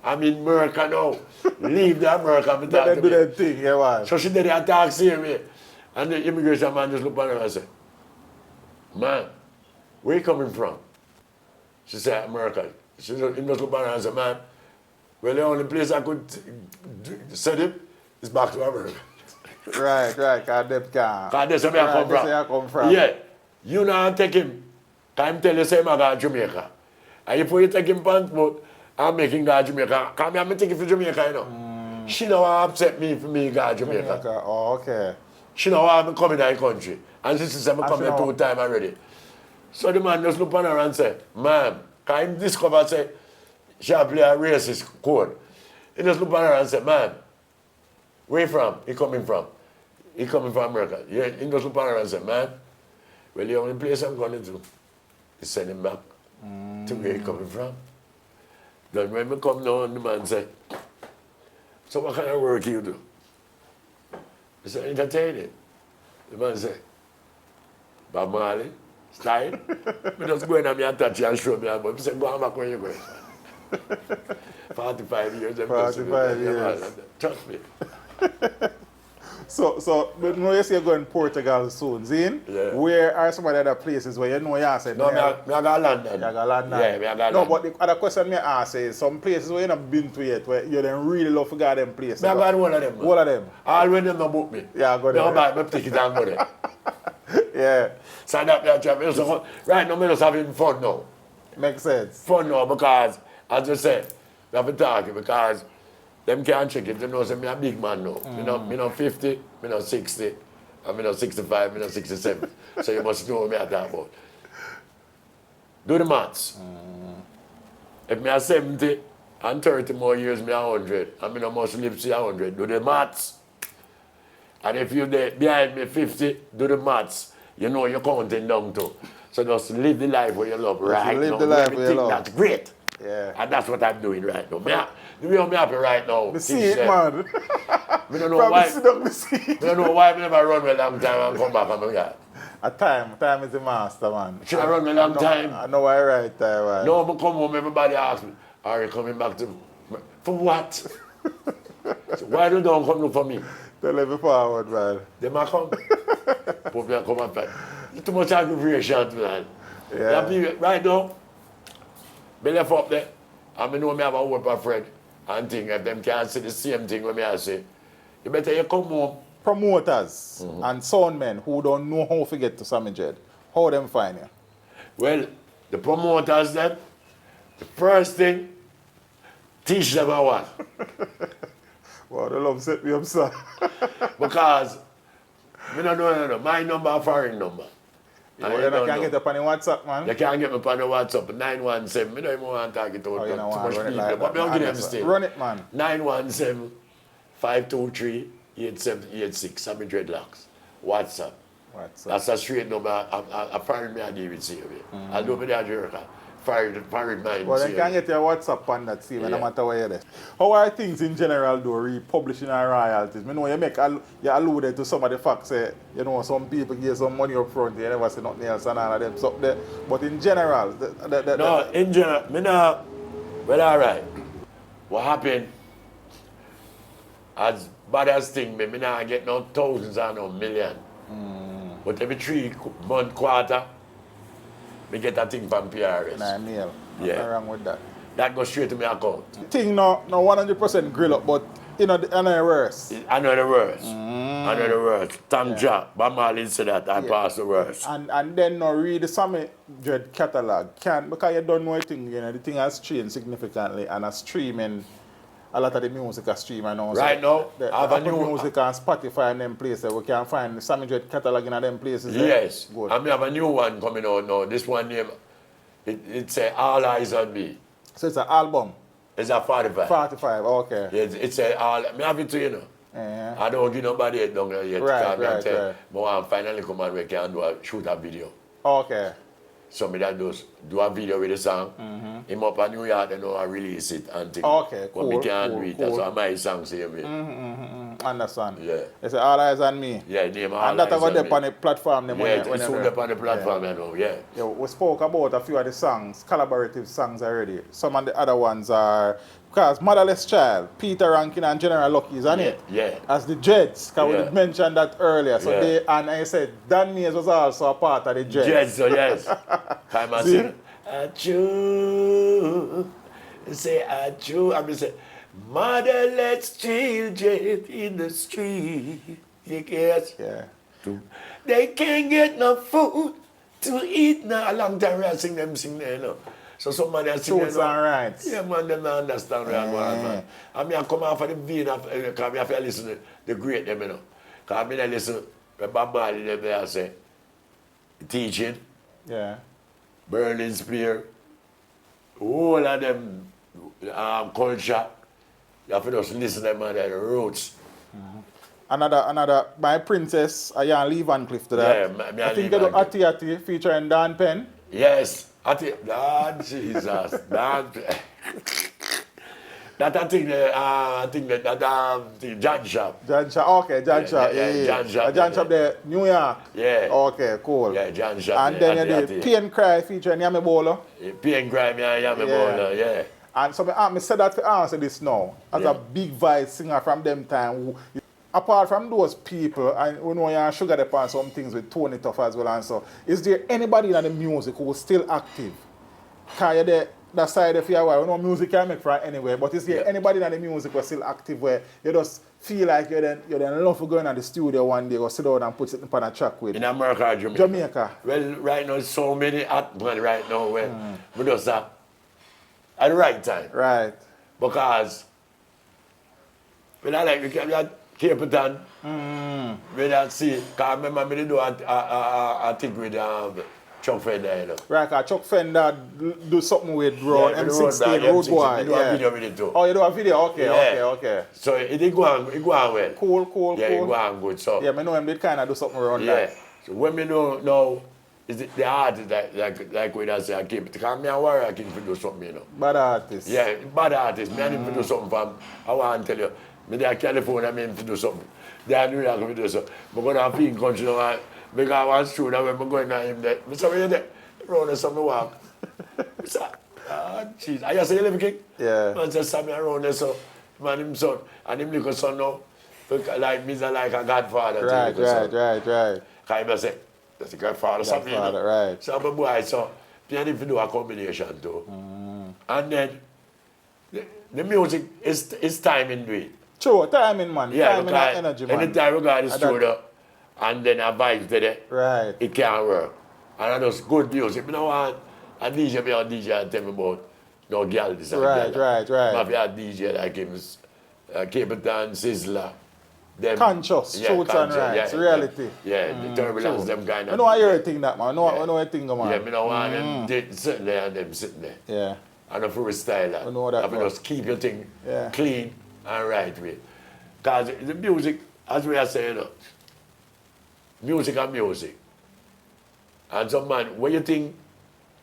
I'm in America now. Leave the America and talk to do me. that thing, yeah, why? So she did that talk to me. And the immigration man just looked at her and said, "Man, where you coming from?" She said, "America." She just looked at her and said, "Man, well, the only place I could send him is back to America." Right, because they can't. Because that's where I come from. Yeah, you now take him. Time tell you say I go to Jamaica. And if you take him passport, I'm making go to Jamaica. Because I'm taking him for Jamaica, you know. She don't want to upset me for me go to Jamaica. Oh, okay. She don't want me coming to the country. And she said I come here 2 times already. So the man just look at her and say, "Ma'am," because he discovered say she have play a racist code. He just look at her and say, "Ma'am, where you from?" He coming from. He coming from America. Yeah, he just look at her and say, "Ma'am, well, the only place I'm going to is send him back to where he coming from." Then when we come down, the man say, "So what kind of work you do?" I said, "Entertaining." The man say, "Bob Marley, style." I just go in and me and touch you and show me. But I said, "Go on back where you going." 45 years. 45 years. Trust me. So, but no, you say you're going to Portugal soon, Zine? Yeah. Where are some of the other places where you know you said? No, I go London. You go London? Yeah, I go No, London. but the other question me ask is some places where you not been to yet, where you don't really love to go them places. I got one of them. One of them? All when them no book me. Yeah, I go there. No, buy my ticket and go there. Yeah, So that job. Right now, I'm just having fun now. makes sense. Fun now because, as I said, we have to talk because them can't check it. You know, say me a big man now. Me not 50, me not 60, and me not 65, me not 67. So you must know what me I talk about. Do the maths. If me are 70 and 30 more years, me are 100, and me no must live to 100. Do the maths. And if you're there behind me 50, do the maths. You know you're counting down to. So just live the life where you love right live now. the life Everything where you love. that's great. Yeah. And that's what I'm doing right now. The way I'm happy right now. Me see it, man. I don't know From why. sit down, me see it. I don't know why I never run a long time and come back and my God. A time is the master, man. Should I run a long time? I know why right time, man. No, I come home, everybody asks me, are you coming back to... For what? So why you don't come look for me? Tell me forward, man. They might come. Put me and come and fight. Too much aggravation, man. Yeah. Right now, me left up there, and I know me have a word for friend and thing. If them can't say the same thing when me I say, you better you come home. Promoters and soundmen who don't know how to get to Sammy Dread, how them find you? Well, the promoters then, the first thing, teach them how what. Wow, the love set me up, sir. Because, me don't know, no. My number a foreign number. You can't get up on the WhatsApp, man. You can't get me on the WhatsApp, 917. I don't even want to talk it out. Oh, you know Too what? much Run it people. like But that, me don't give man. them still. Run it, man. 917-523-8786. Sammy Dreadlocks. WhatsApp. That's a straight number. I foreign me I give it to you. I do me the America. Foreign mind. Well, then can get your WhatsApp on that same, no matter where you're there. How are things in general, though, republishing our royalties? I know you alluded to some of the facts, you know, some people give some money up front, you never see nothing else and all of them. So, but in general, no, in general, me not, well, all right. What happened, as bad as thing, me not get no thousands or no million. But every 3 month quarter, me get a thing from PRS. 9 mil. Yeah. Nothing wrong with that. That goes straight to my account. Thing no 100% grill up, but you know, another worse. Another verse. Another verse. Thank Jah. But Marlin said that I passed the verse. And then now read the Sammy Dread catalog. Because you don't know a thing, you know, the thing has changed significantly and has streaming. A lot of the music are streaming now. Right now, I have a new music on Spotify and them places. We can find the Sammy Dread catalog in them places. Yes. Good. And we have a new one coming out now. This one name, it's All Eyes on Me. So it's an album? It's a 45. 45, okay. It's a all. Me have it to you know. Yeah. I don't give nobody it down there yet. Right. But I finally come and we can shoot a video. Okay. So me that do a video with the song. Him up in New York, you know, I release it and things. Okay, But cool, me can't cool, do it. cool. So my song same way. Understand. Yeah. It's All Eyes on Me. Yeah, name All And that Eyes got on there Me. on the platform. Yeah, it's soon up on the platform, you know, yeah. Yeah, we spoke about a few of the songs, collaborative songs already. Some of the other ones are, because Motherless Child, Peter Rankin and General Lucky is on it. Yeah. As the Jets, because Yeah. we mentioned that earlier. So Yeah. and I said, Dan Mays was also a part of the Jets. Yes, so yes. Time I See? say, achoo. Say achoo. I mean say, motherless children in the street. Yes. Yeah. They can't get no food to eat now. A long time I sing them there, you know. So somebody else sing Truths and rights. Yeah, man, them not understand real man. I mean, I come off of the vein of, because I have to listen to the great them, you know. Because I mean, I listen to Bob Marley, them there say, teaching, Yeah. Burning Spear, all of them culture. You have to just listen to them and the roots. Another, My Princess, I can leave Van Cliff to that. Yeah, me I and think Lee you do Van Ati Ati featuring Dan Penn. Yes, I think that Jesus, that I think that John Shop. John Shop, okay, John Shop. yeah, John Shop, John Shop there, New York. Yeah. Okay, cool. Yeah, John Shop. And then you did Pain Cry featuring Yami Bolo. Pain Cry, Yami Bolo, yeah. And so I said that to answer this now. As a big voice singer from them time, apart from those people, and we know you sugar the on some things with Tony Tough as well and so, is there anybody in the music who is still active? Because you're there, that side of your way, we know music can make from anywhere, but is there anybody in the music who is still active where you just feel like you're then love for going to the studio one day or sit down and put it on a track with? In America or Jamaica? Jamaica. Well, right now, so many hot men right now where we just at the right time. Right. Because when I like the Cape Town, when I see, because I remember me do a thing with Chuck Fender, you know. Right, because Chuck Fender do something with M16, Road Boy. I do a video with it too. Oh, you do a video? Okay. So it go on well. Cool. Yeah, it go on good. So yeah, I know him did kind of do something around that. So when me know now, is the artist like when I say I keep it, because me a worry I keep to do something, you know. Bad artist. Yeah, bad artist. Me I need to do something for him. I want to tell you, me there California, I mean to do something. They are New York, I do something. I'm going to be in country now, because I want to that when I'm going to him there. I say, where you there? Around there, something walk. I say, jeez. I just say, you live king? Yeah. Man just saw me around there, so, man, him son, and him little son now, like me, like a godfather. Right. Because I say, that's a godfather, something, you know. Right. So I'm a boy, so, I need to do a combination too. And then, the music is timing to it. True, timing, man. Yeah, timing and energy, man. anytime we got the studio and then a vibe to it, right. It can't work. And I just good music. I don't want a DJ me or DJ and tell me about no girl this and right. But if you have a DJ like him, Cape Town, Sizzler, them conscious, truth and rights, reality. Yeah, the turbulence, them kind of. I know I hear a thing that, man. I know a thing, man. Yeah, I don't want them sitting there and them sitting there. Yeah. And a freestyler. I know that. If you just keep your thing clean and right way. Because the music, as we are saying, music and music. And some man, what you think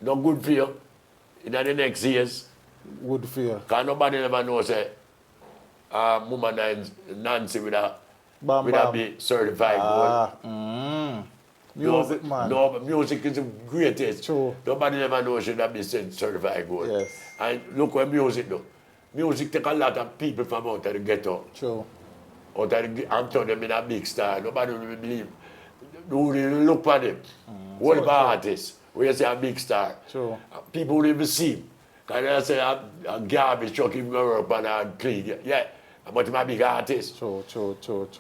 not good for you in the next years? Good for you. Because nobody never knows that Mama Nancy with a be certified gold. Music, man. No, but music is the greatest. True. Nobody never knows should have been certified gold. Yes. And look what music do. Music take a lot of people from out of the ghetto. True. Out of the, I'm telling them in a big star. Nobody will believe. Who really look for them. What about artists? Where you say a big star. True. People will even see him. Because they say a garbage truck in Europe and a clean. Yeah. But I'm a big artist. True.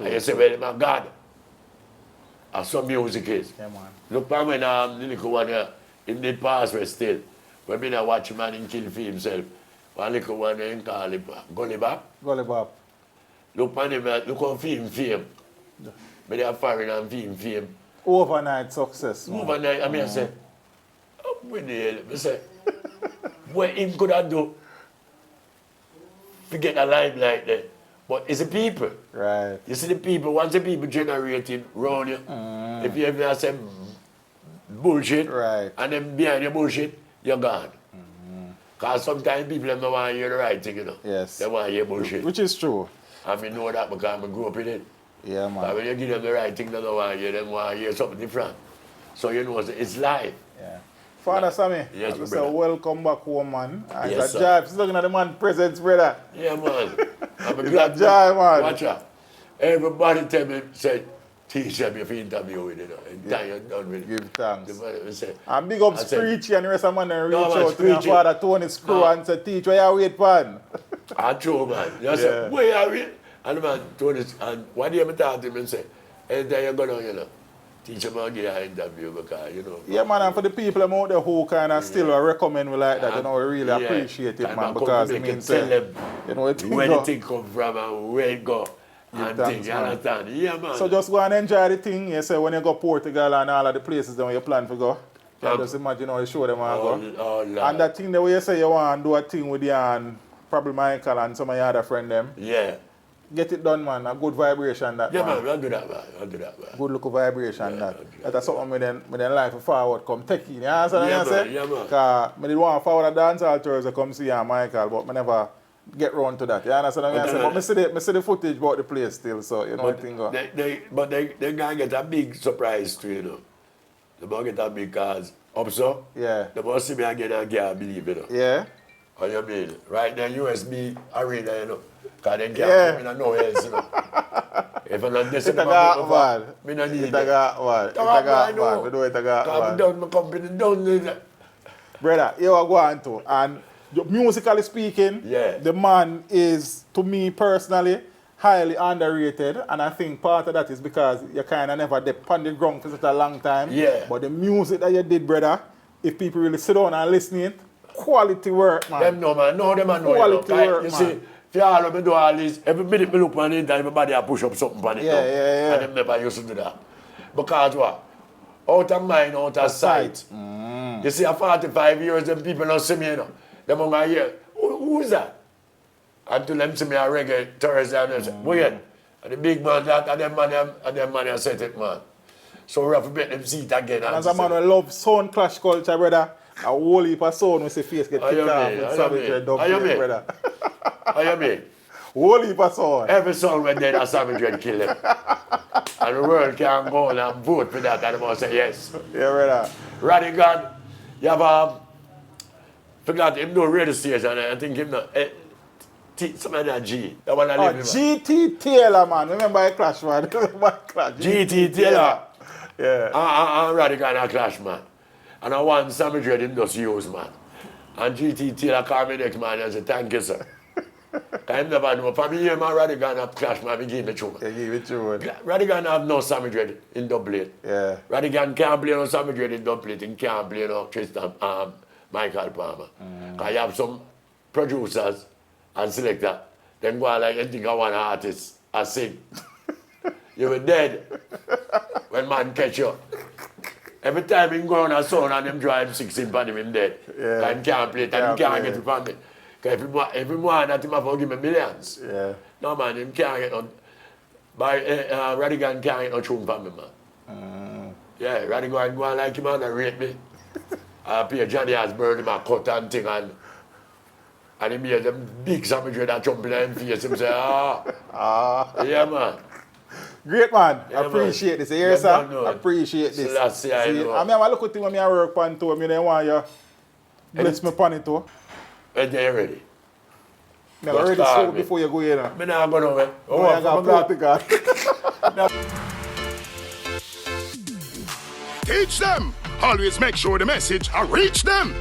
And you say, well, my God. That's what music is. Yeah, man. Look for when the little one in the past was still. When I watch a man in kill for himself. One little one in call him Gully Bop. Look for him, look how fame. But they are foreign and fame. Overnight success. Man. Overnight, I mean, I say, oh, when the hell? I say, what him could have do to get a limelight there? But it's the people. Right. You see the people, once the people generated around you, if you ever say bullshit, right. And then behind your bullshit, you're gone. Because sometimes people don't want to hear the right thing, you know. Yes. They want to hear bullshit. Which is true. I mean, know that because I grew up in it. Yeah, man. But when you give them the right thing, they don't want to hear, they want to hear something different. So you know, it's live. Yeah. Father Sammy, yes, I say welcome back home, man. And yes, it's a jive. Just looking at the man presents, brother. Yeah, man. I'm it's glad a jive, man. Watch out. Everybody tell me, say, teacher me if you interview with it. And time you're done with it. Give thanks. Say, and big up Screechy and the rest of man and reach out to your your father Tony Screw and say, teach where you wait, pan. I true, man. You say, where are we? And the man told us, and one day I talk to him and say, anytime you go down, you know, teach him how to get an interview because, you know. Yeah, man, and for the people out there who kind of still recommend me like that, you know, we really appreciate it, man, because it means, tell them you know, where the thing come from and where it go. And things, you understand? Yeah, man. So just go and enjoy the thing, you say, when you go Portugal and all of the places that you plan to go. You can just imagine how you show them how to go. And that thing the way you say you want to do a thing with you and probably Michael and some of your other friend them. Yeah. Get it done, man. A good vibration that, yeah, man. I'll do that, man. Good look of vibration that's something me then life forward come take in. You understand what I say? Yeah, man. Because I didn't want to forward a dance hall tours to come see you and Michael, but I never get round to that. You understand what I say? But I see the footage about the place still, so you know what thing go. But they gonna get a big surprise too, you know. They gonna get a big cause up so. Yeah. They must see me again and can't believe, you know. Yeah. What you mean? Right now, USB arena, you know. Because they can't come in and no else, you know. If I don't listen It to a got man. me no need It a got man. It a got man. We know it a got I'm man. down my company, don't need that. Brother, you are going to. And musically speaking, Yeah. the man is, to me personally, highly underrated. And I think part of that is because you kind of never dip on the ground for such a long time. Yeah. But the music that you did, brother, if people really sit down and listen it, quality work, man. Them know, man. No, them I know. Quality work, you man. see, if you all of me do all this, every minute me look on it, everybody I push up something on it. now. Yeah. And them never used to do that. Because what? Out of mind, out of sight. You see, at 45 years, them people don't see me, you know. Them on my ear, who is that? Until them see me a reggae Thursday and they say, wait. And the big man, that, and them man, I said it, man. So we have to make them see it again. And as a man who loves sound clash culture, brother, a whole heap of sound when the face get kicked off with Savage Red dub plate, brother. How you mean? Whole heap of sound. Every song when they a Savage Red kill them. And the world can go on and vote for that and they must say yes. Yeah, brother. Radigan, you have forgot him no radio station, I think him no some of that G. That one I live in. GT Taylor, man. Remember I clash, man. Remember I clash. GT Taylor. Yeah. And Radigan a clash, man. And I want Sammy Dredd him just use, man. And GT Taylor called me next man and said, thank you, sir. Because him never know. For me, man, Radigan have clash, man, he give me true, man. Yeah, give it true, man. Radigan have no Sammy Dredd in dub plate. Yeah. Radigan can't play no Sammy Dredd in dub plate. He can't play no Tristan, Michael Palmer. Because you have some producers and selector. Then go on like anything I want artist and sing. You were dead when man catch you. Every time he go on a sound and them drive 16 pan him dead. Yeah. And he can't play it and he can't get it from me. Because every morning that him have to give me millions. Yeah. No man, him can't get no, by Radigan can't get no tune from me, man. Yeah, Radigan go on like him and rate me. I pay Johnny Osborne him a cut and thing and he made them big Sammy Dredd that jump in him face. Him say, yeah man. Great, man. Yeah, I appreciate man. this. You hear, Yeah, sir? man, no. I appreciate this. So that's I know. I mean, I look at him when I work on too. I mean, I want you bless me upon it too. And they ready. I But already call saw me. before you go in. I'm not going nowhere. Oh, I got practical. Teach them. Always make sure the message reach them.